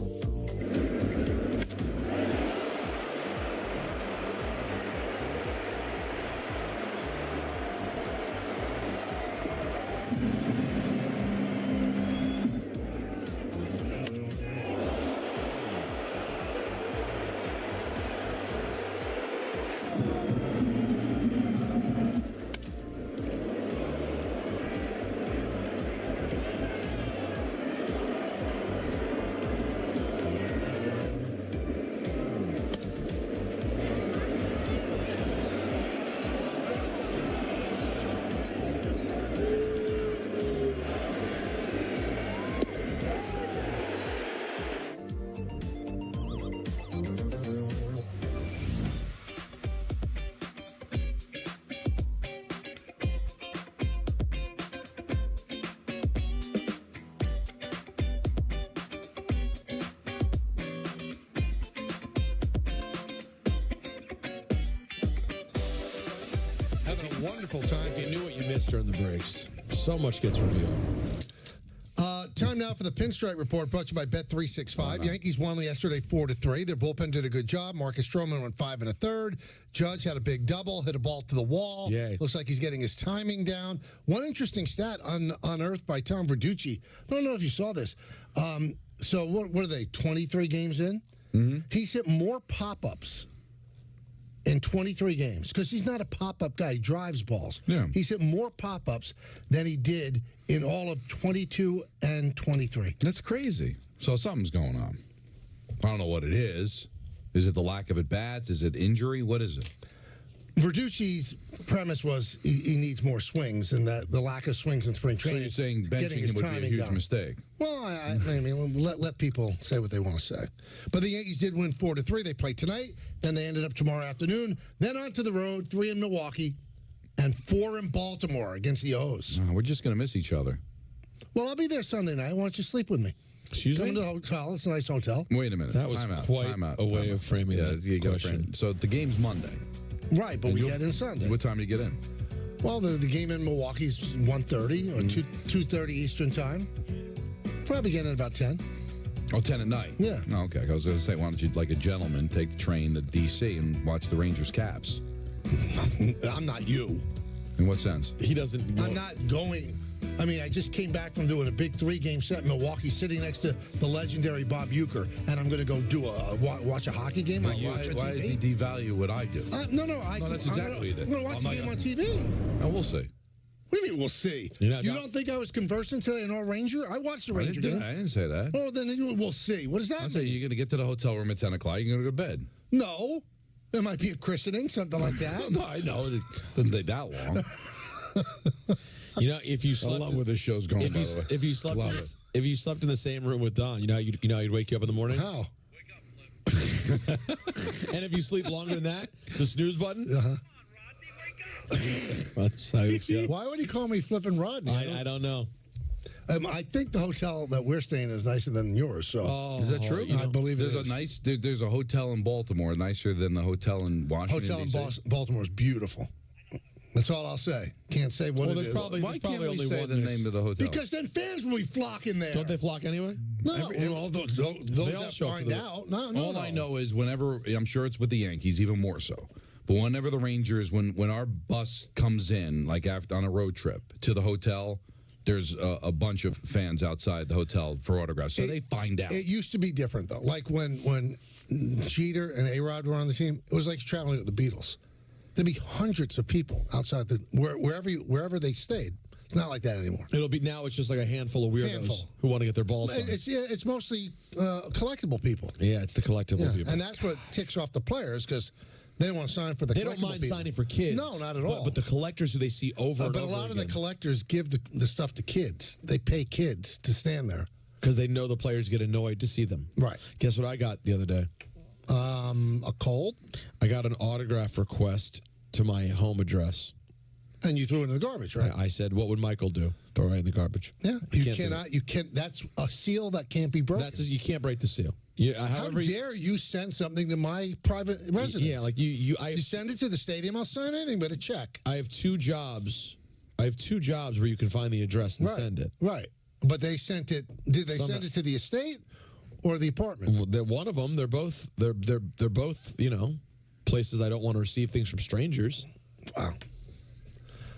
Wonderful time. You knew what you missed during the breaks. So much gets revealed. Time now for the Pinstripe Report, brought to you by Bet365. Yankees won yesterday 4-3. Their bullpen did a good job. Marcus Stroman went 5 1/3. Judge had a big double, hit a ball to the wall. Yay. Looks like he's getting his timing down. One interesting stat unearthed by Tom Verducci. I don't know if you saw this. So what are they, 23 games in? Mm-hmm. He's hit more pop-ups in 23 games, because he's not a pop-up guy. He drives balls. Yeah. He's hit more pop-ups than he did in all of 22 and 23. That's crazy. So something's going on. I don't know what it is. Is it the lack of at-bats? Is it injury? What is it? Verducci's premise was he needs more swings, and that the lack of swings in spring training. So you're saying benching him would be a huge mistake? Well, I mean, let people say what they want to say. But the Yankees did win 4-3. They played tonight. Then they ended up tomorrow afternoon. Then on to the road, 3 in Milwaukee, and 4 in Baltimore against the O's. We're just going to miss each other. Well, I'll be there Sunday night. Why don't you sleep with me? Excuse Come me? to the hotel. It's a nice hotel. Wait a minute. That was quite a way of framing that question. So the game's Monday. Right, but we get in Sunday. What time do you get in? Well, the game in Milwaukee is 1:30 or 2:30 Eastern time. Probably get in about 10. Oh, 10 at night? Yeah. Oh, okay. I was going to say, why don't you, like a gentleman, take the train to D.C. and watch the Rangers Caps? I'm not you. In what sense? He doesn't. I'm not going. I mean, I just came back from doing a big 3-game set in Milwaukee, sitting next to the legendary Bob Uecker, and I'm going to go do watch a hockey game. Why does he devalue what I do? No, that's exactly what he did. I'm going to watch the game on TV. No, we'll see. What do you mean, we'll see? You don't think I was conversing today in All Ranger? I watched the Ranger game. I didn't say that. Oh, then we'll see. What does that mean? I say you're going to get to the hotel room at 10 o'clock. You're going to go to bed. No. There might be a christening, something like that. No, I know. It doesn't take that long. If you slept, I love where this show's going. If you slept in the same room with Don, you'd wake you up in the morning. How? And if you sleep longer than that, the snooze button. Why would he call me flipping Rodney? I don't know. I think the hotel that we're staying is nicer than yours. So is that true? I believe it there's is. There's a hotel in Baltimore nicer than the hotel in Washington. Hotel in Baltimore is beautiful. That's all I'll say. Can't say what it is. Why can't we only say one the name of the hotel? Because then fans will be flocking there. Don't they flock anyway? No, all those that show up find to out. All I know is whenever, I'm sure it's with the Yankees, even more so. But whenever the Rangers, when our bus comes in, like after on a road trip to the hotel, there's a bunch of fans outside the hotel for autographs. So they find out. It used to be different, though. Like when Jeter and A-Rod were on the team, it was like traveling with the Beatles. There'd be hundreds of people outside wherever they stayed. It's not like that anymore. It'll be now. It's just like a handful of weirdos who want to get their balls signed. It's mostly collectible people. Yeah, it's the collectible people, and that's what ticks off the players because they don't want to sign for the. They don't mind signing for kids. No, not at all. But the collectors who they see over and but over a lot again, of the collectors give the stuff to kids. They pay kids to stand there because they know the players get annoyed to see them. Right. Guess what I got the other day? A cold. I got an autograph request to my home address. And you threw it in the garbage, right? I said, "What would Michael do?" Throw it right in the garbage. Yeah, you cannot. You can't. That's a seal that can't be broken. You can't break the seal. How dare you send something to my private residence? Yeah, like you send it to the stadium. I'll sign anything but a check. I have two jobs. where you can find the address and send it. Right, but they sent it. Did they send it to the estate or the apartment? Well, they're one of them. They're both. They're both. Places I don't want to receive things from strangers. Wow.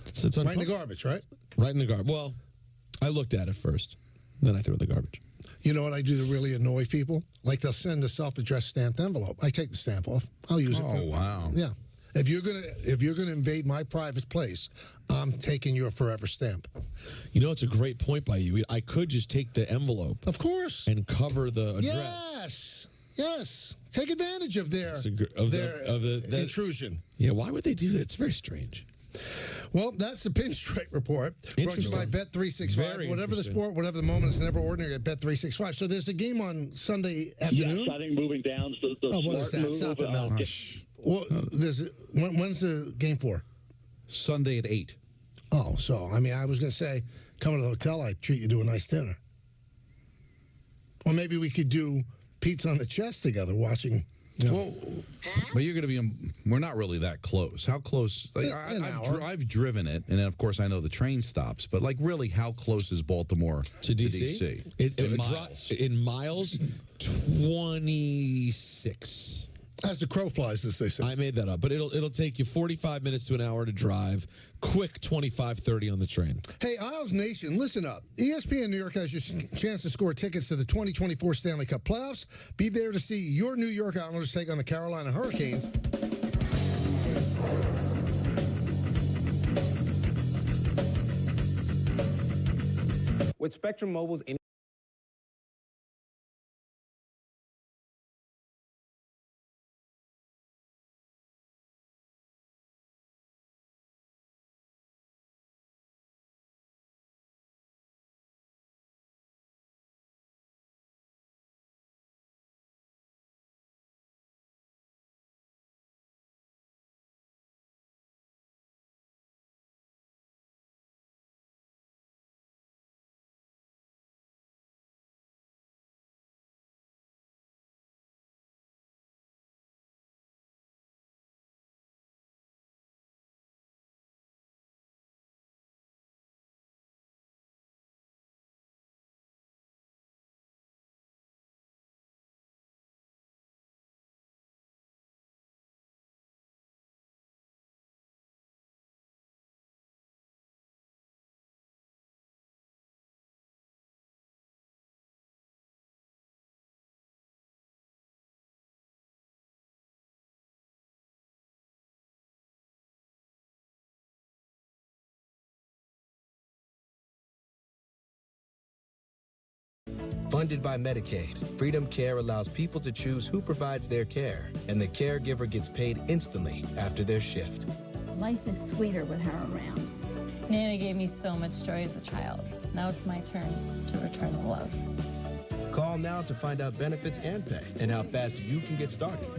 It's right in the garbage, right? Right in the garbage. Well, I looked at it first, then I threw it in the garbage. You know what I do to really annoy people? Like they'll send a self-addressed stamped envelope. I take the stamp off. I'll use it. Oh, wow. Yeah. If you're gonna invade my private place, I'm taking your forever stamp. It's a great point by you. I could just take the envelope, of course, and cover the address. Yes. Take advantage of their intrusion. Yeah. Why would they do that? It's very strange. Well, that's the Pinstripe Report. Brought to you by Bet365. Whatever the sport, whatever the moment, it's never ordinary at Bet365. So there's a game on Sunday afternoon. Yes, I think moving down the what is that? move. Stop it, Mel. Well, when's the game for? Sunday at 8. Oh, so, I was going to say, come to the hotel, I'd treat you to a nice dinner. Or maybe we could do pizza on the chest together watching. Well, but you're going to be. We're not really that close. How close? Like, I've driven it, and then of course I know the train stops. But like, really, how close is Baltimore to DC? In miles, 26. As the crow flies, as they say. I made that up, but it'll take you 45 minutes to an hour to drive. Quick 25-30 on the train. Hey, Isles Nation, listen up. ESPN New York has your chance to score tickets to the 2024 Stanley Cup playoffs. Be there to see your New York Islanders take on the Carolina Hurricanes. With Spectrum Mobile's Funded by Medicaid, Freedom Care allows people to choose who provides their care, and the caregiver gets paid instantly after their shift. Life is sweeter with her around. Nana gave me so much joy as a child. Now it's my turn to return the love. Call now to find out benefits and pay and how fast you can get started.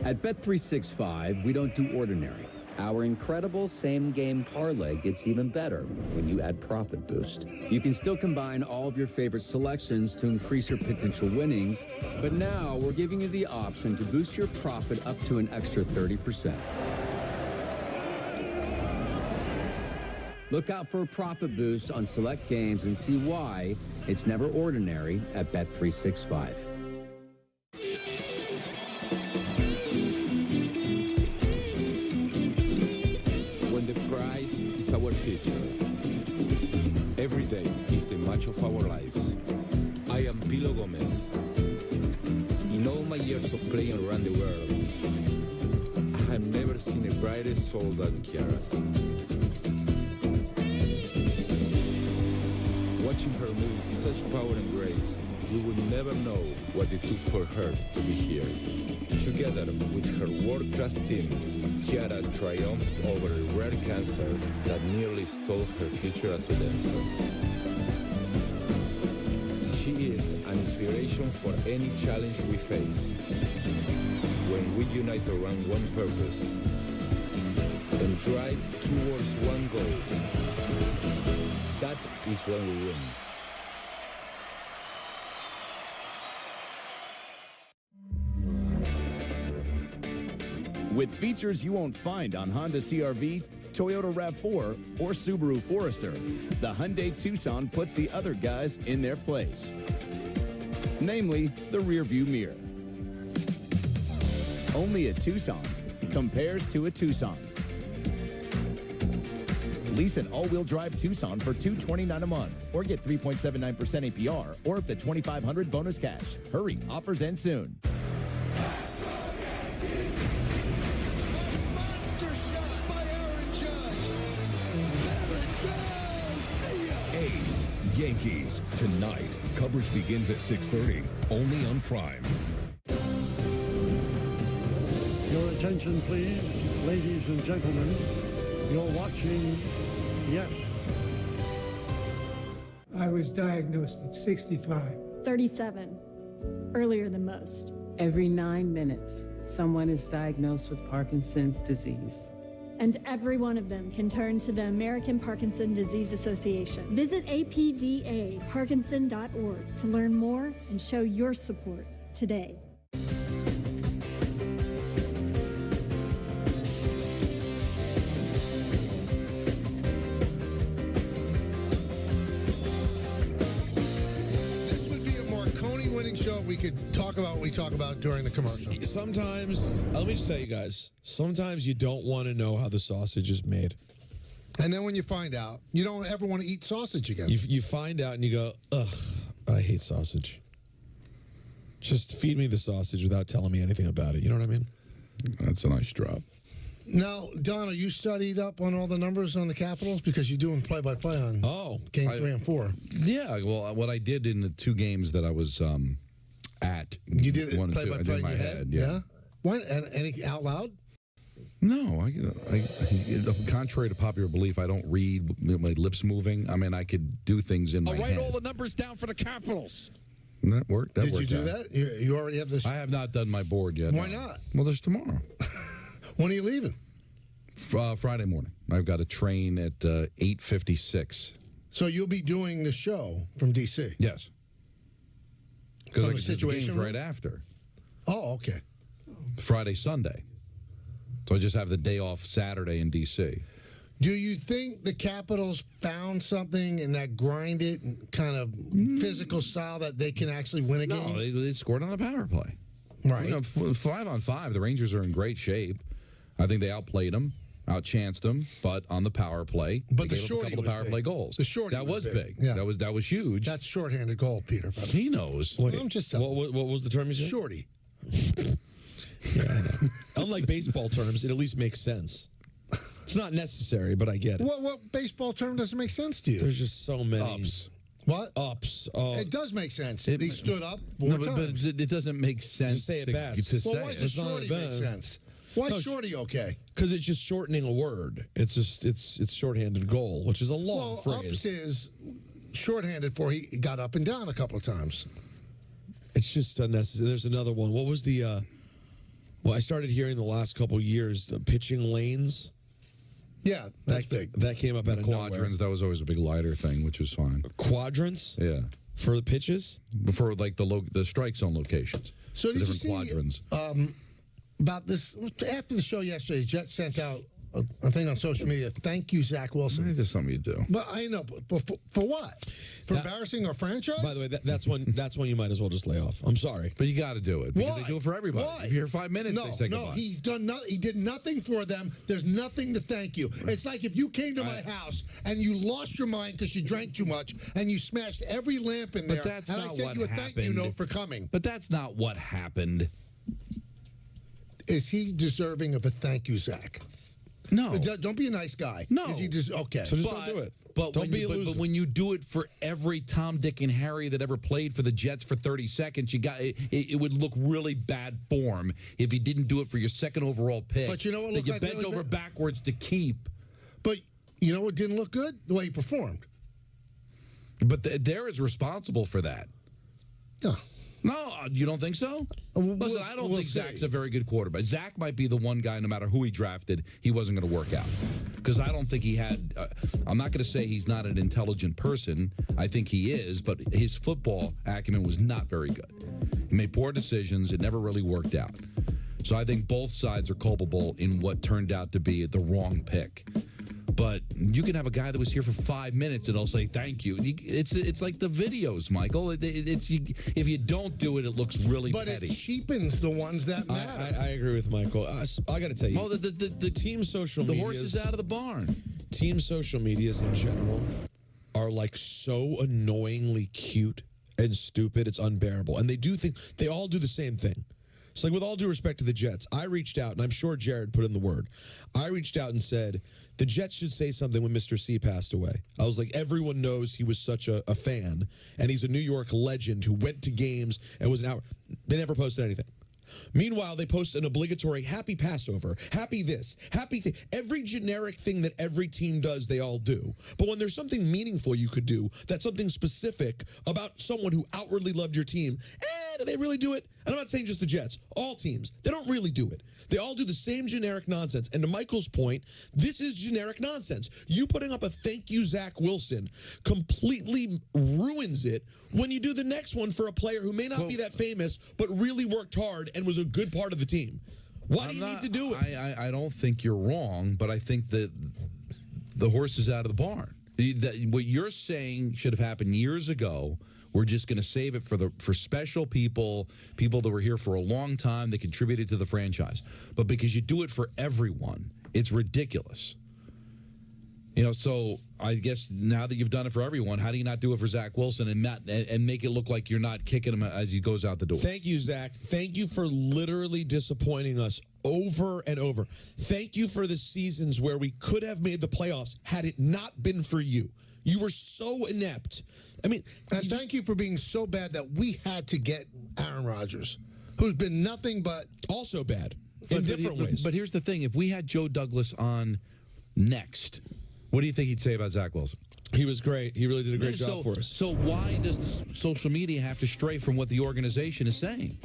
At Bet365, we don't do ordinary. Our incredible same-game parlay gets even better when you add Profit Boost. You can still combine all of your favorite selections to increase your potential winnings, but now we're giving you the option to boost your profit up to an extra 30%. Look out for a profit boost on select games and see why it's never ordinary at Bet365. When the prize is our future, every day is a match of our lives. I am Pilo Gomez. In all my years of playing around the world, I have never seen a brighter soul than Kiara's. Watching her move with such power and grace, you would never know what it took for her to be here. Together with her world-class team, Kiara triumphed over a rare cancer that nearly stole her future as a dancer. She is an inspiration for any challenge we face. When we unite around one purpose and drive towards one goal, that is when we win. With features you won't find on Honda CR-V, Toyota RAV4, or Subaru Forester, the Hyundai Tucson puts the other guys in their place. Namely, the rear-view mirror. Only a Tucson compares to a Tucson. Lease an all-wheel drive Tucson for $229 a month, or get 3.79% APR, or up to $2,500 bonus cash. Hurry, offers end soon. Monster shot by Aaron Judge. There it goes. See ya. A's, Yankees, tonight. Coverage begins at 6:30, only on Prime. Your attention, please, ladies and gentlemen. You're watching Yes. I was diagnosed at 65. 37. Earlier than most. Every 9 minutes, someone is diagnosed with Parkinson's disease. And every one of them can turn to the American Parkinson Disease Association. Visit apdaparkinson.org to learn more and show your support today. Show we could talk about what we talk about during the commercial. Sometimes, let me just tell you guys, sometimes you don't want to know how the sausage is made. And then when you find out, you don't ever want to eat sausage again. You find out and you go, ugh, I hate sausage. Just feed me the sausage without telling me anything about it. You know what I mean? That's a nice drop. Now, Don, are you studied up on all the numbers on the Capitals? Because you're doing play-by-play on Game 3 and 4. Yeah, well, what I did in the 2 games that I was at. You did it play-by-play in your head? Yeah. What? Any out loud? No. I contrary to popular belief, I don't read with my lips moving. I mean, I could do things in my head. I'll write all the numbers down for the Capitals. That worked. Did you do that? You already have this? I have not done my board yet. Why not? Well, there's tomorrow. When are you leaving? Friday morning. I've got a train at 8:56. So you'll be doing the show from D.C.? Yes. Because the situation right after. Oh, okay. Friday, Sunday. So I just have the day off Saturday in D.C. Do you think the Capitals found something in that grinded kind of physical style that they can actually win a game? No, they scored on a power play. Right. 5-on-5, the Rangers are in great shape. I think they outplayed them, outchanced them, but on the power play, but they the gave up a couple of power play goals. The shorty that was big. Yeah. That was huge. That's shorthanded goal, Peter. He knows. I'm just telling what was the term you said? Shorty. Yeah, I know. Unlike baseball terms, it at least makes sense. It's not necessary, but I get it. What baseball term doesn't make sense to you? There's just so many ups. What? Ups. It does make sense. He stood up four times. But it doesn't make sense. Just say it bad. Well, why does shorty make sense? Why is shorty okay? Because it's just shortening a word. It's just it's shorthanded goal, which is a long phrase. Ups is shorthanded for he got up and down a couple of times. It's just unnecessary. There's another one. What was the? Well, I started hearing the last couple of years the pitching lanes. Yeah, that's big. That came up out of nowhere. Quadrants. That was always a big lighter thing, which was fine. Quadrants. Yeah. For the pitches. For like the strike zone locations. So did you see quadrants. About this after the show yesterday? Jets sent out a thing on social media. Thank you, Zach Wilson. It's just something you do. But I know, but for what? For embarrassing our franchise? By the way, that's when you might as well just lay off. I'm sorry, but you got to do it because Why? they do it for everybody. Why? If you're here 5 minutes, they say no, goodbye. he did nothing for them. There's nothing to thank you. It's like if you came to my house and you lost your mind because you drank too much and you smashed every lamp in there. But that's and not I sent what you a thank you happened. note for coming. But that's not what happened. Is he deserving of a thank you, Zach? No. Don't be a nice guy. No. Is he okay. So just don't do it. But Don't be a loser. But when you do it for every Tom, Dick, and Harry that ever played for the Jets for 30 seconds, it would look really bad form if you didn't do it for your second overall pick. But you know what that you looked bent like really over bad? backwards to keep. But you know what didn't look good? The way he performed. But they're as responsible for that. No. No, you don't think so? Listen, I don't think Zach's a very good quarterback. Zach might be the one guy, no matter who he drafted, he wasn't going to work out. Because I don't think he had, I'm not going to say he's not an intelligent person. I think he is, but his football acumen was not very good. He made poor decisions. It never really worked out. So I think both sides are culpable in what turned out to be the wrong pick. But you can have a guy that was here for 5 minutes and he'll say thank you. It's like the videos, Michael. If you don't do it, it looks really petty. But it cheapens the ones that matter. I agree with Michael. I got to tell you. Well, the team social media. The horse is out of the barn. Team social medias in general are like so annoyingly cute and stupid. It's unbearable. And they all do the same thing. It's like, with all due respect to the Jets, I reached out, and I'm sure Jared put in the word. I reached out and said, the Jets should say something when Mr. C passed away. I was like, everyone knows he was such a fan, and he's a New York legend who went to games and was an hour. They never posted anything. Meanwhile, they post an obligatory happy Passover, happy this, happy thing. Every generic thing that every team does, they all do. But when there's something meaningful you could do, that's something specific about someone who outwardly loved your team, do they really do it? And I'm not saying just the Jets, all teams. They don't really do it. They all do the same generic nonsense. And to Michael's point, this is generic nonsense. You putting up a thank you, Zach Wilson, completely ruins it when you do the next one for a player who may not be that famous, but really worked hard and was a good part of the team. Why do you need to do it? I don't think you're wrong, but I think that the horse is out of the barn. What you're saying should have happened years ago. We're just going to save it for special people that were here for a long time, that contributed to the franchise. But because you do it for everyone, it's ridiculous. So I guess now that you've done it for everyone, how do you not do it for Zach Wilson and make it look like you're not kicking him as he goes out the door? Thank you, Zach. Thank you for literally disappointing us over and over. Thank you for the seasons where we could have made the playoffs had it not been for you. You were so inept. I mean, and thank you for being so bad that we had to get Aaron Rodgers, who's been nothing but also bad in different ways. But here's the thing. If we had Joe Douglas on next, what do you think he'd say about Zach Wilson? He was great. He really did a great job for us. So why does social media have to stray from what the organization is saying?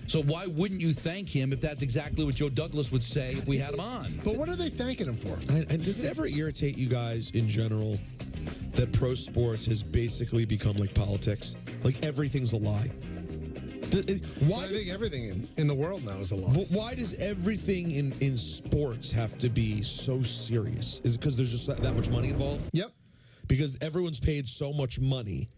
So why wouldn't you thank him if that's exactly what Joe Douglas would say if we had him on? But what are they thanking him for? And does it ever irritate you guys in general that pro sports has basically become like politics? Like everything's a lie? I think everything in the world now is a lie. Why does everything in sports have to be so serious? Is it because there's just that much money involved? Yep. Because everyone's paid so much money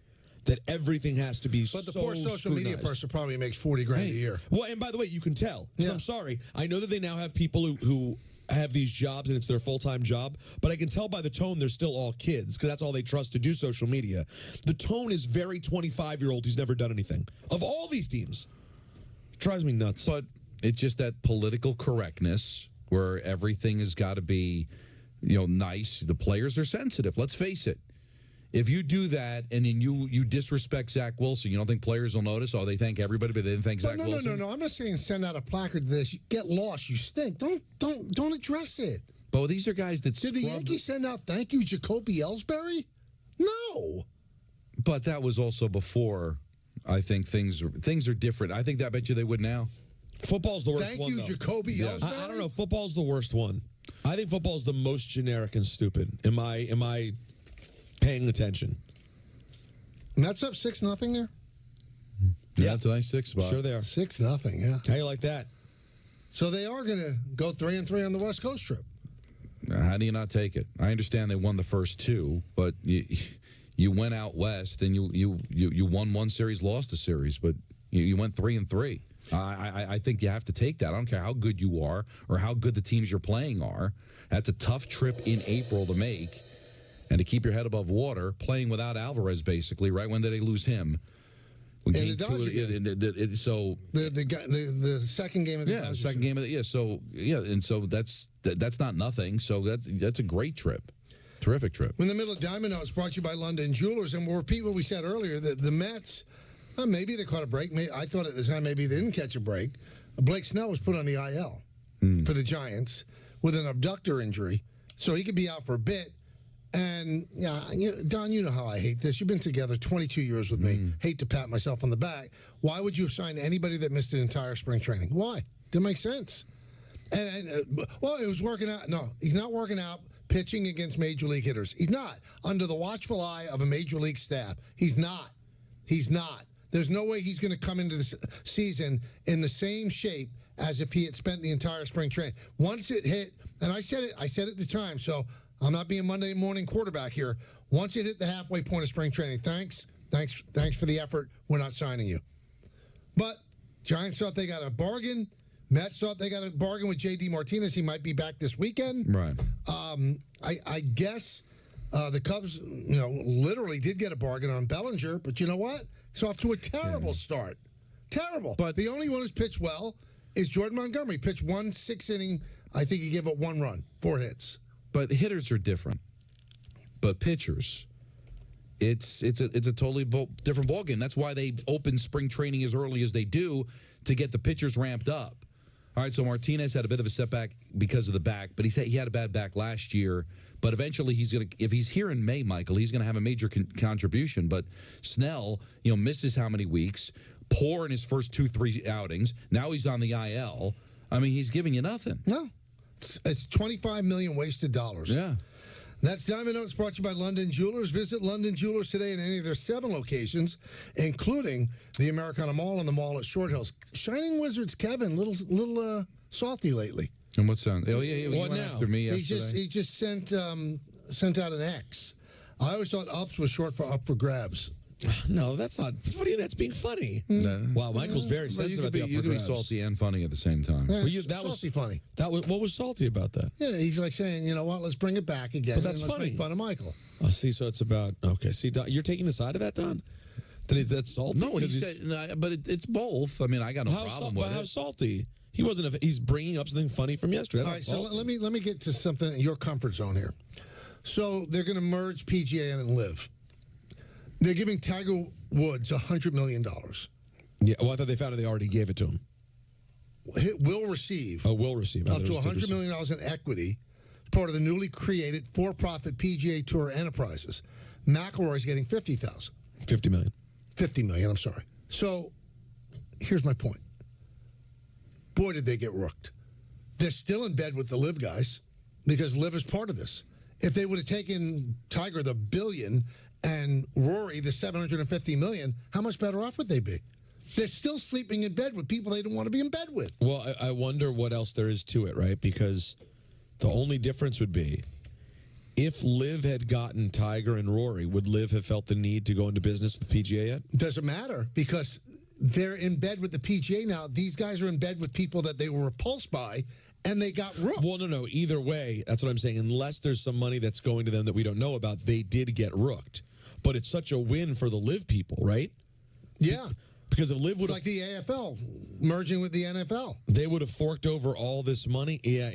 that everything has to be But the poor social media person probably makes $40,000 a year. Well, and by the way, you can tell. Because I'm sorry, I know that they now have people who have these jobs and it's their full-time job, but I can tell by the tone they're still all kids because that's all they trust to do social media. The tone is very 25-year-old who's never done anything. Of all these teams. It drives me nuts. But it's just that political correctness where everything has got to be nice. The players are sensitive. Let's face it. If you do that and then you disrespect Zach Wilson, you don't think players will notice? Oh, they thank everybody, but they didn't thank Zach Wilson? No. I'm not saying send out a placard to this. You get lost. You stink. Don't address it. But these are guys that Did the Yankees send out thank you, Jacoby Ellsbury? No. But that was also before. I think things are different. I think that bet you they would now. Football's the worst Thank one, you, though. Jacoby Ellsbury. I don't know. Football's the worst one. I think football's the most generic and stupid. Am I paying attention? Mets up 6-0 there? Yeah, that's a nice 6 spot. Sure they are. 6-0, yeah. How you like that? So they are going to go 3-3 on the West Coast trip. How do you not take it? I understand they won the first 2, but you went out west and you won one series, lost a series, but you went 3-3. I think you have to take that. I don't care how good you are or how good the teams you're playing are. That's a tough trip in April to make. And to keep your head above water, playing without Alvarez, basically, right? When did they lose him? In the Dodger game. So the second game of the Dodgers. Second game of the and so that's not nothing. So that's a great trip, terrific trip. In the middle of Diamond Notes, brought to you by London Jewelers, and we'll repeat what we said earlier. The Mets, maybe they caught a break. I thought at the time maybe they didn't catch a break. Blake Snell was put on the IL for the Giants with an abductor injury, so he could be out for a bit. And, Don, you know how I hate this. You've been together 22 years with me. Hate to pat myself on the back. Why would you have signed anybody that missed an entire spring training? Why? Didn't make sense. It was working out. No, he's not working out pitching against Major League hitters. He's not. Under the watchful eye of a Major League staff. He's not. He's not. There's no way he's going to come into this season in the same shape as if he had spent the entire spring training. Once it hit, and I said it at the time, so I'm not being Monday morning quarterback here. Once it hit the halfway point of spring training, thanks for the effort. We're not signing you. But Giants thought they got a bargain. Mets thought they got a bargain with J.D. Martinez. He might be back this weekend. Right. I guess the Cubs, literally did get a bargain on Bellinger. But you know what? It's off to a terrible start. Terrible. But the only one who's pitched well is Jordan Montgomery. Pitched 1 6-inning. I think he gave up 1 run, 4 hits. But hitters are different. But pitchers, it's a totally different ballgame. That's why they open spring training as early as they do to get the pitchers ramped up. All right, so Martinez had a bit of a setback because of the back, but he had a bad back last year. But eventually, if he's here in May, Michael, he's going to have a major contribution. But Snell, misses how many weeks? Poor in his first 2-3 outings. Now he's on the IL. I mean, he's giving you nothing. No. It's $25 million wasted dollars. Yeah. That's Diamond Notes brought to you by London Jewelers. Visit London Jewelers today in any of their 7 locations, including the Americana Mall and the mall at Short Hills. Shining Wizards Kevin, little salty lately. And what's that? Oh, yeah. He went after me yesterday. He just sent out an X. I always thought ups was short for up for grabs. No, that's not funny. That's being funny. Wow, Michael's very sensitive about the up for grabs. You can be salty and funny at the same time. Yeah, that was funny. What was salty about that? Yeah, he's like saying, you know what, let's bring it back again. But that's let's funny. Make fun of Michael. Oh, see, so it's about See, Don, you're taking the side of that, Don. That's salty. No, but it's both. I mean, I got no problem with it. How salty? He wasn't. He's bringing up something funny from yesterday. All right, so let me get to something in your comfort zone here. So they're going to merge PGA and LIV. They're giving Tiger Woods $100 million. Yeah, well, I thought they found out they already gave it to him. Will receive. Will receive. Up to $100 million in equity as part of the newly created for-profit PGA Tour Enterprises. McIlroy's getting $50,000. $50 million. $50 million, I'm sorry. So here's my point. Boy, did they get rooked. They're still in bed with the LIV guys because LIV is part of this. If they would have taken Tiger the $1 billion and Rory the $750 million, how much better off would they be? They're still sleeping in bed with people they don't want to be in bed with. Well, I wonder what else there is to it, right? Because the only difference would be if LIV had gotten Tiger and Rory, would LIV have felt the need to go into business with PGA yet? Doesn't matter because they're in bed with the PGA now. These guys are in bed with people that they were repulsed by, and they got rooked. Well, no. Either way, that's what I'm saying. Unless there's some money that's going to them that we don't know about, they did get rooked. But it's such a win for the LIV people, right? Yeah. Because if LIV would like the AFL merging with the NFL. They would have forked over all this money. Yeah,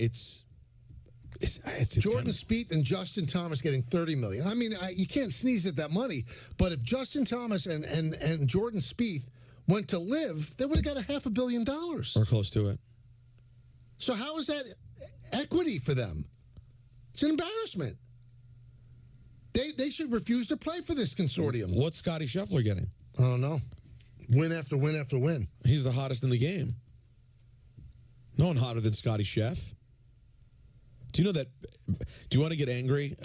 it's Jordan Spieth and Justin Thomas getting $30 million. I mean, you can't sneeze at that money. But if Justin Thomas and Jordan Spieth went to live, they would have got $500 million or close to it. So how is that equity for them? It's an embarrassment. They should refuse to play for this consortium. What's Scotty Scheffler getting? I don't know. Win after win after win. He's the hottest in the game. No one hotter than Scotty Scheff. Do you know that? Do you want to get angry,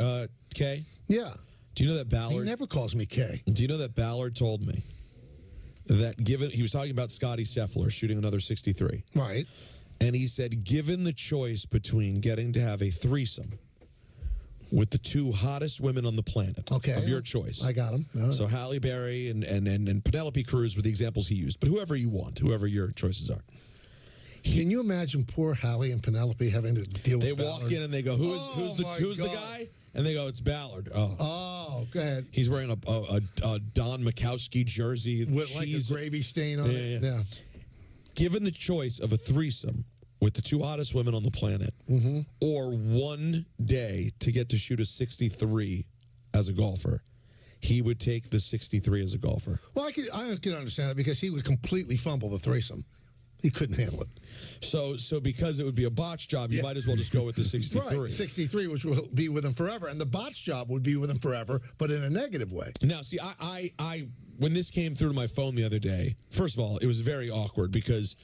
Kay? Yeah. Do you know that Ballard? He never calls me Kay. Do you know that Ballard told me that he was talking about Scotty Scheffler shooting another 63. Right. And he said, given the choice between getting to have a threesome with the two hottest women on the planet of your choice. I got him. So Halle Berry and Penelope Cruz were the examples he used. But whoever you want, whoever your choices are. Can you imagine poor Halle and Penelope having to deal with They walk Ballard? in and they go, who's the guy? And they go, it's Ballard. Oh, go ahead. He's wearing a Don Mikowski jersey. With like a gravy stain on it. Yeah. Given the choice of a threesome with the two hottest women on the planet, or one day to get to shoot a 63 as a golfer, he would take the 63 as a golfer. Well, I can understand it because he would completely fumble the threesome. He couldn't handle it. So because it would be a botch job, you might as well just go with the 63. Right, 63, which will be with him forever. And the botch job would be with him forever, but in a negative way. Now, see, I when this came through to my phone the other day, first of all, it was very awkward because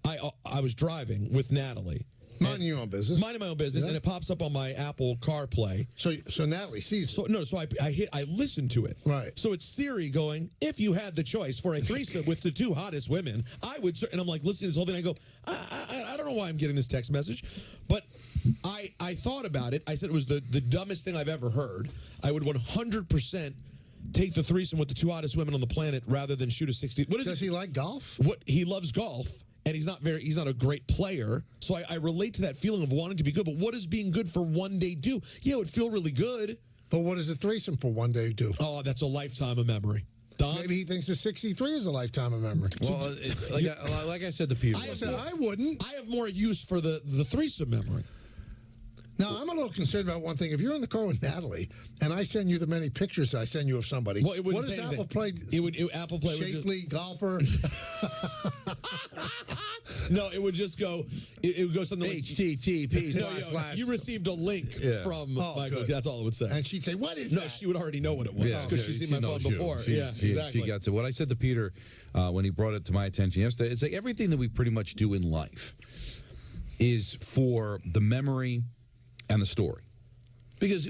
I was driving with Natalie. Minding your own business. Minding my own business, and it pops up on my Apple CarPlay. So Natalie sees it. So I listened to it. Right. So it's Siri going, if you had the choice for a threesome with the two hottest women, I would. And I'm like listening to this whole thing. I go, I don't know why I'm getting this text message, but I thought about it. I said it was the dumbest thing I've ever heard. I would 100% take the threesome with the two hottest women on the planet rather than shoot a 60. Does he like golf? What he loves golf. And he's not a great player. So I relate to that feeling of wanting to be good. But what does being good for one day do? Yeah, it would feel really good. But what does a threesome for one day do? Oh, that's a lifetime of memory. Don? Maybe he thinks the 63 is a lifetime of memory. Well, like I said to Peter. I wouldn't. I have more use for the threesome memory. Now, I'm a little concerned about one thing. If you're in the car with Natalie, and I send you the many pictures I send you of somebody, well, it wouldn't what does say Apple Play? Apple Play Shapely golfer. No, it would just go. It would go something like HTTP. No, you received a link from Michael. Good. That's all it would say. And she'd say, "What is that?" No, she would already know what it was because she's seen my phone before. Exactly. She gets it. What I said to Peter when he brought it to my attention yesterday, it's like everything that we pretty much do in life is for the memory and the story. Because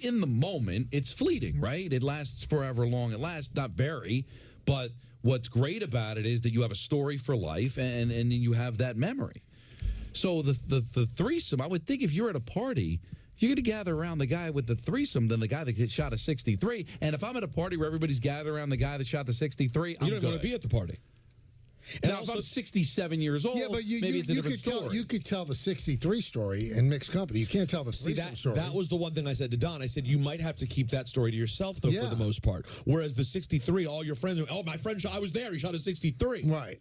in the moment, it's fleeting, right? It lasts forever long. It lasts not very, but what's great about it is that you have a story for life and you have that memory. So the threesome, I would think if you're at a party, you're going to gather around the guy with the threesome than the guy that shot a 63. And if I'm at a party where everybody's gathered around the guy that shot the 63, you don't want to be at the party. And now, if I'm 67 years old, maybe it's a different story. You could tell the 63 story in mixed company. You can't tell the threesome story. That was the one thing I said to Don. I said, you might have to keep that story to yourself, though, for the most part. Whereas the 63, all your friends are, my friend, I was there. He shot a 63. Right.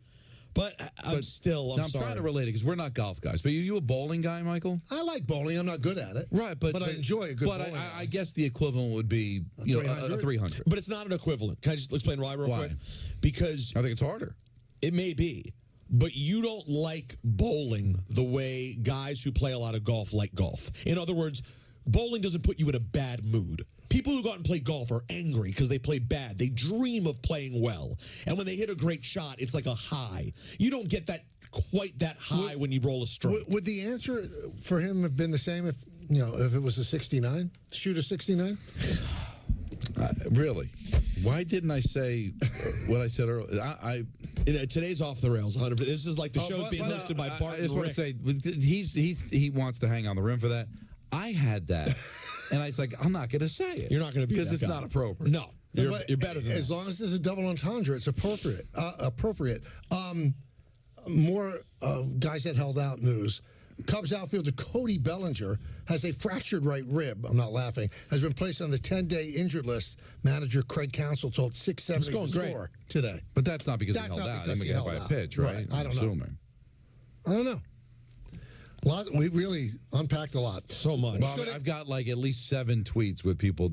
But I'm sorry. I'm trying to relate it because we're not golf guys. But you a bowling guy, Michael? I like bowling. I'm not good at it. Right, but I enjoy a good bowling. But I guess the equivalent would be a 300. But it's not an equivalent. Can I just explain why real quick? Because I think it's harder. It may be. But you don't like bowling the way guys who play a lot of golf like golf. In other words, bowling doesn't put you in a bad mood. People who go out and play golf are angry because they play bad. They dream of playing well. And when they hit a great shot, it's like a high. You don't get that quite that high when you roll a strike. Would the answer for him have been the same if it was a 69? Shoot a 69? Really? Why didn't I say what I said earlier? Today's off the rails. 100%. This is like the show's being hosted by Bart. I just want to say he wants to hang on the rim for that. I had that, and I was like, I'm not going to say it. You're not going to be because it's not appropriate. No, you're better than as that. long as there's a double entendre, it's appropriate. More guys that held out news. Cubs outfielder Cody Bellinger has a fractured right rib. I'm not laughing. Has been placed on the 10-day injured list. Manager Craig Counsell told 670 the score today. But that's not because he held out. He held out by a pitch, right? I don't know. We really unpacked a lot. So much. Well, I've got like at least 7 tweets with people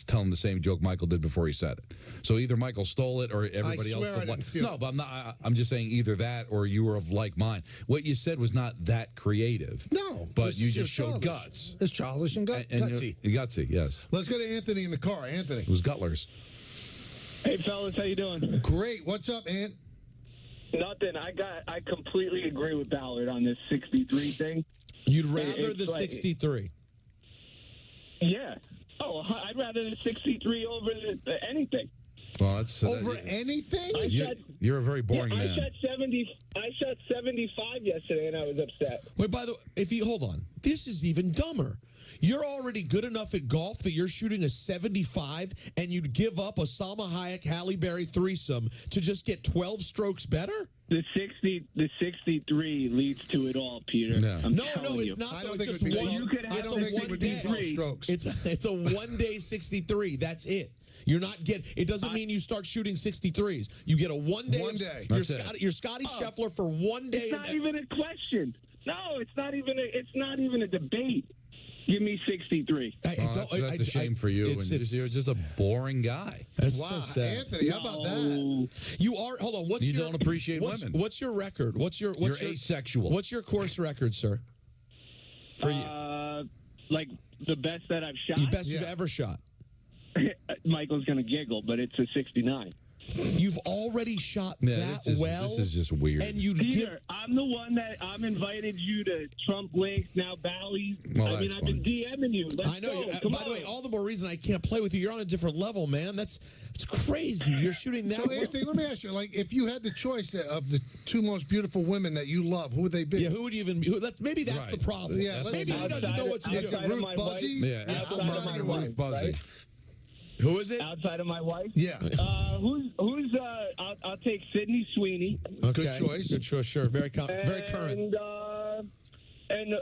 telling the same joke Michael did before he said it. So either Michael stole it or everybody else. I didn't steal it. No, but I'm just saying either that or you were of like mind. What you said was not that creative. No, but you just showed guts. It's childish and gutsy. Gutsy, yes. Let's go to Anthony in the car. Anthony. It was Gutlers. Hey, fellas, how you doing? Great. What's up, Ant? Nothing. I completely agree with Ballard on this 63 thing. You'd rather the 63? Yeah. Oh, I'd rather the 63 over anything. Well, that's over anything. You're a very boring man. I shot 75 yesterday, and I was upset. Wait, by the way, hold on, this is even dumber. You're already good enough at golf that you're shooting a 75, and you'd give up a Salma Hayek Halle Berry threesome to just get 12 strokes better? The 63 leads to it all, Peter. No, it's not. I don't it's think just it would be. one. You could It's have a 1 day strokes. It's a 1 day 63. That's it. You're not It doesn't mean you start shooting 63s. You get a 1 day. 1 day. You're Scotty Scheffler for 1 day. It's not even a question. No, it's not even a debate. Give me 63. That's a shame for you. You're just a boring guy. That's so sad. Anthony, how about that? You are. Hold on. You don't appreciate women. What's your record? You're asexual. What's your course record, sir? For you, like the best that I've shot. The best you've ever shot. Michael's gonna giggle, but it's a 69. You've already shot well. This is just weird. And you Peter, I'm the one that I'm invited you to Trump Links, now Bally's. Well, I've been DMing you. Let's I know. go. By the way, all the more reason I can't play with you. You're on a different level, man. It's crazy. You're shooting that. So, Anthony, let me ask you: like, if you had the choice of the 2 most beautiful women that you love, who would they be? Yeah, who would you even? Maybe that's the problem. Yeah, maybe he doesn't know what to do. Is it Ruth Buzzy? Yeah, outside of my wife, Buzzy. right? Who is it? Outside of my wife? Yeah. I'll take Sydney Sweeney. Okay. Good choice. Good choice. Sure. Very current. And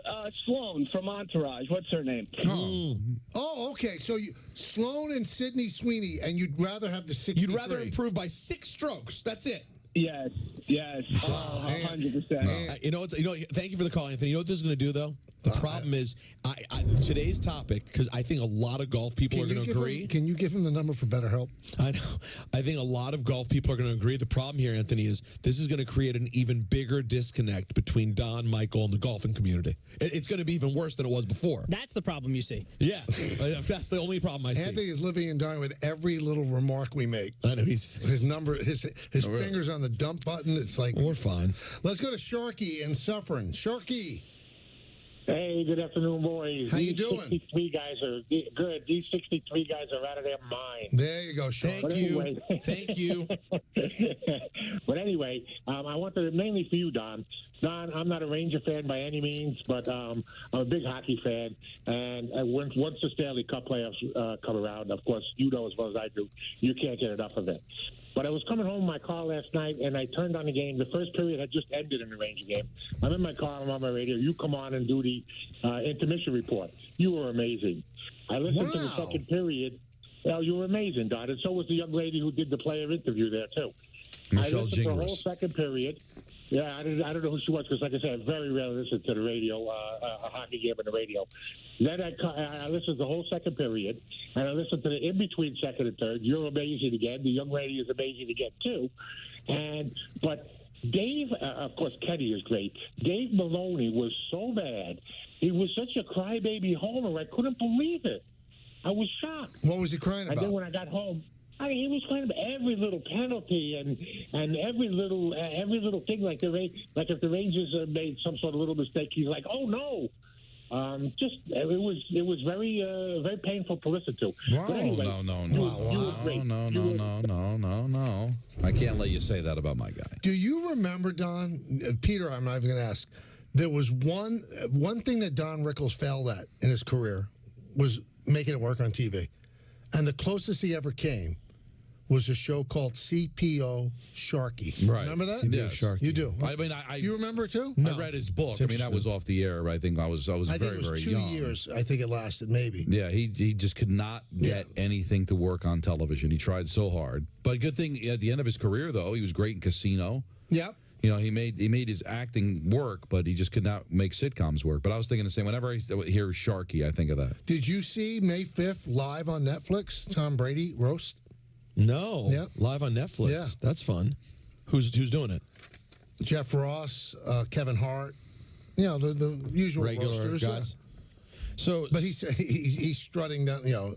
Sloane from Entourage. What's her name? Oh, okay. So Sloane and Sydney Sweeney, and you'd rather have the 63. You'd rather improve by 6 strokes. That's it. Yes. 100%. You know, thank you for the call, Anthony. You know what this is going to do, though? The problem is, today's topic, because I think a lot of golf people are going to agree. Can you give him the number for BetterHelp? I know. I think a lot of golf people are going to agree. The problem here, Anthony, is this is going to create an even bigger disconnect between Don, Michael, and the golfing community. It's going to be even worse than it was before. That's the problem you see. Yeah. That's the only problem I see. Anthony is living and dying with every little remark we make. I know. His fingers on the dump button. It's like, we're fine. Let's go to Sharky and Suffering. Sharky. Hey, good afternoon, boys. How you doing? 63 guys are good. These 63 guys are out of their mind. There you go, Sean. Thank you. But anyway, I wanted mainly for you, Don. Don, I'm not a Ranger fan by any means, but I'm a big hockey fan. And once the Stanley Cup playoffs come around, of course, you know as well as I do, you can't get enough of it. But I was coming home in my car last night, and I turned on the game. The first period had just ended in the Ranger game. I'm in my car. I'm on my radio. You come on and do the intermission report. You were amazing. I listened to the second period. Well, you were amazing, Don. And so was the young lady who did the player interview there, too. Michelle I listened to the whole Gingras. second period. Yeah, I don't know who she was because, like I said, I very rarely listen to the radio, a hockey game on the radio. Then I listened to the whole second period, and I listened to the in-between second and third. You're amazing again. The young lady is amazing again, too. But Dave, of course, Kenny is great. Dave Maloney was so bad. He was such a crybaby homer. I couldn't believe it. I was shocked. What was he crying about? And then when I got home, he was crying about every little penalty and every little thing. Like if the Rangers made some sort of little mistake, he's like, "Oh no!" It was very very painful to listen to. Wow! Anyway, No! I can't let you say that about my guy. Do you remember, Don? Peter, I'm not even going to ask. There was one thing that Don Rickles failed at in his career was making it work on TV, and the closest he ever came was a show called CPO Sharky. Right. Remember that? Yes. Sharky. You do. I mean, you remember it too? I read his book. I mean, that was off the air. I think I was very, think it was very 2 young. years. I think it lasted, maybe. Yeah, he just could not get anything to work on television. He tried so hard. But good thing at the end of his career, though, he was great in Casino. Yep. You know, he made his acting work, but he just could not make sitcoms work. But I was thinking the same. Whenever I hear Sharky, I think of that. Did you see May 5th live on Netflix? Tom Brady roast? No. Yep. Live on Netflix. Yeah. That's fun. Who's doing it? Jeff Ross, Kevin Hart. You know, the usual regular roasters. guys. So, but he's strutting down. You know,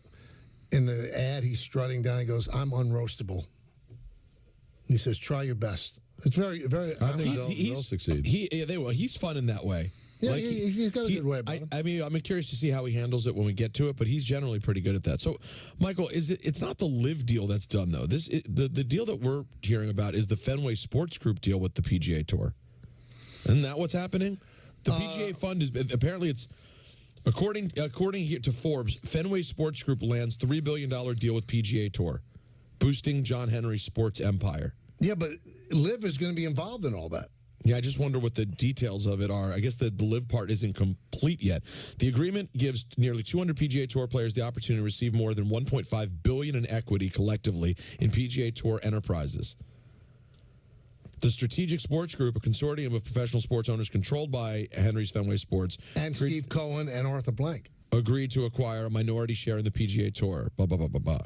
in the ad, he's strutting down. He goes, "I'm unroastable." He says, "Try your best." It's very, very. I think they'll succeed. They will. He's fun in that way. Yeah, he's got a good way about him. I mean, I'm curious to see how he handles it when we get to it, but he's generally pretty good at that. So, Michael, it's not the Live deal that's done though. The deal that we're hearing about is the Fenway Sports Group deal with the PGA Tour. Isn't that what's happening? The PGA Fund is apparently it's according here to Forbes, Fenway Sports Group lands $3 billion deal with PGA Tour, boosting John Henry's sports empire. Yeah, but Live is going to be involved in all that. Yeah, I just wonder what the details of it are. I guess the Live part isn't complete yet. The agreement gives nearly 200 PGA Tour players the opportunity to receive more than $1.5 billion in equity collectively in PGA Tour enterprises. The Strategic Sports Group, a consortium of professional sports owners controlled by Henry's Fenway Sports, and Steve Cohen and Arthur Blank, agreed to acquire a minority share in the PGA Tour. Blah, blah, blah, blah, blah.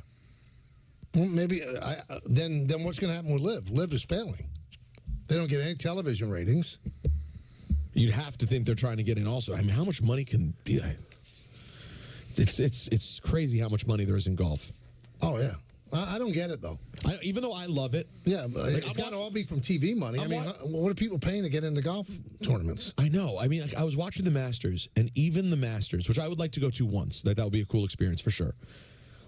Well, maybe then what's going to happen with Live? Live is failing. They don't get any television ratings. You'd have to think they're trying to get in also. I mean, how much money can be? It's crazy how much money there is in golf. Oh, yeah. I don't get it, though. Even though I love it. Yeah, it's got to all be from TV money. I mean, what are people paying to get into golf tournaments? I know. I mean, I was watching the Masters, and even the Masters, which I would like to go to once. That would be a cool experience for sure.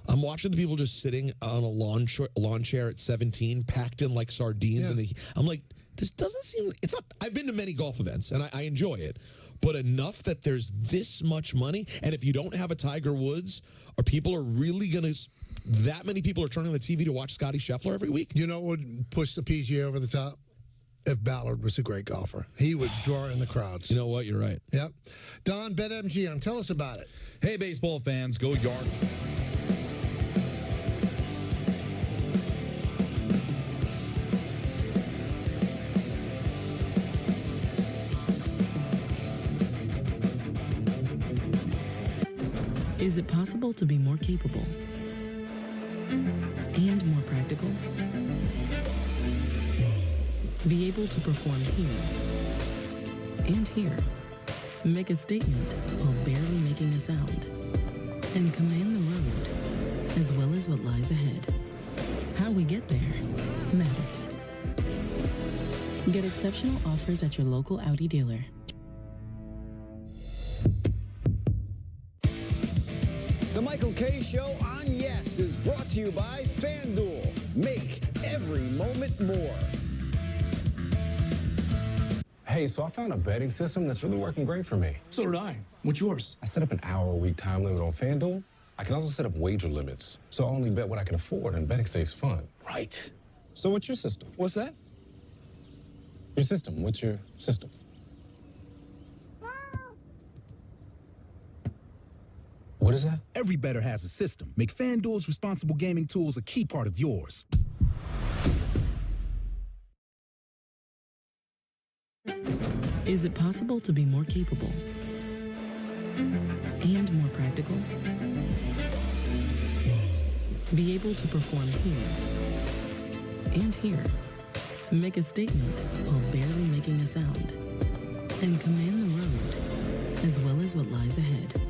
I'm watching the people just sitting on a lawn chair at 17, packed in like sardines. Yeah. I'm like, this doesn't seem... It's not. I've been to many golf events, and I enjoy it. But enough that there's this much money, and if you don't have a Tiger Woods, people are really going to... That many people are turning on the TV to watch Scotty Scheffler every week? You know what would push the PGA over the top? If Ballard was a great golfer. He would draw in the crowds. You know what? You're right. Yep. Don, BetMGM, tell us about it. Hey, baseball fans, go York. Is it possible to be more capable and more practical? Be able to perform here and here. Make a statement while barely making a sound. And command the road, as well as what lies ahead. How we get there matters. Get exceptional offers at your local Audi dealer. The Michael K. Show on Yes is brought to you by FanDuel. Make every moment more. Hey, so I found a betting system that's really working great for me. So did I. What's yours? I set up an hour-a-week time limit on FanDuel. I can also set up wager limits, so I only bet what I can afford, and betting stays fun. Right. So what's your system? What's that? Your system. What's your system? What is that? Every bettor has a system. Make FanDuel's responsible gaming tools a key part of yours. Is it possible to be more capable and more practical? Be able to perform here and here. Make a statement while barely making a sound. And command the road, as well as what lies ahead.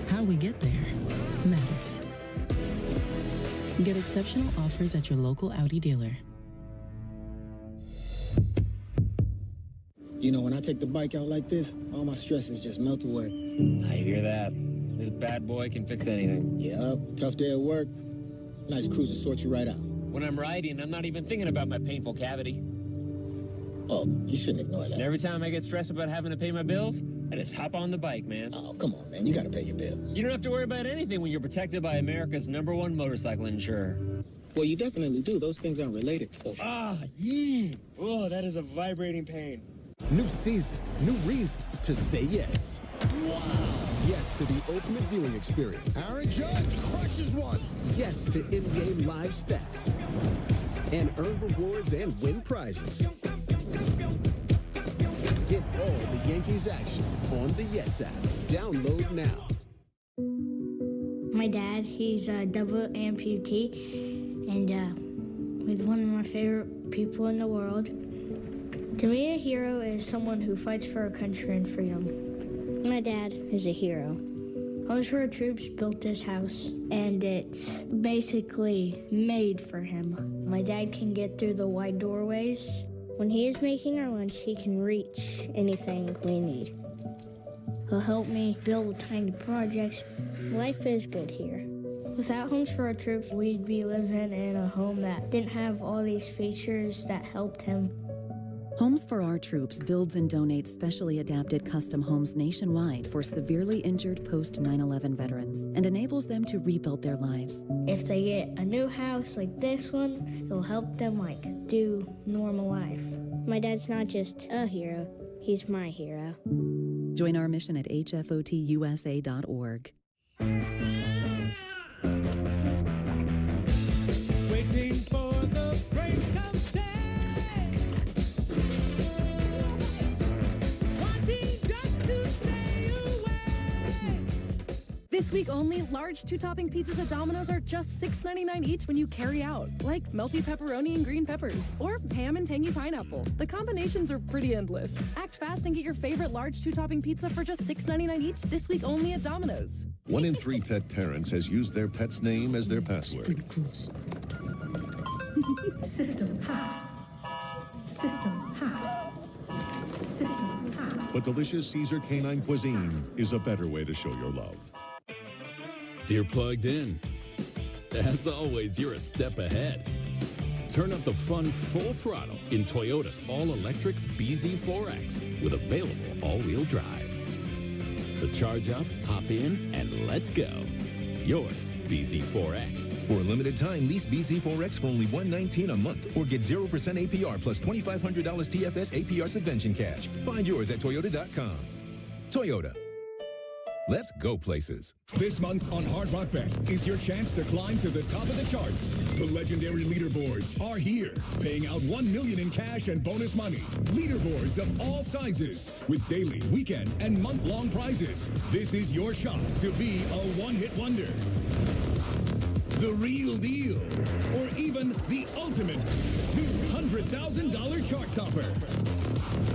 How we get there matters. Get exceptional offers at your local Audi dealer. You know, when I take the bike out like this, all my stresses just melt away. I hear that. This bad boy can fix anything. Yeah, tough day at work. Nice cruise to sort you right out. When I'm riding, I'm not even thinking about my painful cavity. Oh, you shouldn't ignore that. And every time I get stressed about having to pay my bills, I just hop on the bike, man. Oh, come on, man. You gotta pay your bills. You don't have to worry about anything when you're protected by America's #1 motorcycle insurer. Well, you definitely do. Those things aren't related, so... Oh, that is a vibrating pain. New season, new reasons to say yes. Wow. Yes to the ultimate viewing experience. Aaron Judge crushes one. Yes to in-game live stats. And earn rewards and win prizes. Get all the Yankees action on the Yes app. Download now. My dad, he's a double amputee, and he's one of my favorite people in the world. To me, a hero is someone who fights for our country and freedom. My dad is a hero. Homes for Our Troops built this house, and it's basically made for him. My dad can get through the wide doorways. When he is making our lunch, he can reach anything we need. He'll help me build tiny projects. Life is good here. Without Homes for Our Troops, we'd be living in a home that didn't have all these features that helped him. Homes for Our Troops builds and donates specially adapted custom homes nationwide for severely injured post-9/11 veterans and enables them to rebuild their lives. If they get a new house like this one, it'll help them do normal life. My dad's not just a hero, he's my hero. Join our mission at hfotusa.org. Waiting for the break of day. Wanting just to stay away. This week only, large 2-topping pizzas at Domino's are just $6.99 each when you carry out, like melty pepperoni and green peppers, or ham and tangy pineapple. The combinations are pretty endless. Act fast and get your favorite large 2-topping pizza for just $6.99 each this week only at Domino's. 1 in 3 pet parents has used their pet's name as their password. System hat. System hat. System hat. But delicious Caesar canine cuisine is a better way to show your love. Dear Plugged In, as always, you're a step ahead. Turn up the fun full throttle in Toyota's all-electric BZ4X with available all-wheel drive. So charge up, hop in, and let's go. Yours, BZ4X. For a limited time, lease BZ4X for only $119 a month or get 0% APR plus $2,500 TFS APR subvention cash. Find yours at Toyota.com. Toyota. Let's go places. This month on Hard Rock Bet is your chance to climb to the top of the charts. The legendary leaderboards are here, paying out $1 million in cash and bonus money. Leaderboards of all sizes with daily, weekend, and month-long prizes. This is your shot to be a one-hit wonder. The real deal, or even the ultimate $200,000 chart topper.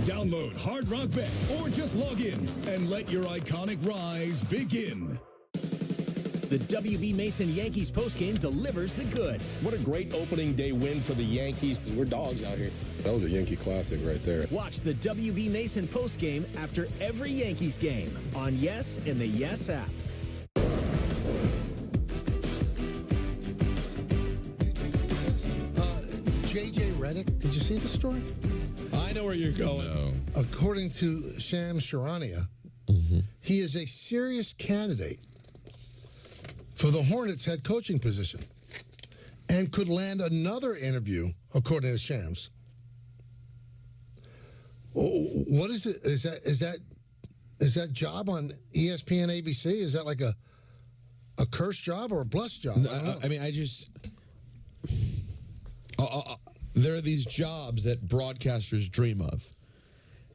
Download Hard Rock Bet or just log in and let your iconic rise begin. The W.B. Mason Yankees postgame delivers the goods. What a great opening day win for the Yankees. We're dogs out here. That was a Yankee classic right there. Watch the W.B. Mason postgame after every Yankees game on Yes and the Yes app. J.J. Redick, did you see the story? I know where you're going. No. According to Shams Charania, he is a serious candidate for the Hornets head coaching position and could land another interview, according to Shams. What is it? Is that job on ESPN ABC? Is that like a cursed job or a blessed job? I mean, I just... there are these jobs that broadcasters dream of.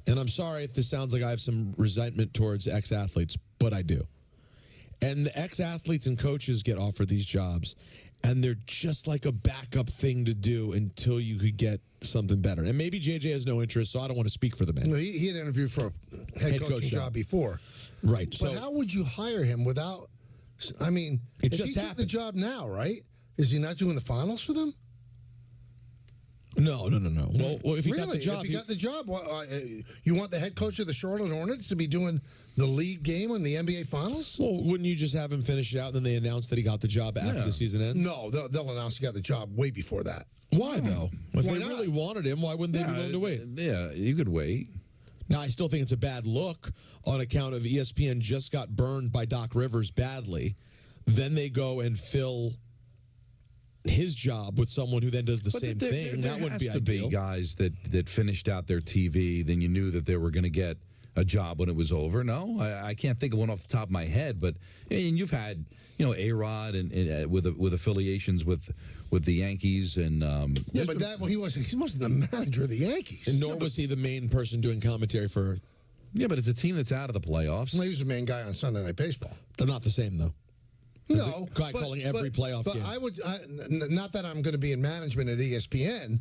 And I'm sorry if this sounds like I have some resentment towards ex-athletes, but I do. And the ex-athletes and coaches get offered these jobs, and they're just like a backup thing to do until you could get something better. And maybe JJ has no interest, so I don't want to speak for the man. No, he had interviewed for a head coaching job before. Right. But So how would you hire him without... I mean, it if just he took happened. the job now, right? Is he not doing the finals for them? No. Well, if he got the job... If he got the job, you want the head coach of the Charlotte Hornets to be doing the league game in the NBA Finals? Well, wouldn't you just have him finish it out and then they announce that he got the job after the season ends? No, they'll announce he got the job way before that. Why, though? If Why they not? really wanted him, why wouldn't they be willing to wait? Yeah, you could wait. Now, I still think it's a bad look on account of ESPN just got burned by Doc Rivers badly. Then they go and fill his job with someone who then does the same thing. That wouldn't be There has to ideal. be guys that finished out their TV, then you knew that they were going to get a job when it was over. No, I can't think of one off the top of my head. But and you've had A-Rod and with affiliations with the Yankees and but he wasn't the manager of the Yankees, and nor was he the main person doing commentary for. Yeah, but it's a team that's out of the playoffs. Well, he was the main guy on Sunday Night Baseball. They're not the same though. No, guy calling every playoff game. Not that I'm going to be in management at ESPN,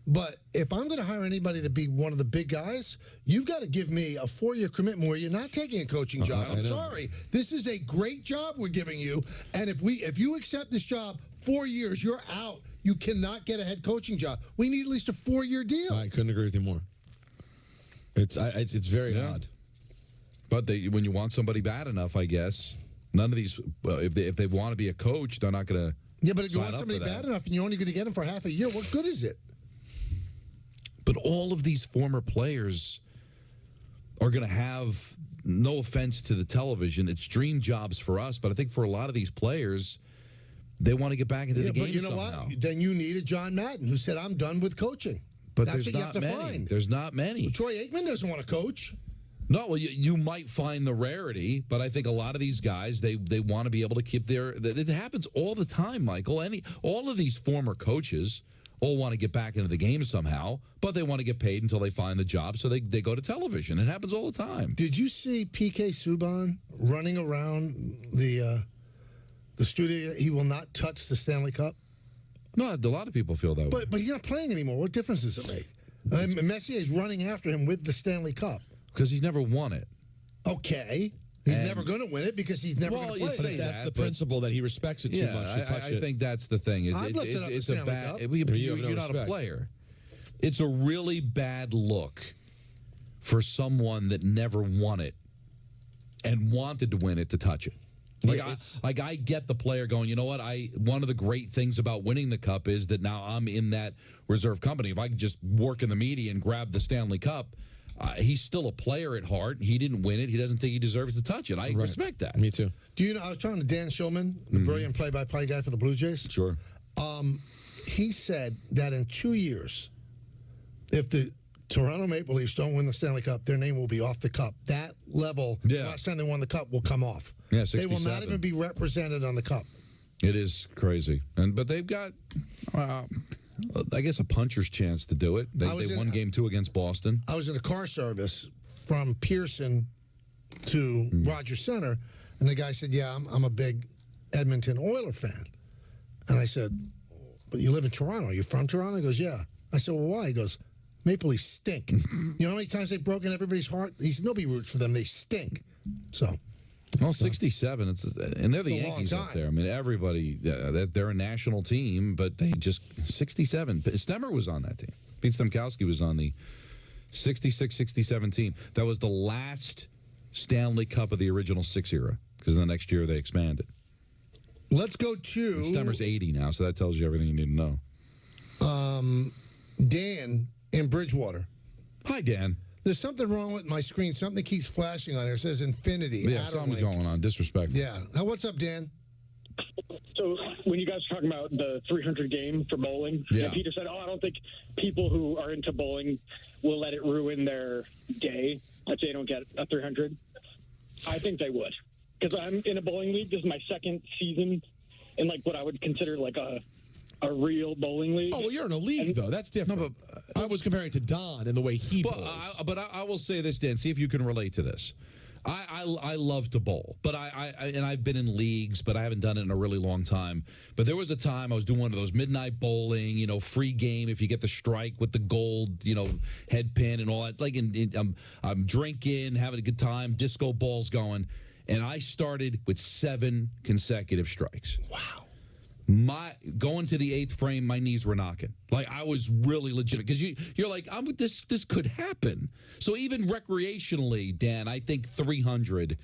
but if I'm going to hire anybody to be one of the big guys, you've got to give me a 4-year commitment where you're not taking a coaching job. I'm sorry. This is a great job we're giving you, and if you accept this job 4 years, you're out. You cannot get a head coaching job. We need at least a 4-year deal. I couldn't agree with you more. It's very odd. But when you want somebody bad enough, I guess. None of these, if they want to be a coach, they're not going to. Yeah, but if you want somebody bad enough and you're only going to get them for half a year, what good is it? But all of these former players are going to have, no offense to the television, it's dream jobs for us. But I think for a lot of these players, they want to get back into the game. But you know somehow. what? Then you need a John Madden who said, "I'm done with coaching." But that's there's what you not have to many. find. There's not many. Well, Troy Aikman doesn't want to coach. No, well, you might find the rarity, but I think a lot of these guys, they want to be able to keep their. It happens all the time, Michael. All of these former coaches all want to get back into the game somehow, but they want to get paid until they find the job, so they go to television. It happens all the time. Did you see PK Subban running around the studio? He will not touch the Stanley Cup. No, a lot of people feel that way. But he's not playing anymore. What difference does it make? Messier is running after him with the Stanley Cup. Because he's never won it. Okay. He's never going to win it because he's never going to play it. But that's the principle that he respects it too much to touch it. I think that's the thing. I've lifted up the Stanley Cup. You're not a player. It's a really bad look for someone that never won it and wanted to win it to touch it. I get the player going, you know what? One of the great things about winning the Cup is that now I'm in that reserve company. If I could just work in the media and grab the Stanley Cup, he's still a player at heart. He didn't win it. He doesn't think he deserves to touch it. I respect that. Me too. Do you know, I was talking to Dan Shulman, the brilliant play-by-play guy for the Blue Jays. Sure. He said that in 2 years, if the Toronto Maple Leafs don't win the Stanley Cup, their name will be off the cup. That level, last time they won the cup, will come off. Yeah, they will not even be represented on the cup. It is crazy. But they've got, I guess, a puncher's chance to do it. They won Game 2 against Boston. I was in a car service from Pearson to Rogers Center, and the guy said, yeah, I'm a big Edmonton Oiler fan. And I said, but you live in Toronto. Are you from Toronto? He goes, yeah. I said, well, why? He goes, Maple Leafs stink. You know how many times they've broken everybody's heart? He said, nobody roots for them. They stink. Well, 67, and they're the Yankees up there. I mean, everybody, they're a national team, but they just, 67. Stemmer was on that team. Pete Stemkowski was on the 66-67 team. That was the last Stanley Cup of the original 6 era, because the next year they expanded. Let's go to... And Stemmer's 80 now, so that tells you everything you need to know. Dan in Bridgewater. Hi, Dan. There's something wrong with my screen. Something keeps flashing on here. It says infinity. Yeah, something's going on. Disrespectful. Yeah. What's up, Dan? So when you guys were talking about the 300 game for bowling, and Peter said, I don't think people who are into bowling will let it ruin their day. Let's say they don't get a 300. I think they would. Because I'm in a bowling league. This is my second season in like what I would consider like a real bowling league. Oh, well, you're in a league, though. That's different. No, but I was comparing to Don and the way he bowls. But I will say this, Dan. See if you can relate to this. I love to bowl, but I've been in leagues, but I haven't done it in a really long time. But there was a time I was doing one of those midnight bowling, free game if you get the strike with the gold, head pin and all that. Like, I'm drinking, having a good time, disco balls going, and I started with 7 consecutive strikes. Wow. Going to the 8th frame, my knees were knocking. Like, I was really legit because you're like, this could happen. So even recreationally, Dan, I think 300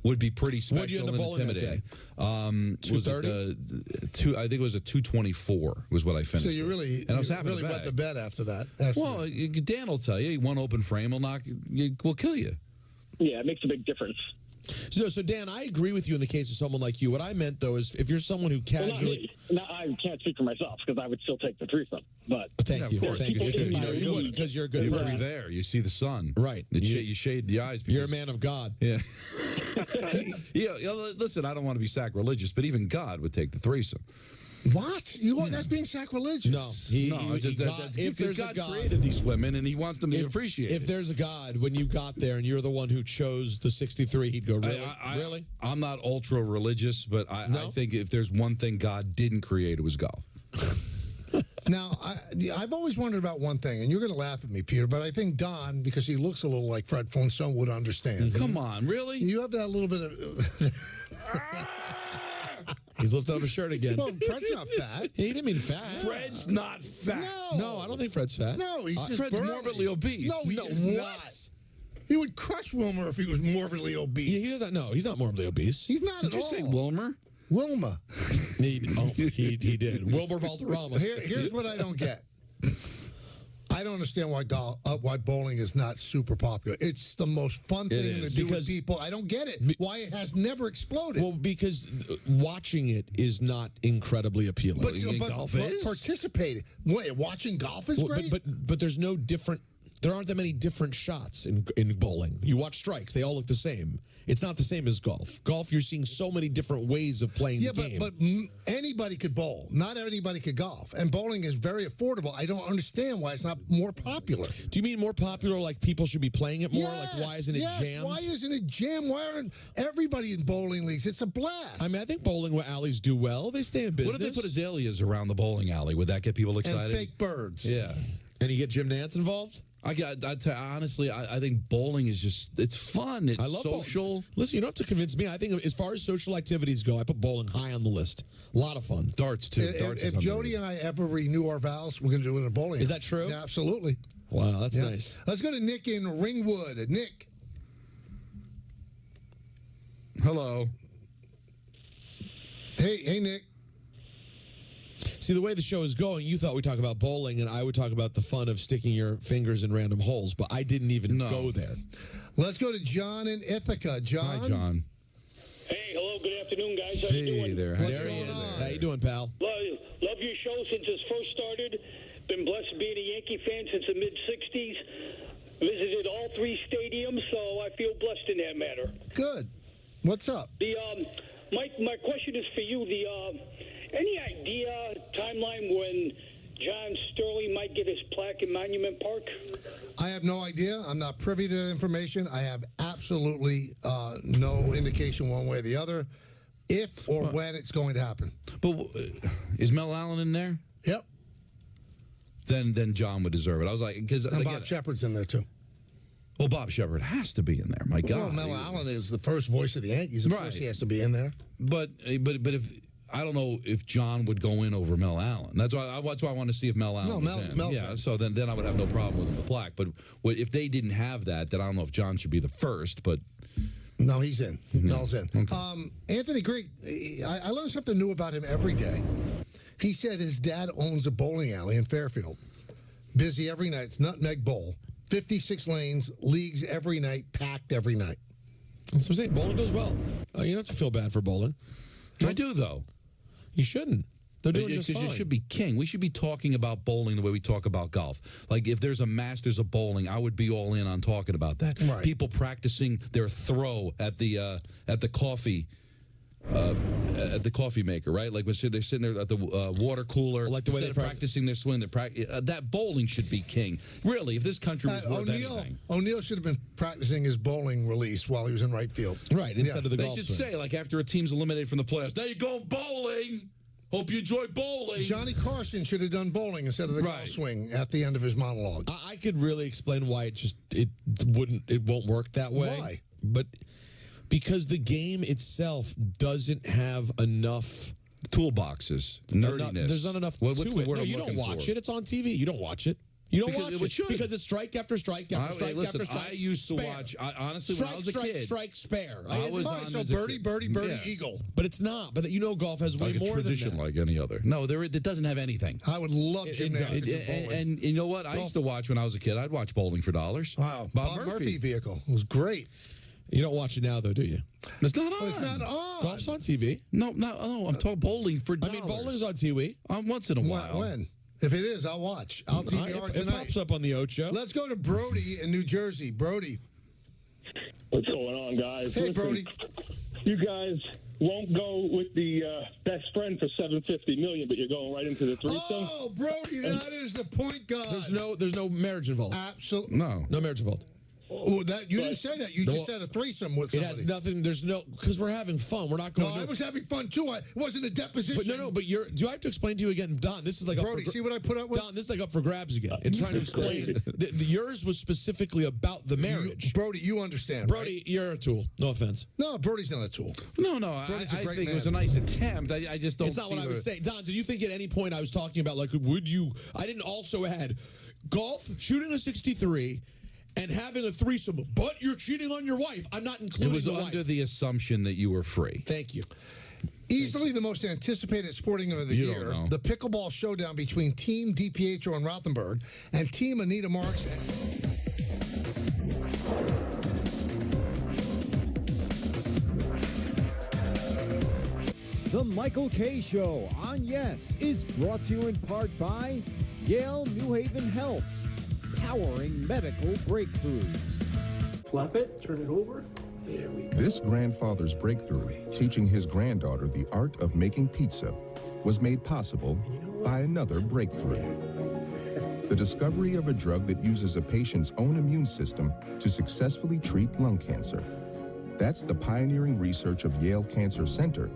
would be pretty special. What'd you end up bowling that day? 230. I think it was a 224 was what I finished. So you really, and I was having really wet the bed after that. Well, Dan will tell you, one open frame will kill you. Yeah, it makes a big difference. So Dan, I agree with you in the case of someone like you. What I meant, though, is if you're someone who casually... Well, I can't speak for myself because I would still take the threesome. But Thank you. Thank you. You would, because you're a good person. You're there. You see the sun. Right. You shade the eyes. You're a man of God. Yeah. Listen, I don't want to be sacrilegious, but even God would take the threesome. What? That's being sacrilegious. No. If there's God a God, created these women, and he wants them to appreciate it. If there's a God, when you got there and you're the one who chose the 63, he'd go, really? Really? I'm not ultra-religious, but I think if there's one thing God didn't create, it was golf. Now, I've always wondered about one thing, and you're going to laugh at me, Peter, but I think Don, because he looks a little like Fred Flintstone, would understand. Come on, really? You have that little bit of... He's lifting up his shirt again. Well, Fred's not fat. He didn't mean fat. Fred's not fat. No, I don't think Fred's fat. No, he's just Fred's burly. morbidly obese. No, he's not. He would crush Wilmer if he was morbidly obese. Yeah, he doesn't. No, he's not morbidly obese. He's not Did at you all. say Wilmer? Wilma. He did. Wilmer Valderrama. Here's what I don't get. I don't understand why bowling is not super popular. It's the most fun thing to do with people. I don't get it. Why it has never exploded. Well, because watching it is not incredibly appealing. But participating. Wait, watching golf is great? But there's no different... There aren't that many different shots in bowling. You watch strikes. They all look the same. It's not the same as golf. Golf, you're seeing so many different ways of playing the game. But anybody could bowl. Not anybody could golf. And bowling is very affordable. I don't understand why it's not more popular. Do you mean more popular, like people should be playing it more? Like, why isn't it jammed? Why isn't it jammed? Why aren't everybody in bowling leagues? It's a blast. I mean, I think bowling alleys do well. They stay in business. What if they put azaleas around the bowling alley? Would that get people excited? And fake birds. Yeah. And you get Jim Nantz involved? Honestly, I think bowling is it's fun. It's social. Bowling. Listen, you don't have to convince me. I think as far as social activities go, I put bowling high on the list. A lot of fun. Darts, too. If Jody and I ever renew our vows, we're going to do it in a bowling. Is that true? Yeah, absolutely. Wow, that's nice. Let's go to Nick in Ringwood. Nick. Hello. Hey, Nick. See, the way the show is going, you thought we'd talk about bowling, and I would talk about the fun of sticking your fingers in random holes, but I didn't even go there. Let's go to John in Ithaca. John? Hi, John. Hey, hello, good afternoon, guys. How Hey you doing? there. There he is. How you doing, pal? Love your show since it first started. Been blessed being a Yankee fan since the mid-'60s. Visited all 3 stadiums, so I feel blessed in that matter. Good. What's up? My question is for you. Any idea, timeline, when John Sterling might get his plaque in Monument Park? I have no idea. I'm not privy to that information. I have absolutely no indication one way or the other if or when it's going to happen. But is Mel Allen in there? Yep. Then John would deserve it. I was like, because Bob Shepard's in there too. Well, Bob Shepard has to be in there. My God. Well, Mel Allen is the first voice of the Yankees. Of course, he has to be in there. But if I don't know if John would go in over Mel Allen. That's why I want to see if Mel Allen. Mel's so then I would have no problem with the plaque. But if they didn't have that, then I don't know if John should be the first. But no, he's in. Mel's in. Okay. Anthony Greig, I learn something new about him every day. He said his dad owns a bowling alley in Fairfield. Busy every night. It's Nutmeg Bowl. 56 lanes, leagues every night, packed every night. That's what I'm saying. Bowling does well. You don't have to feel bad for bowling. I do, though. You shouldn't. They're doing just fine. You should be king. We should be talking about bowling the way we talk about golf. Like, if there's a Masters of bowling, I would be all in on talking about that. Right. People practicing their throw at the coffee. At the coffee maker, right? Like they're sitting there at the water cooler, like the way they're practicing their swing. That bowling should be king. Really, if this country was worth anything. O'Neill should have been practicing his bowling release while he was in right field. Right, instead of the golf They should swing. say, like, after a team's eliminated from the playoffs, now you're going bowling. Hope you enjoy bowling. Johnny Carson should have done bowling instead of the golf swing at the end of his monologue. I could really explain why it won't work that way. Why? But because the game itself doesn't have enough toolboxes, nerdiness. There's not enough to it. No, you don't watch it. It's on TV. You don't watch it. You don't watch it because it's strike after strike after strike after strike. I used to watch. Honestly, strike, when I was a strike, kid, strike, spare. I was on so birdie, eagle. But it's not. But golf has way more than that. Like any other. No, it doesn't have anything. I would love gymnastics and you know what? I used to watch when I was a kid. I'd watch Bowling for Dollars. Wow, Bob Murphy vehicle. It was great. You don't watch it now, though, do you? It's not on. Oh, it's not on. Golf's on TV. No, I'm talking bowling for dollars. I mean, bowling's on TV. Once in a while. When? If it is, I'll watch. I'll DVR it tonight. pops up on the Ocho. Let's go to Brody in New Jersey. Brody. What's going on, guys? Hey, Listen, Brody. You guys won't go with the best friend for $750 million, but you're going right into the threesome. Oh, Brody, that is the point guard. There's no marriage involved. Absolutely. No marriage involved. Oh, you didn't say that. You just said a threesome with somebody. It has nothing. There's no, because we're having fun. We're not going. No, I was having fun too. It wasn't a deposition. But but do I have to explain to you again, Don? This is like Brody. See what I put up with? Don, this is like up for grabs again. It's trying to explain. Yours was specifically about the marriage. Brody, you understand? Brody, right? You're a tool. No offense. No, Brody's not a tool. No. Brody's I a great think man. it was a nice attempt. I just don't. It's not what I was saying. Don, did you think at any point I was talking about like, would you? I didn't also add golf, shooting a 63. And having a threesome, but you're cheating on your wife. I'm not including the wife. It was under the assumption that you were free. Thank you. Easily the most anticipated sporting event of the year, the pickleball showdown between Team DiPietro and Rothenberg and Team Anita Marks. The Michael K. Show on Yes is brought to you in part by Yale New Haven Health. Powering medical breakthroughs. Flap it, turn it over. There we go. This grandfather's breakthrough, teaching his granddaughter the art of making pizza, was made possible by another breakthrough. The discovery of a drug that uses a patient's own immune system to successfully treat lung cancer. That's the pioneering research of Yale Cancer Center,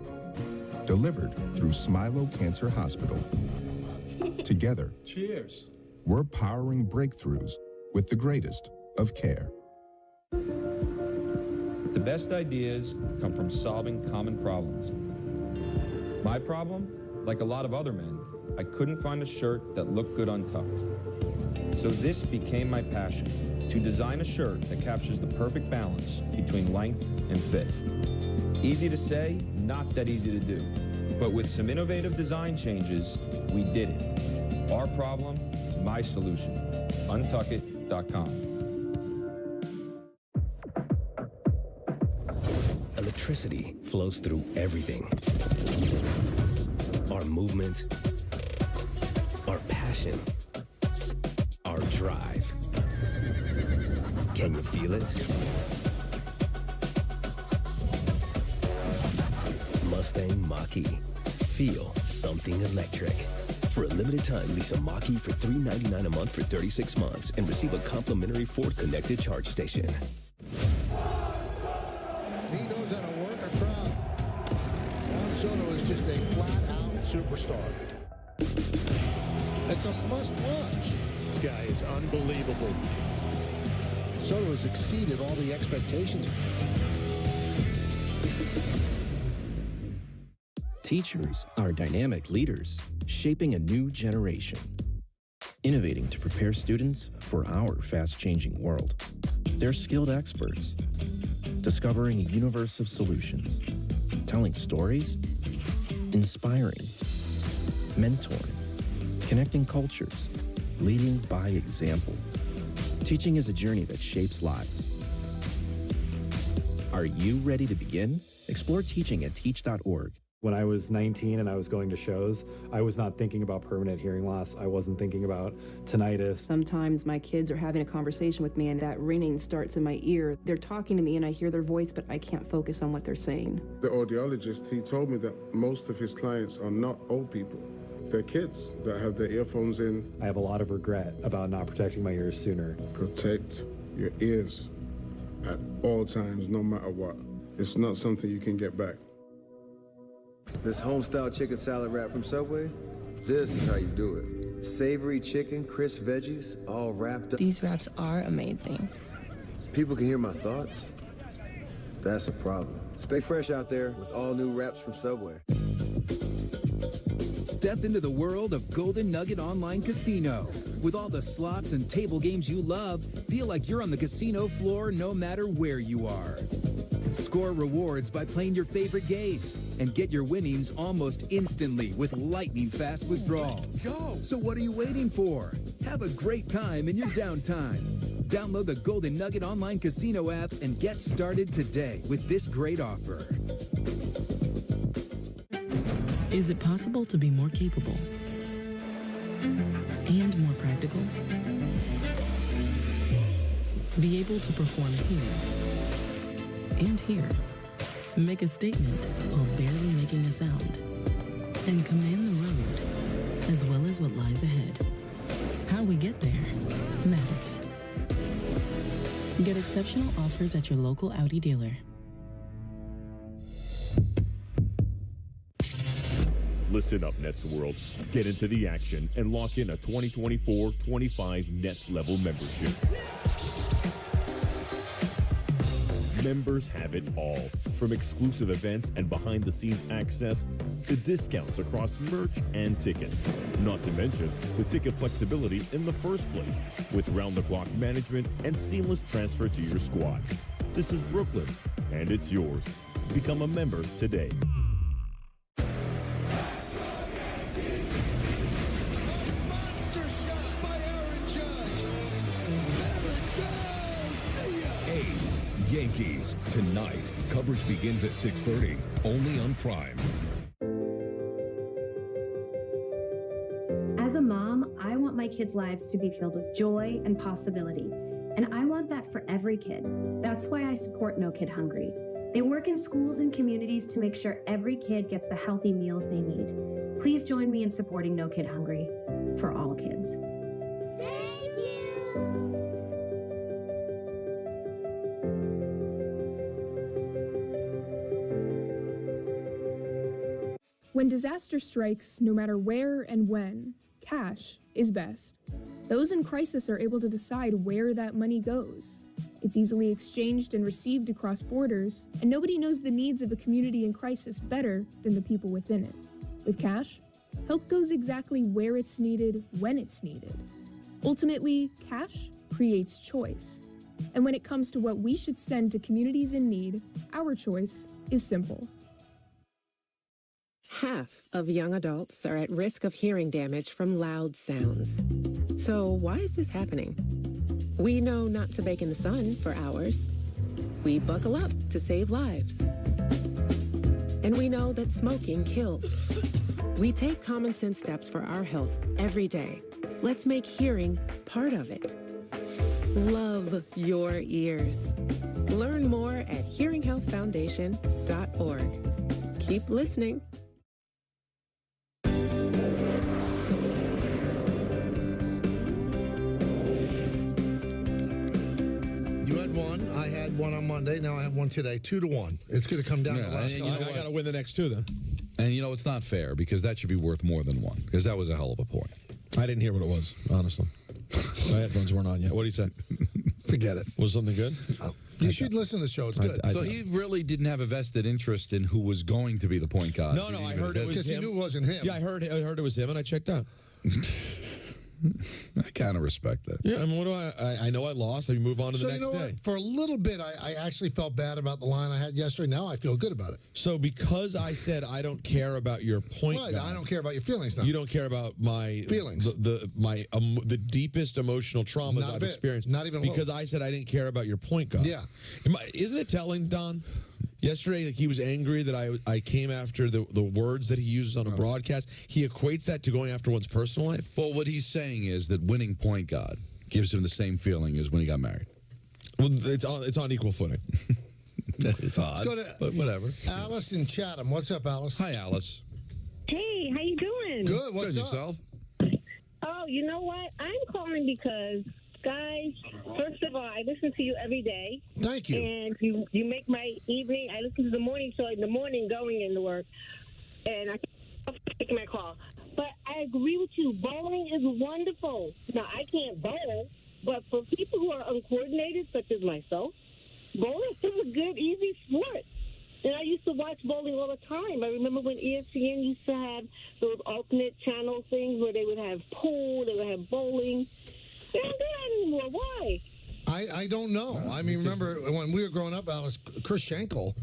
delivered through Smilo Cancer Hospital. Together, cheers. We're powering breakthroughs with the greatest of care. The best ideas come from solving common problems. My problem, like a lot of other men, I couldn't find a shirt that looked good untucked. So this became my passion, to design a shirt that captures the perfect balance between length and fit. Easy to say, not that easy to do. But with some innovative design changes, we did it. Our problem, my solution. Untuckit.com. Electricity flows through everything. Our movement, our passion, our drive. Can you feel it? Mustang Mach-E. Feel something electric. For a limited time, lease a Mach-E for $399 a month for 36 months and receive a complimentary Ford connected charge station. He knows how to work a crowd. Juan Soto is just a flat-out superstar. It's a must-watch. This guy is unbelievable. Soto has exceeded all the expectations. Teachers are dynamic leaders, shaping a new generation. Innovating to prepare students for our fast-changing world. They're skilled experts, discovering a universe of solutions, telling stories, inspiring, mentoring, connecting cultures, leading by example. Teaching is a journey that shapes lives. Are you ready to begin? Explore teaching at teach.org. When I was 19 and I was going to shows, I was not thinking about permanent hearing loss. I wasn't thinking about tinnitus. Sometimes my kids are having a conversation with me and that ringing starts in my ear. They're talking to me and I hear their voice, but I can't focus on what they're saying. The audiologist, he told me that most of his clients are not old people. They're kids that have their earphones in. I have a lot of regret about not protecting my ears sooner. Protect your ears at all times, no matter what. It's not something you can get back. This home-style chicken salad wrap from Subway, this is how you do it. Savory chicken, crisp veggies, all wrapped up. These wraps are amazing. People can hear my thoughts. That's a problem. Stay fresh out there with all new wraps from Subway. Step into the world of Golden Nugget Online Casino. With all the slots and table games you love, feel like you're on the casino floor no matter where you are. Score rewards by playing your favorite games and get your winnings almost instantly with lightning-fast withdrawals. Go! So what are you waiting for? Have a great time in your downtime. Download the Golden Nugget Online Casino app and get started today with this great offer. Is it possible to be more capable and more practical? Be able to perform here and here. Make a statement while barely making a sound. And command the road, as well as what lies ahead. How we get there matters. Get exceptional offers at your local Audi dealer. Listen up, Nets World. Get into the action and lock in a 2024-25 Nets level membership. Members have it all, from exclusive events and behind-the-scenes access to discounts across merch and tickets. Not to mention the ticket flexibility in the first place, with round-the-clock management and seamless transfer to your squad. This is Brooklyn, and it's yours. Become a member today. Yankees tonight. Coverage begins at 6:30, only on Prime. As a mom, I want my kids' lives to be filled with joy and possibility, and I want that for every kid. That's why I support No Kid Hungry. They work in schools and communities to make sure every kid gets the healthy meals they need. Please join me in supporting No Kid Hungry for all kids. When disaster strikes, no matter where and when, cash is best. Those in crisis are able to decide where that money goes. It's easily exchanged and received across borders, and nobody knows the needs of a community in crisis better than the people within it. With cash, help goes exactly where it's needed, when it's needed. Ultimately, cash creates choice. And when it comes to what we should send to communities in need, our choice is simple. Half of young adults are at risk of hearing damage from loud sounds. So why is this happening? We know not to bake in the sun for hours. We buckle up to save lives. And we know that smoking kills. We take common sense steps for our health every day. Let's make hearing part of it. Love your ears. Learn more at hearinghealthfoundation.org. Keep listening. One on Monday. Now I have one today. 2-1. It's going to come down to the last. I got to win the next two then. And you know it's not fair because that should be worth more than one because that was a hell of a point. I didn't hear what it was, honestly. My headphones weren't on yet. What did he say? Forget it. Was something good? You should listen to the show. It's good. So he really didn't have a vested interest in who was going to be the point guard. No, I heard it was him. Because he knew it wasn't him. Yeah, I heard it was him, and I checked out. I kind of respect that. Yeah, I mean, what do I know I lost. I move on to the next day. For a little bit, I actually felt bad about the line I had yesterday. Now I feel good about it. So because I said I don't care about your point guard, I don't care about your feelings now. You don't care about my feelings. The deepest emotional traumas I've experienced. Not even because I said I didn't care about your point guard. Yeah. Isn't it telling, Don? Yesterday, like, he was angry that I came after the words that he uses on a broadcast. He equates that to going after one's personal life. Well, what he's saying is that winning point guard gives him the same feeling as when he got married. Well, it's on equal footing. It's odd, but whatever. Alice in Chatham. What's up, Alice? Hi, Alice. Hey, how you doing? Good. What's up? Yourself? Oh, you know what? I'm calling because, guys, first of all, I listen to you every day. Thank you. And you make my evening. I listen to the morning show in the morning going into work. And I take my call. But I agree with you. Bowling is wonderful. Now, I can't bowl, but for people who are uncoordinated, such as myself, bowling is a good, easy sport. And I used to watch bowling all the time. I remember when ESPN used to have those alternate channel things where they would have pool, they would have bowling. They don't do that anymore. Why? I don't know. I mean, remember when we were growing up, Alice, Chris Schenkel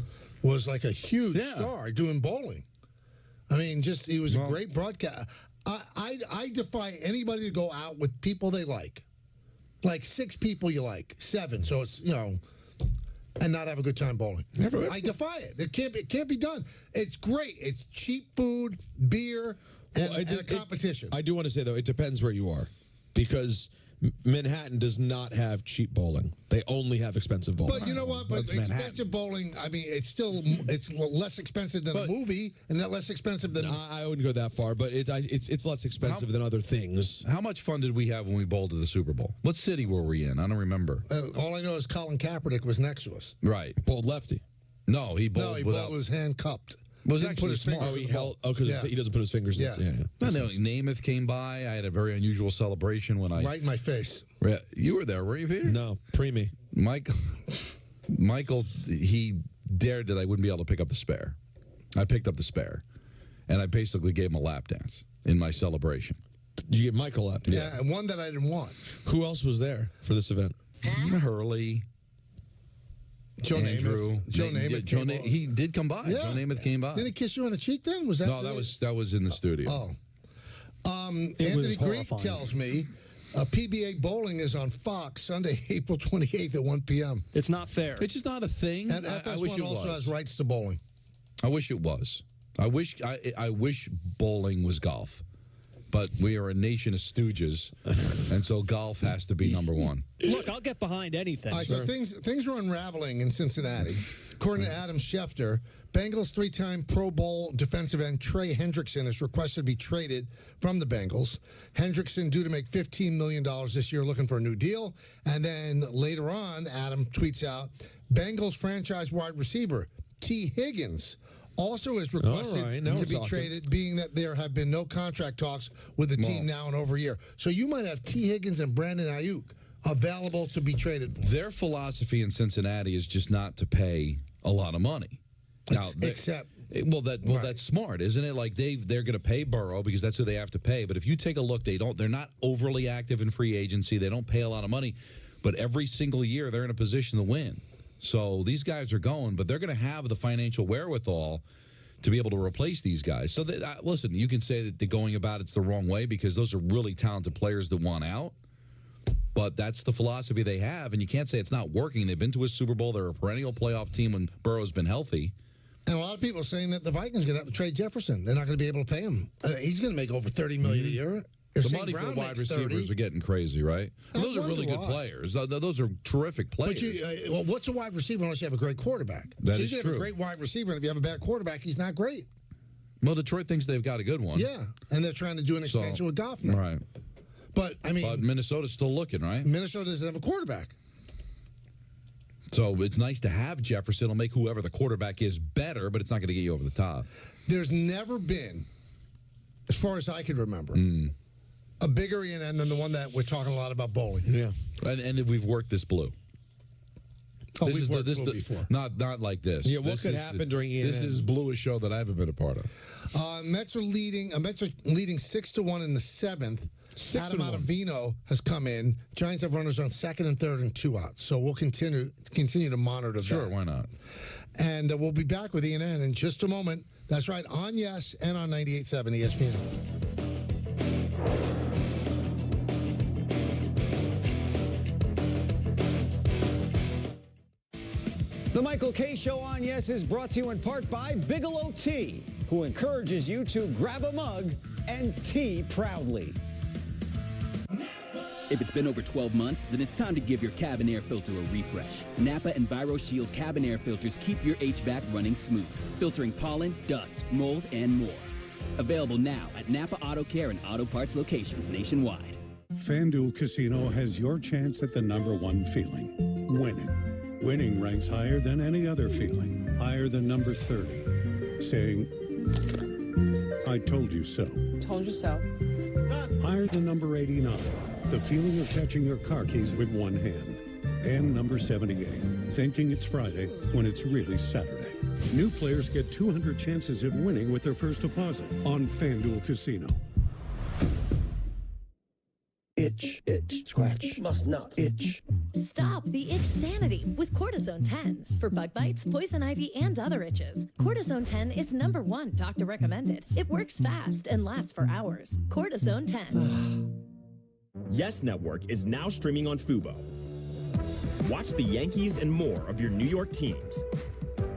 was like a huge star doing bowling. I mean, he was a great broadcast. I defy anybody to go out with people they like Like 6 people you like, 7. So it's, and not have a good time bowling. I defy it. It can't be done. It's great. It's cheap food, beer, and a competition. I do want to say, though, it depends where you are. Because Manhattan does not have cheap bowling. They only have expensive bowling. But you know what? But expensive bowling, I mean, it's less expensive than a movie, and not less expensive than. I wouldn't go that far, but it's less expensive than other things. How much fun did we have when we bowled at the Super Bowl? What city were we in? I don't remember. All I know is Colin Kaepernick was next to us. Right. Bowled lefty. No, he bowled bowled was hand cupped. Was Didn't actually put his smart. fingers Oh, in he the held. ball. Oh, because he doesn't put his fingers. Yeah. No, Namath came by. I had a very unusual celebration when I. Right in my face. You were there, were you, Peter? No, pre-me. Michael, he dared that I wouldn't be able to pick up the spare. I picked up the spare, and I basically gave him a lap dance in my celebration. You get Michael a lap dance? Yeah, and one that I didn't want. Who else was there for this event? Hurley. Joe Andrew. Namath. He did come by. Yeah. Joe Namath came by. Did he kiss you on the cheek then? Was that? No, that was in the studio. Anthony Greek tells me PBA bowling is on Fox Sunday, April 28th at 1 p.m. It's not fair. It's just not a thing. And I wish FS1 it also was. has rights to bowling. I wish it was. I wish bowling was golf. But we are a nation of stooges, and so golf has to be number one. Look, I'll get behind anything. All right, so things are unraveling in Cincinnati. According to Adam Schefter, Bengals 3-time Pro Bowl defensive end Trey Hendrickson is requested to be traded from the Bengals. Hendrickson due to make $15 million this year, looking for a new deal. And then later on, Adam tweets out, Bengals franchise wide receiver T. Higgins also is requested to be traded, being that there have been no contract talks with the team now in over a year. So you might have T. Higgins and Brandon Ayuk available to be traded for. Their philosophy in Cincinnati is just not to pay a lot of money. Now, that's smart, isn't it? Like they're going to pay Burrow because that's who they have to pay. But if you take a look, they're not overly active in free agency. They don't pay a lot of money, but every single year they're in a position to win. So these guys are going, but they're going to have the financial wherewithal to be able to replace these guys. So, listen, you can say that they're going about it's the wrong way because those are really talented players that want out. But that's the philosophy they have, and you can't say it's not working. They've been to a Super Bowl. They're a perennial playoff team when Burrow's been healthy. And a lot of people are saying that the Vikings are going to have to trade Jefferson. They're not going to be able to pay him. He's going to make over $30 million a year. The money for wide receivers are getting crazy, right? And those are really good players. Those are terrific players. But what's a wide receiver unless you have a great quarterback? That is true. You can have a great wide receiver, and if you have a bad quarterback, he's not great. Well, Detroit thinks they've got a good one. Yeah, and they're trying to do an extension with Goff now. Right. But, Minnesota's still looking, right? Minnesota doesn't have a quarterback. So it's nice to have Jefferson. It'll make whoever the quarterback is better, but it's not going to get you over the top. There's never been, as far as I can remember, a bigger ENN than the one that we're talking a lot about bowling. Yeah. And we've worked this blue. We've worked blue before. Not like this. Yeah, what could happen during ENN? This is bluest show that I've ever been a part of. Mets are leading 6-1 in the 7th. Adam Ottavino has come in. Giants have runners on 2nd and 3rd and 2 outs. So we'll continue to monitor that. Sure, why not? And we'll be back with ENN in just a moment. That's right, on Yes and on 98.7 ESPN. The Michael Kay Show on Yes is brought to you in part by Bigelow Tea, who encourages you to grab a mug and tea proudly. If it's been over 12 months, then it's time to give your cabin air filter a refresh. Napa EnviroShield cabin air filters keep your HVAC running smooth, filtering pollen, dust, mold, and more. Available now at Napa Auto Care and Auto Parts locations nationwide. FanDuel Casino has your chance at the #1 feeling, winning. Winning ranks higher than any other feeling, higher than number 30. Saying, I told you so. Told you so. Higher than number 89, the feeling of catching your car keys with one hand. And number 78, thinking it's Friday when it's really Saturday. New players get 200 chances at winning with their first deposit on FanDuel Casino. Itch, itch, scratch, must not itch. Stop the itch sanity with Cortisone 10 for bug bites, poison ivy, and other itches. Cortisone 10 is #1 doctor recommended. It works fast and lasts for hours. Cortisone 10. Yes Network is now streaming on Fubo. Watch the Yankees and more of your New York teams.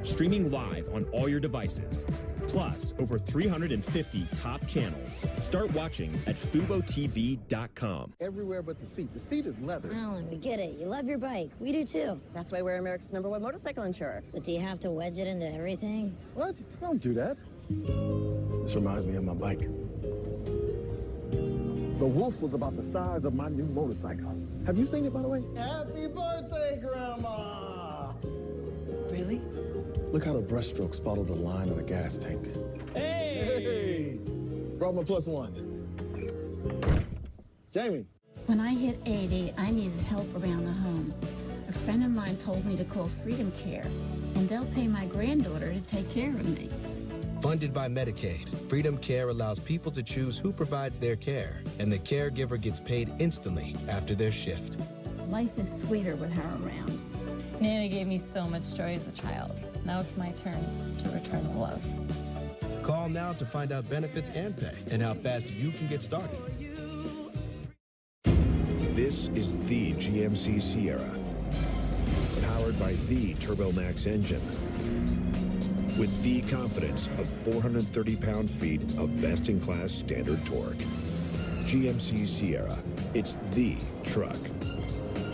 Streaming live on all your devices. Plus, over 350 top channels. Start watching at FuboTV.com. Everywhere but the seat. The seat is leather. Alan, we get it. You love your bike. We do too. That's why we're America's #1 motorcycle insurer. But do you have to wedge it into everything? What? Don't do that. This reminds me of my bike. The Wolf was about the size of my new motorcycle. Have you seen it, by the way? Happy birthday, Grandma! Really? Look how the brushstrokes follow the line of the gas tank. Hey! Brought my +1. Jamie. When I hit 80, I needed help around the home. A friend of mine told me to call Freedom Care, and they'll pay my granddaughter to take care of me. Funded by Medicaid, Freedom Care allows people to choose who provides their care, and the caregiver gets paid instantly after their shift. Life is sweeter with her around. Nana gave me so much joy as a child. Now it's my turn to return the love. Call now to find out benefits and pay and how fast you can get started. This is the GMC Sierra, powered by the TurboMax engine, with the confidence of 430 pound-feet of best-in-class standard torque. GMC Sierra, it's the truck.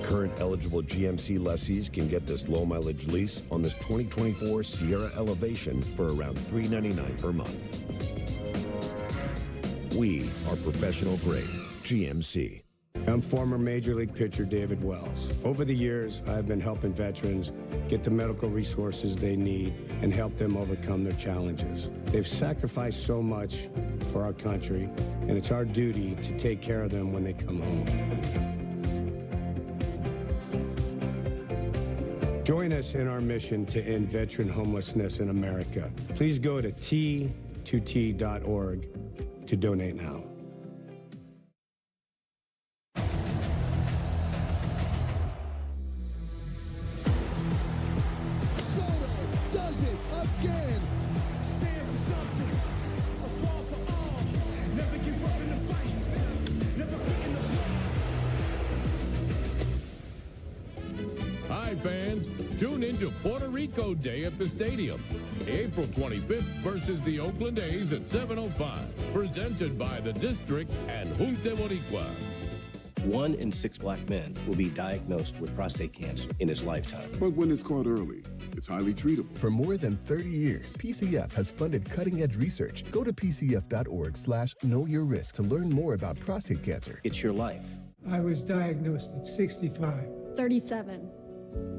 Current eligible GMC lessees can get this low-mileage lease on this 2024 Sierra Elevation for around $399 per month. We are professional-grade GMC. I'm former Major League pitcher David Wells. Over the years, I've been helping veterans get the medical resources they need and help them overcome their challenges. They've sacrificed so much for our country, and it's our duty to take care of them when they come home. Join us in our mission to end veteran homelessness in America. Please go to T2T.org to donate now. Does it again. Stand for something. A fall for all. Never give up in the fight. Never quit in the fight. Hi, fans. Tune into Puerto Rico Day at the stadium. April 25th versus the Oakland A's at 7:05. Presented by the District and Junte Boricua. 1 in 6 black men will be diagnosed with prostate cancer in his lifetime. But when it's caught early, it's highly treatable. For more than 30 years, PCF has funded cutting-edge research. Go to pcf.org/knowyourrisk to learn more about prostate cancer. It's your life. I was diagnosed at 65. 37.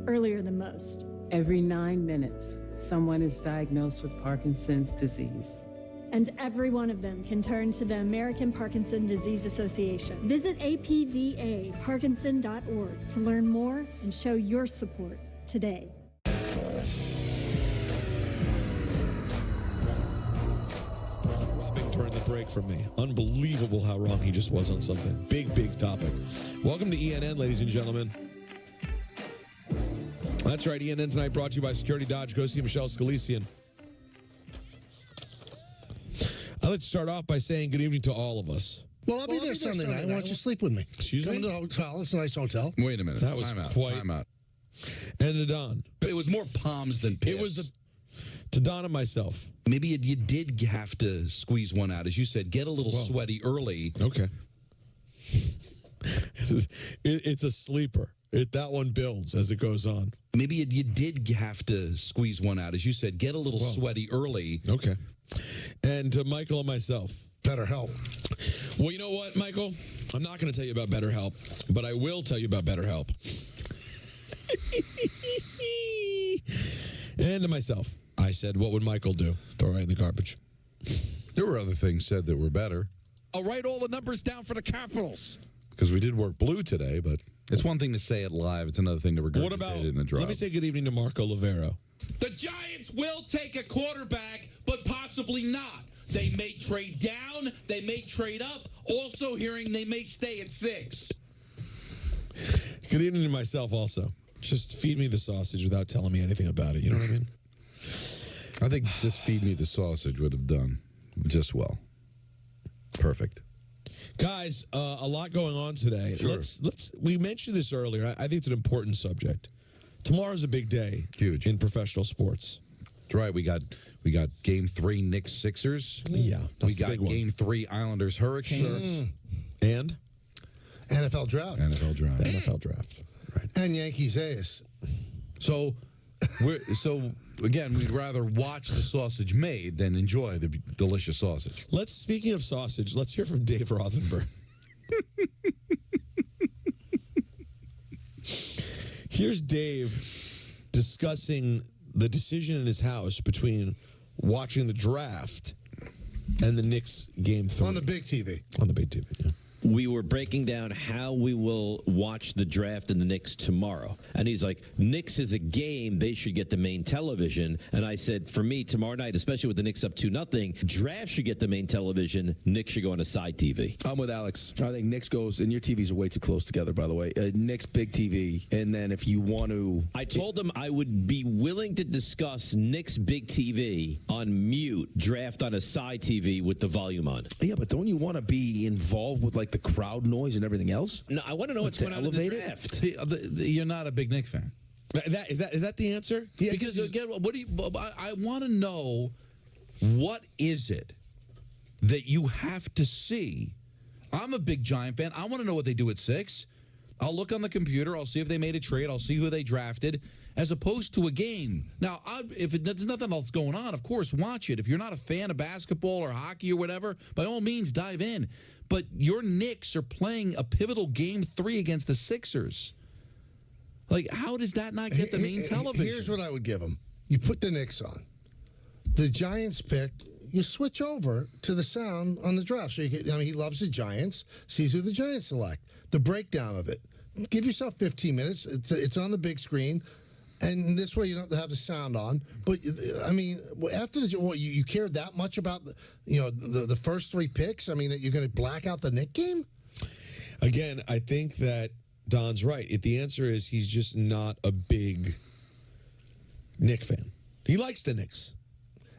Earlier than most. Every 9 minutes, someone is diagnosed with Parkinson's disease. And every one of them can turn to the American Parkinson Disease Association. Visit apdaparkinson.org to learn more and show your support today. Robin turned the break from me. Unbelievable how wrong he just was on something. Big, big topic. Welcome to ENN, ladies and gentlemen. That's right, ENN tonight brought to you by Security Dodge. Go see Michelle Scalisian. I'd like to start off by saying good evening to all of us. Well, I'll be there Sunday night. Why don't you sleep with me? Excuse Come me? to the hotel. It's a nice hotel. Wait a minute. That was quite... Time out. And to Don. It was more palms than pits. It was to Don and myself. Maybe you did have to squeeze one out. As you said, get a little sweaty early. Okay. It's a sleeper. That one builds as it goes on. Maybe you did have to squeeze one out. As you said, get a little sweaty early. Okay. And to Michael and myself. BetterHelp. Well, you know what, Michael? I'm not going to tell you about BetterHelp, but I will tell you about BetterHelp. And to myself, I said, what would Michael do? Throw it in the garbage. There were other things said that were better. I'll write all the numbers down for the Capitals. Because we did work blue today, but it's one thing to say it live. It's another thing to regurgitate what about, it in the drive. Let me say good evening to Marco Livero. The Giants will take a quarterback, but possibly not. They may trade down. They may trade up. Also hearing they may stay at 6. Good evening to myself also. Just feed me the sausage without telling me anything about it. You know what I mean? I think just feed me the sausage would have done just well. Perfect. Guys, a lot going on today. Sure. We mentioned this earlier. I think it's an important subject. Tomorrow's a big day. Huge. In professional sports. That's right. We got Game 3 Knicks Sixers. Yeah, we got Game 3 Islanders Hurricanes. And NFL draft. NFL draft. Right. And Yankees A's. So again, we'd rather watch the sausage made than enjoy the delicious sausage. Speaking of sausage, let's hear from Dave Rothenberg. Here's Dave discussing the decision in his house between watching the draft and the Knicks Game 3. On the big TV. On the big TV, yeah. We were breaking down how we will watch the draft and the Knicks tomorrow. And he's like, Knicks is a game. They should get the main television. And I said, for me, tomorrow night, especially with the Knicks up 2-0, draft should get the main television. Knicks should go on a side TV. I'm with Alex. I think Knicks goes, and your TVs are way too close together, by the way. Knicks big TV. And then if you want to... I told him I would be willing to discuss Knicks big TV on mute, draft on a side TV with the volume on. Yeah, but don't you want to be involved with, like, the crowd noise and everything else? No, I want to know what's going on in the draft. You're not a big Knicks fan. Is that the answer? Yeah, because again, I want to know, what is it that you have to see? I'm a big Giant fan. I want to know what they do at 6. I'll look on the computer. I'll see if they made a trade. I'll see who they drafted, as opposed to a game. Now, if there's nothing else going on, of course, watch it. If you're not a fan of basketball or hockey or whatever, by all means, dive in. But your Knicks are playing a pivotal Game 3 against the Sixers. Like, how does that not get the main television? Here's what I would give them. You put the Knicks on. The Giants picked. You switch over to the sound on the draft. So he loves the Giants, sees who the Giants select. The breakdown of it. Give yourself 15 minutes. It's on the big screen. And this way you don't have the sound on. But, I mean, after you care that much about the first 3 picks? I mean, that you're going to black out the Knick game? Again, I think that Don's right. The answer is he's just not a big Knick fan. He likes the Knicks.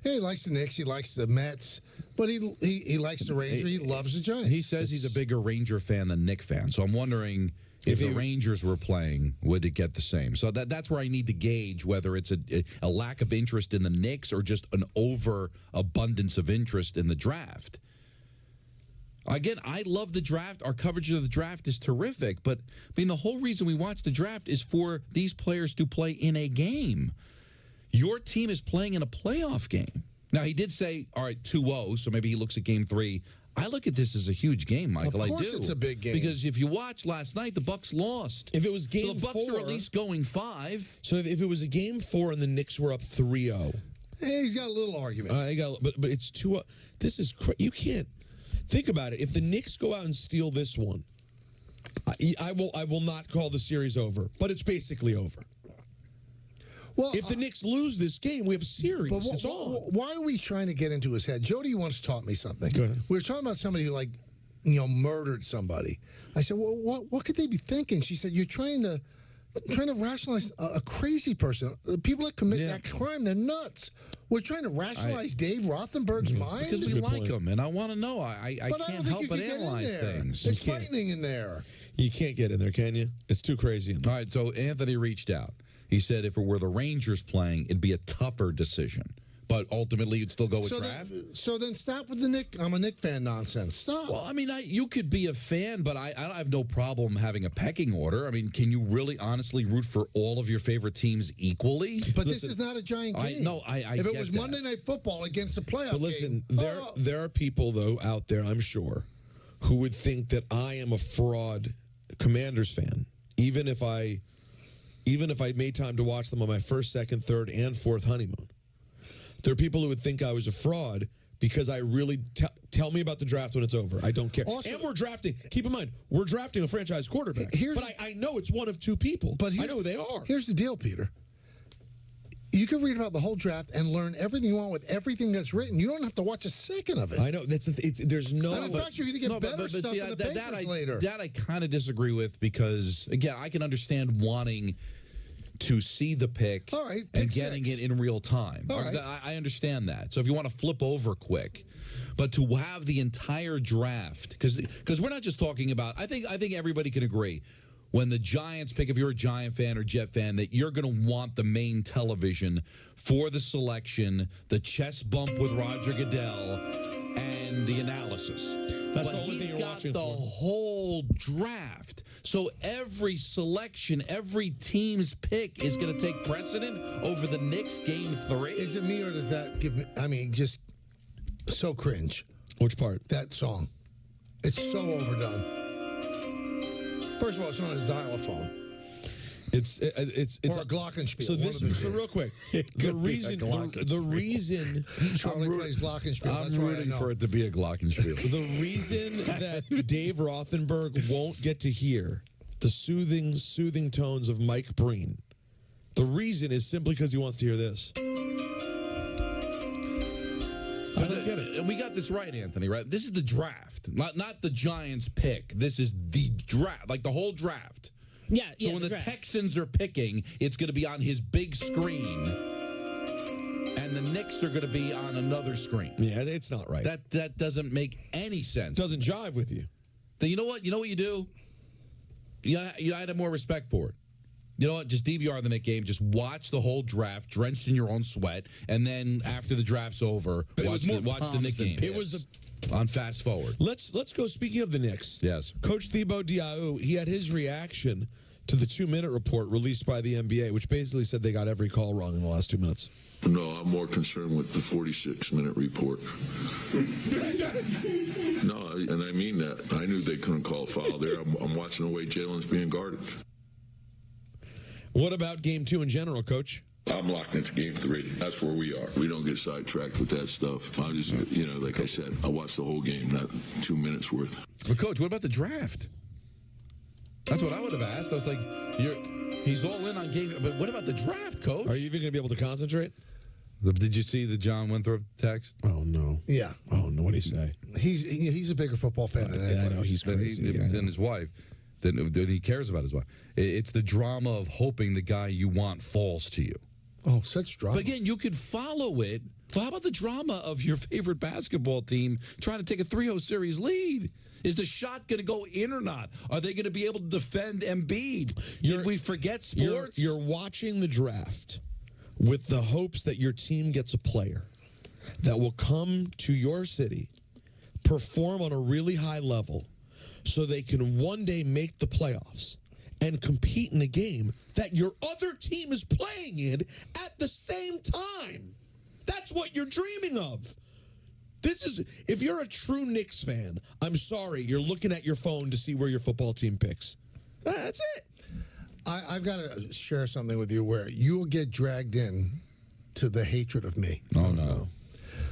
Yeah, he likes the Knicks. He likes the Mets. But he likes the Rangers. He loves the Giants. He says he's a bigger Ranger fan than Knick fan. So I'm wondering... If the Rangers were playing, would it get the same? So that's where I need to gauge whether it's a lack of interest in the Knicks or just an overabundance of interest in the draft. Again, I love the draft. Our coverage of the draft is terrific. But, I mean, the whole reason we watch the draft is for these players to play in a game. Your team is playing in a playoff game. Now, he did say, all right, 2-0, so maybe he looks at Game 3. I look at this as a huge game, Michael. Of course I do. It's a big game. Because if you watch last night, the Bucks lost. If it was Game 4... So the Bucks are at least going 5. So if it was a Game 4 and the Knicks were up 3-0... Hey, he's got a little argument. But it's 2-0. This is crazy. You can't... Think about it. If the Knicks go out and steal this one, I will not call the series over. But it's basically over. Well, if the Knicks lose this game, we have a series. But it's on. Why are we trying to get into his head? Jody once taught me something. Go ahead. We were talking about somebody who, murdered somebody. I said, well, what could they be thinking? She said, you're trying to rationalize a crazy person. People that commit that crime, they're nuts. We're trying to rationalize Dave Rothenberg's mind? Because we like him, and I want to know. I can't help but analyze things. It's frightening in there. You can't get in there, can you? It's too crazy in there. All right, so Anthony reached out. He said if it were the Rangers playing, it'd be a tougher decision. But ultimately, you'd still go with draft? So then stop with the Knick. I'm a Knick fan nonsense. Stop. Well, I mean, you could be a fan, but I have no problem having a pecking order. I mean, can you really honestly root for all of your favorite teams equally? But this is not a giant game. If it was Monday Night Football against a playoff But listen, game, there are people, though, out there, I'm sure, who would think that I am a fraud Commanders fan, even if I made time to watch them on my first, second, third, and fourth honeymoon. There are people who would think I was a fraud because I really tell me about the draft when it's over. I don't care. Also, and we're drafting. Keep in mind, we're drafting a franchise quarterback. But I know it's one of 2 people. But I know who they are. Here's the deal, Peter. You can read about the whole draft and learn everything you want with everything that's written. You don't have to watch a second of it. I know. There's no... And in fact, you're going to get better stuff in the papers later. That I kind of disagree with because, again, I can understand wanting to see the pick, and getting it in real time. All right. I understand that. So if you want to flip over quick. But to have the entire draft, because we're not just talking about. I think everybody can agree. When the Giants pick, if you're a Giant fan or Jet fan, that you're going to want the main television for the selection, the chest bump with Roger Goodell, and the analysis. That's the only thing you're watching for. He's got the whole draft. So every selection, every team's pick is going to take precedent over the Knicks game 3. Is it me or does that give me, I mean, just so cringe. Which part? That song. It's so overdone. First of all, it's on a xylophone. It's or a glockenspiel. So real quick, the reason Charlie plays glockenspiel. I'm rooting for it to be a glockenspiel. The reason that Dave Rothenberg won't get to hear the soothing tones of Mike Breen, the reason is simply because he wants to hear this. I don't get it. And we got this right, Anthony, right? This is the draft, not the Giants pick. This is the draft, like the whole draft. Yeah. So when the Texans are picking, it's going to be on his big screen, and the Knicks are going to be on another screen. Yeah, it's not right. That doesn't make any sense. Doesn't jive with you. Then you know what? You know what you do? You gotta have more respect for it. You know what? Just DVR the Knicks game. Just watch the whole draft, drenched in your own sweat, and then after the draft's over, watch the Knicks game. It was on fast forward. Let's go. Speaking of the Knicks, yes, Coach Thibaut Diaw, he had his reaction to the 2-minute report released by the NBA, which basically said they got every call wrong in the last 2 minutes. No, I'm more concerned with the 46-minute report. No, and I mean that. I knew they couldn't call a foul there. I'm watching the way Jalen's being guarded. What about game 2 in general, Coach? I'm locked into game 3. That's where we are. We don't get sidetracked with that stuff. I just, like I said, I watched the whole game, not 2 minutes worth. But, Coach, what about the draft? That's what I would have asked. I was like, he's all in on game, but what about the draft, Coach? Are you even going to be able to concentrate? Did you see the John Winthrop text? Oh, no. Yeah. Oh, no. What did he say? He's a bigger football fan than anybody. I know. He's crazy. Than his wife. Than he cares about his wife. It's the drama of hoping the guy you want falls to you. Oh, such drama. But again, you could follow it. Well, how about the drama of your favorite basketball team trying to take a 3-0 series lead? Is the shot going to go in or not? Are they going to be able to defend Embiid? Did we forget sports? You're watching the draft with the hopes that your team gets a player that will come to your city, perform on a really high level, so they can one day make the playoffs and compete in a game that your other team is playing in at the same time. That's what you're dreaming of. This is, if you're a true Knicks fan, I'm sorry, you're looking at your phone to see where your football team picks. That's it. I've got to share something with you where you will get dragged in to the hatred of me. Oh, no.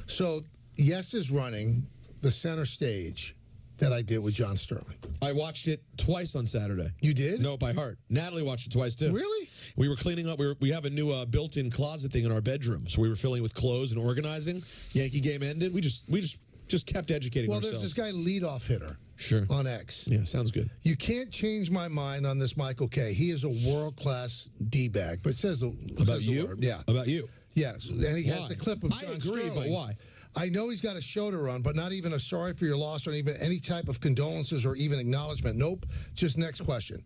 So, Yes is running the center stage that I did with John Sterling. I watched it twice on Saturday. You did? No, by heart. Natalie watched it twice, too. Really? We were cleaning up. We have a new built-in closet thing in our bedroom, so we were filling with clothes and organizing. Yankee game ended. We just kept educating ourselves. Well, there's this guy, leadoff hitter. Sure. On X. Yeah, sounds good. You can't change my mind on this Michael K. He is a world-class D-bag, but it says the word. Yeah. About you? Yes. And he has the clip of John I agree, Sterling. but why? I know he's got a show to run, but not even a sorry for your loss or even any type of condolences or even acknowledgement. Nope. Just next question.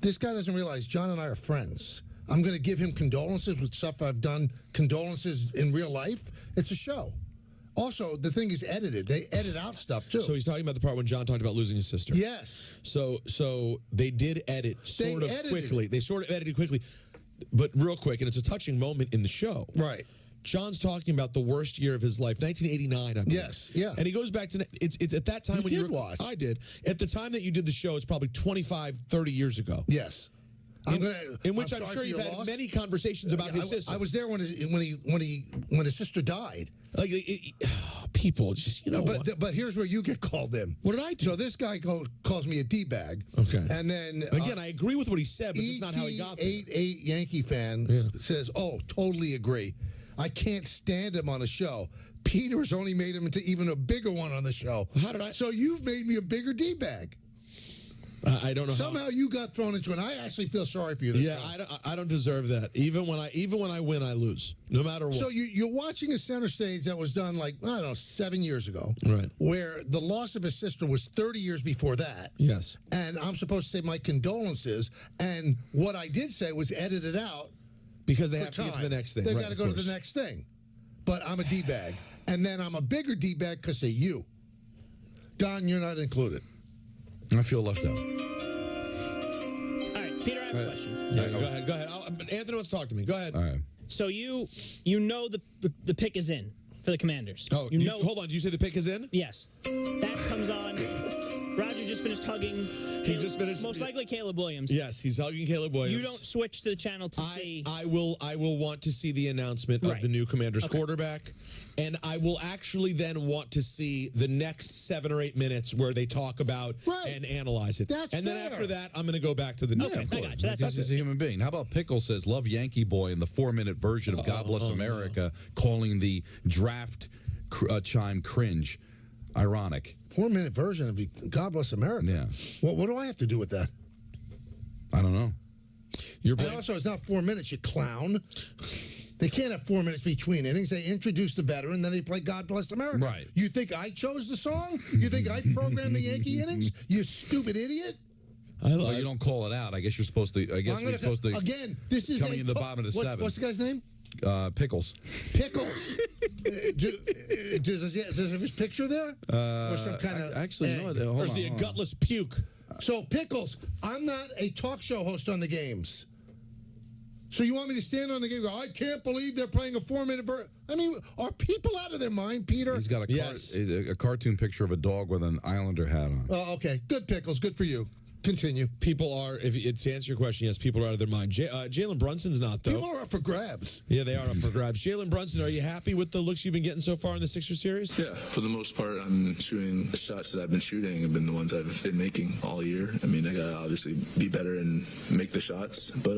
This guy doesn't realize John and I are friends. I'm going to give him condolences with stuff I've done, condolences in real life. It's a show. Also, the thing is edited. They edit out stuff, too. So he's talking about the part when John talked about losing his sister. Yes. So they did edit sort of edited. quickly. They sort of edited quickly, but real quick, and it's a touching moment in the show. Right. John's talking about the worst year of his life, 1989, I believe. Yes, yeah. And he goes back to, it's at that time when you watch. I did. At the time that you did the show, it's probably 25, 30 years ago. Yes. In which I'm sure you've had many conversations about his sister. I was there when his sister died. Like people, just But here's where you get called in. What did I do? So this guy calls me a D-bag. Okay. And then again, I agree with what he said, but it's not how he got there. 88 Yankee fan says, "Oh, totally agree. I can't stand him on a show." Peter's only made him into even a bigger one on the show. How did I? So you've made me a bigger D-bag. I don't know. Somehow you got thrown into it. I actually feel sorry for you this time. I don't deserve that. Even when I win, I lose. No matter what. So you're watching a center stage that was done like, I don't know, 7 years ago. Right. Where the loss of his sister was 30 years before that. Yes. And I'm supposed to say my condolences. And what I did say was edit it out. Because they have to get to the next thing. They Right, got to of go to course. the next thing. But I'm a D-bag. And then I'm a bigger D-bag because of you. Don, you're not included. I feel left out. All right, Peter, I have a question. Yeah, go ahead. Anthony wants to talk to me. Go ahead. All right. So you know the pick is in for the Commanders. Oh, you know. Hold on. Did you say the pick is in? Yes. That comes on. Roger just finished hugging. He just finished. Most likely Caleb Williams. Yes, he's hugging Caleb Williams. You don't switch to the channel to see. I will want to see the announcement of the new Commanders quarterback, and I will actually then want to see the next 7 or 8 minutes where they talk about and analyze it. Then after that, I'm going to go back to the new. Okay, I got you. That's a human being. How about Pickle says, love Yankee Boy in the 4-minute version of God Bless America, calling the draft chime cringe. Ironic. 4-minute version of God Bless America. Yeah. What do I have to do with that? I don't know. And also, it's not 4 minutes, you clown. They can't have 4 minutes between innings. They introduce the veteran, then they play God Bless America. Right. You think I chose the song? You think I programmed the Yankee innings? You stupid idiot. Well, you don't call it out. I guess you're supposed to. I guess you're supposed to. Again, this is coming in the bottom of the 7. What's the guy's name? Pickles. Pickles. Does he have his picture there? Or some kind of actually egg? no. Or is he a gutless puke? So Pickles, I'm not a talk show host on the games. So you want me to stand on the game and go, I can't believe they're playing a 4-minute version? I mean, are people out of their mind, Peter? He's got a cartoon picture of a dog with an Islander hat on. Oh, okay. Good, Pickles. Good for you. Continue. People are, to answer your question, yes, people are out of their mind. Jalen Brunson's not, though. People are up for grabs. Yeah, they are up for grabs. Jalen Brunson, are you happy with the looks you've been getting so far in the Sixers series? Yeah, for the most part, I'm shooting the shots that I've been shooting have been the ones I've been making all year. I mean, I got to obviously be better and make the shots, but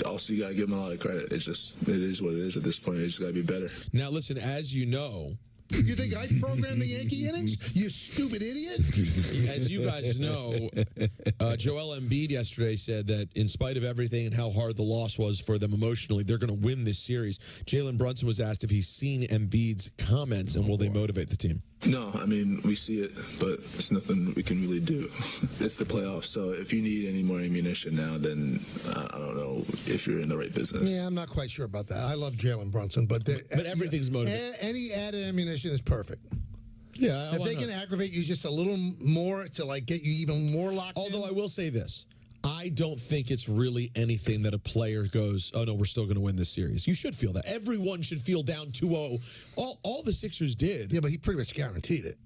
also you got to give them a lot of credit. It is what it is at this point. You just got to be better. Now, listen, as you know, You think I programmed the Yankee innings? You stupid idiot. As you guys know, Joel Embiid yesterday said that in spite of everything and how hard the loss was for them emotionally, they're going to win this series. Jalen Brunson was asked if he's seen Embiid's comments and will they motivate the team? No, I mean, we see it, but it's nothing we can really do. It's the playoffs, so if you need any more ammunition now, then I don't know if you're in the right business. Yeah, I'm not quite sure about that. I love Jalen Brunson, but everything's motivated. Any added ammunition is perfect. Yeah, if they can aggravate you just a little more to like get you even more locked in. Although I will say this. I don't think it's really anything that a player goes, oh, no, we're still going to win this series. You should feel that. Everyone should feel down 2-0. All the Sixers did. Yeah, but he pretty much guaranteed it.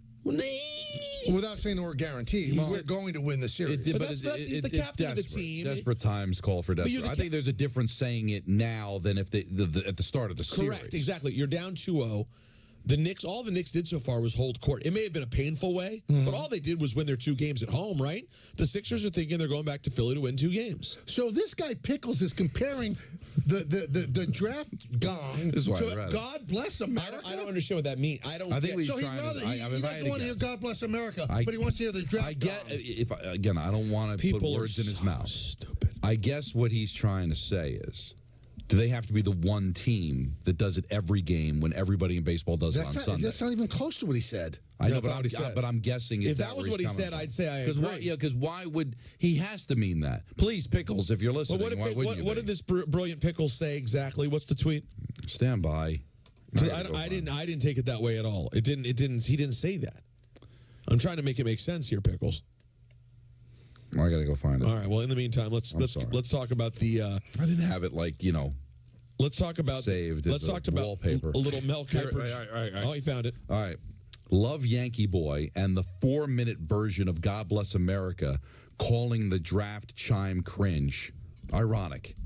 Without saying the word guaranteed, we're going to win the series. But he's the captain of the team. Desperate times call for desperate. I think there's a difference saying it now than if at the start of the series. Correct, exactly. You're down 2-0. All the Knicks did so far was hold court. It may have been a painful way, but all they did was win their 2 games at home, right? The Sixers are thinking they're going back to Philly to win 2 games. So this guy Pickles is comparing the draft gong to God Bless America. I don't understand what that means. I think so he doesn't want to hear God Bless America, but he wants to hear the draft gong. I don't want to put words in his mouth. Stupid. I guess what he's trying to say is, do they have to be the one team that does it every game when everybody in baseball does it on Sunday? That's not even close to what he said. I know, but I'm guessing if that was what he said, I'd say I agree. Because why would he has to mean that? Please, Pickles, if you're listening, what did this brilliant Pickles say exactly? What's the tweet? Stand by. I didn't take it that way at all. He didn't say that. I'm trying to make it make sense here, Pickles. I gotta go find it. All right. Well, in the meantime, let's talk about the. I didn't have it Let's talk about saved. Let's talk about wallpaper. A little Mel Kiper. All right. Oh, he found it. All right. Love Yankee Boy and the 4-minute version of God Bless America, calling the draft chime cringe. Ironic.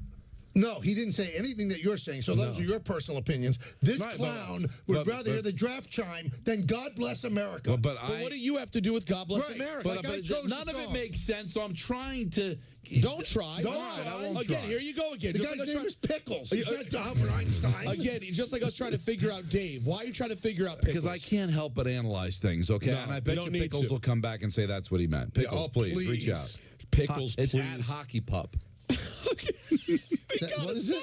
No, he didn't say anything that you're saying, so those are your personal opinions. This clown would rather hear the draft chime than God Bless America. But what do you have to do with God Bless America? But none of it makes sense, so I'm trying to... Don't try. Again, here you go again. The guy's name is Pickles. He's not Albert Einstein. Again, just like I was trying to figure out Dave. Why are you trying to figure out Pickles? Because I can't help but analyze things, okay? No, and I bet you need Pickles to. will come back and say that's what he meant. Pickles, please, reach out. Pickles, It's please. at Hockey Pup. What is it?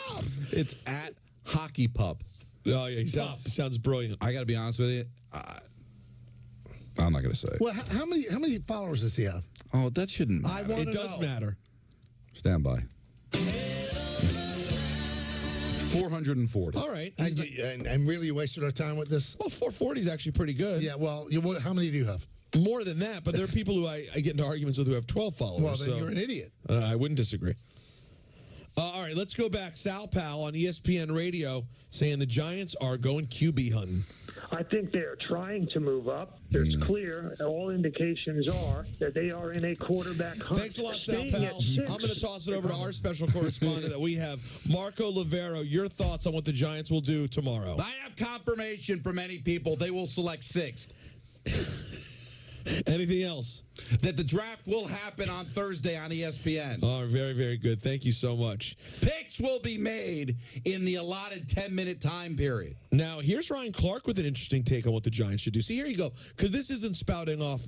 It's at Hockey Pup. Oh, yeah, he sounds brilliant. I got to be honest with you. I'm not going to say it. Well, how many followers does he have? Oh, that shouldn't I matter. want It to does know. matter. Stand by. 440. All right. And really, you wasted our time with this? Well, 440 is actually pretty good. Yeah, well, how many do you have? More than that, but there are people who I get into arguments with who have 12 followers. Well, then you're an idiot. I wouldn't disagree. All right, let's go back. Sal Powell on ESPN Radio saying the Giants are going QB hunting. I think they're trying to move up. There's clear, all indications are that they are in a quarterback hunt. Thanks a lot, Sal Staying Powell. at 6. I'm going to toss it over to our special correspondent that we have, Marco Livero. Your thoughts on what the Giants will do tomorrow? I have confirmation from many people they will select 6th. Anything else? That the draft will happen on Thursday on ESPN. Oh, very, very good. Thank you so much. Picks will be made in the allotted 10-minute time period. Now, here's Ryan Clark with an interesting take on what the Giants should do. See, here you go. Because this isn't spouting off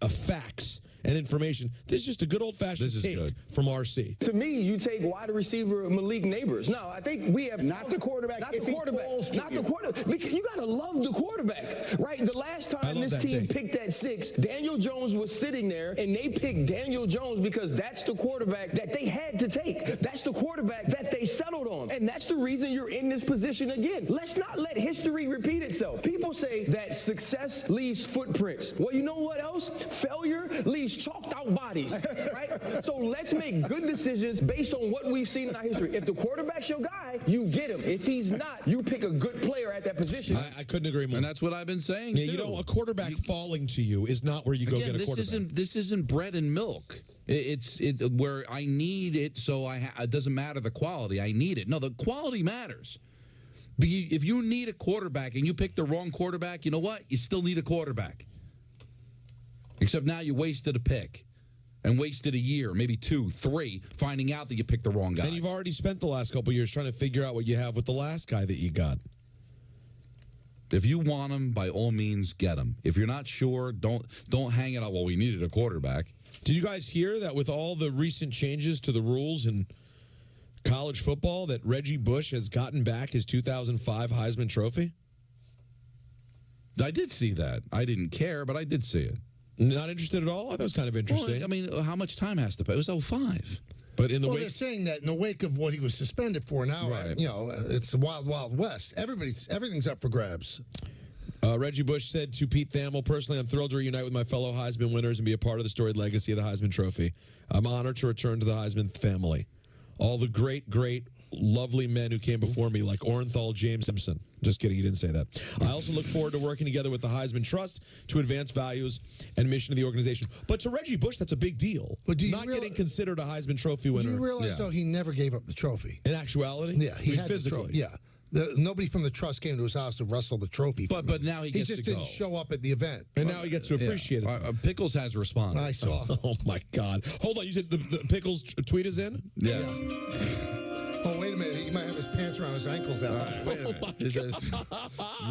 facts and information. This is just a good old-fashioned take from RC. To me, you take wide receiver Malik Neighbors. No, I think we have not the quarterback. Not if the quarterback. Not the quarterback. Because you got to love the quarterback, right? The last time this team picked at 6, Daniel Jones was sitting there, and they picked Daniel Jones because that's the quarterback that they had to take. That's the quarterback that they settled on, and that's the reason you're in this position again. Let's not let history repeat itself. People say that success leaves footprints. Well, you know what else? Failure leaves chalked out bodies, right? So let's make good decisions based on what we've seen in our history. If the quarterback's your guy, you get him. If he's not, you pick a good player at that position. I couldn't agree more. And that's what I've been saying, Yeah, you know, a quarterback falling to you is not where you go get a quarterback. This isn't bread and milk. It's where I need it, so it doesn't matter the quality. I need it. No, the quality matters. If you need a quarterback and you pick the wrong quarterback, you know what? You still need a quarterback. Except now you wasted a pick and wasted a year, maybe 2, 3, finding out that you picked the wrong guy. And you've already spent the last couple of years trying to figure out what you have with the last guy that you got. If you want him, by all means, get him. If you're not sure, don't hang it out. Well, we needed a quarterback. Did you guys hear that with all the recent changes to the rules in college football that Reggie Bush has gotten back his 2005 Heisman Trophy? I did see that. I didn't care, but I did see it. Not interested at all? I thought it was kind of interesting. Well, I mean, how much time has to pass? It was 05. But in the they're saying that in the wake of what he was suspended for now, you know, it's the wild, wild west. Everything's up for grabs. Reggie Bush said to Pete Thamel, personally, I'm thrilled to reunite with my fellow Heisman winners and be a part of the storied legacy of the Heisman Trophy. I'm honored to return to the Heisman family. All the great, lovely men who came before me, like Orenthal, James Simpson. Just kidding, he didn't say that. I also look forward to working together with the Heisman Trust to advance values and mission of the organization. But to Reggie Bush, that's a big deal. But not getting considered a Heisman Trophy winner. Do you realize, though, he never gave up the trophy? In actuality? Yeah, he had physically. the trophy. Yeah. Nobody from the trust came to his house to wrestle the trophy. But now he gets just to didn't go. show up at the event. And now he gets to appreciate it. Pickles has responded. I saw. Oh, my God. Hold on. You said the Pickles tweet is in? Yeah. Oh, wait a minute. He might have his pants around his ankles out there. Wait a minute. It says,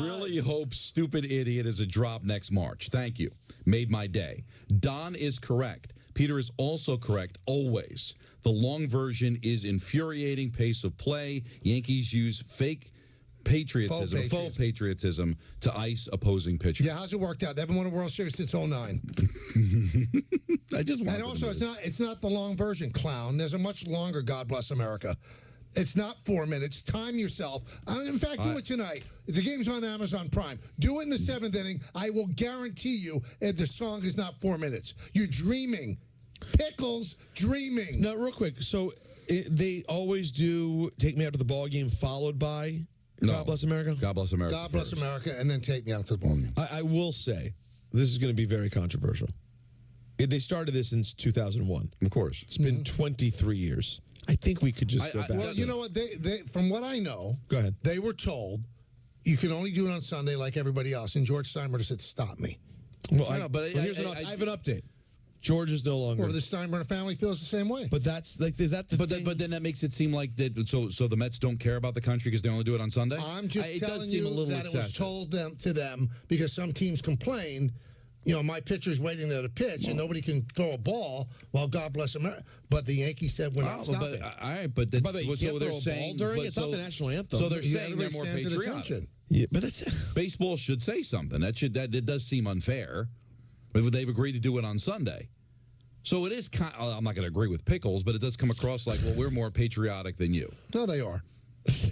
really hope stupid idiot is a drop next March. Thank you. Made my day. Don is correct. Peter is also correct, always. The long version is infuriating pace of play. Yankees use faux patriotism to ice opposing pitchers. Yeah, how's it worked out? They haven't won a World Series since 09. I just and also, it's not the long version, clown. There's a much longer God Bless America. It's not 4 minutes. Time yourself. In fact, do it tonight. The game's on Amazon Prime. Do it in the 7th inning. I will guarantee you the song is not 4 minutes. You're dreaming. Pickles dreaming. Now, real quick. So they always do Take Me Out to the Ball Game followed by God Bless America? God Bless America. God Bless America, and then Take Me Out to the Ball Game. I will say, this is going to be very controversial. They started this in 2001. Of course. It's been 23 years. I think we could just go back. Well, you know what? They from what I know, go ahead. They were told you can only do it on Sunday like everybody else, and George Steinbrenner said, "Stop me." Well, I have an update. George is no longer. Or the Steinbrenner family feels the same way. But that's like, is that the thing? But then that makes it seem like that. So the Mets don't care about the country because they only do it on Sunday. I'm just telling you that it was told to them because some teams complained my pitcher's waiting there to pitch, and nobody can throw a ball. Well, God bless America. But the Yankees said we're not stopping. All right, but by the way, you can't throw a ball during. It's not the national anthem. So they're saying they're more patriotic. Yeah, but that's baseball should say something. That it does seem unfair. But they've agreed to do it on Sunday. So it is kind of, I'm not going to agree with Pickles, but it does come across like, well, we're more patriotic than you. No, they are.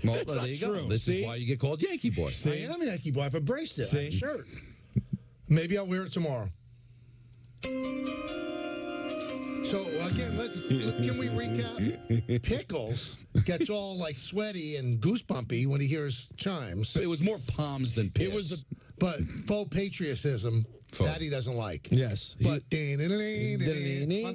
Well, there you go. This is why you get called Yankee Boy. I am a Yankee Boy. I've embraced it. I have a shirt. Maybe I'll wear it tomorrow. So, again, can we recap? Pickles gets all, like, sweaty and goosebumpy when he hears chimes. It was more palms than pits. But faux patriotism, that he doesn't like. Yes. But on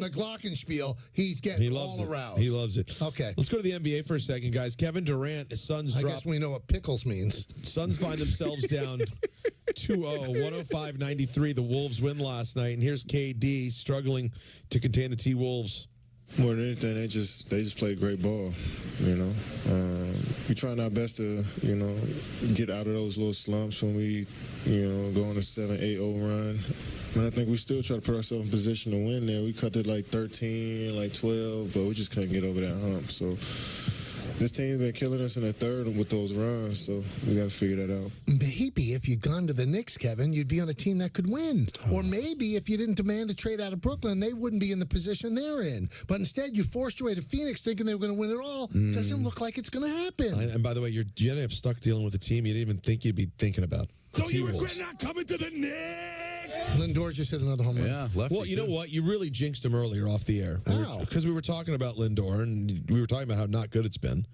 the glockenspiel, he's getting all aroused. He loves it. Okay. Let's go to the NBA for a second, guys. Kevin Durant, his Suns drop. I guess we know what pickles means. Suns find themselves down 2-0, 105-93. The Wolves win last night. And here's KD struggling to contain the T-Wolves. More than anything, they just play great ball, we trying our best to, get out of those little slumps when we, go on a 7-8-0 run. And I think we still try to put ourselves in position to win there. We cut it like 13, like 12, but we just couldn't get over that hump. So this team's been killing us in the third with those runs, so we got to figure that out. Maybe if you'd gone to the Knicks, Kevin, you'd be on a team that could win. Or maybe if you didn't demand a trade out of Brooklyn, they wouldn't be in the position they're in. But instead, you forced your way to Phoenix thinking they were going to win it all. Doesn't look like it's going to happen. And by the way, you ended up stuck dealing with a team you didn't even think you'd be thinking about. So you regret not coming to the Knicks? Lindor just hit another home run. Yeah, lefty. Well, you know what? You really jinxed him earlier off the air. Because we were talking about Lindor, and we were talking about how not good it's been.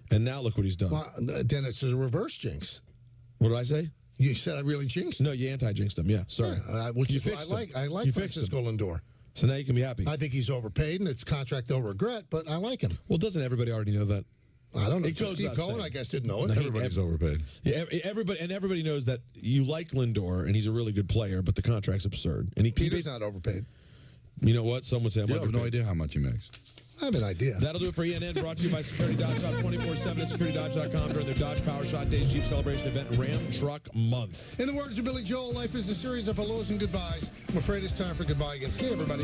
And now look what he's done. Well, then it's a reverse jinx. What did I say? You said I really jinxed him. No, you anti-jinxed him. Yeah, sorry. Yeah, which is what I like. I like Francisco Lindor. So now you can be happy. I think he's overpaid, and it's contract they'll regret, but I like him. Well, doesn't everybody already know that? I don't know. It goes Steve Cohen, I guess, didn't know it. Everybody's overpaid. Yeah, everybody knows that you like Lindor, and he's a really good player, but the contract's absurd. And Peter's not overpaid. You know what? Some would say I'm underpaid. underpaid. I have no idea how much he makes. I have an idea. That'll do it for ENN, brought to you by Security Dodge Shop 24/7 at securitydodge.com during their Dodge Power Shot Days Jeep Celebration event, Ram Truck Month. In the words of Billy Joel, life is a series of hellos and goodbyes. I'm afraid it's time for goodbye again. See you, everybody.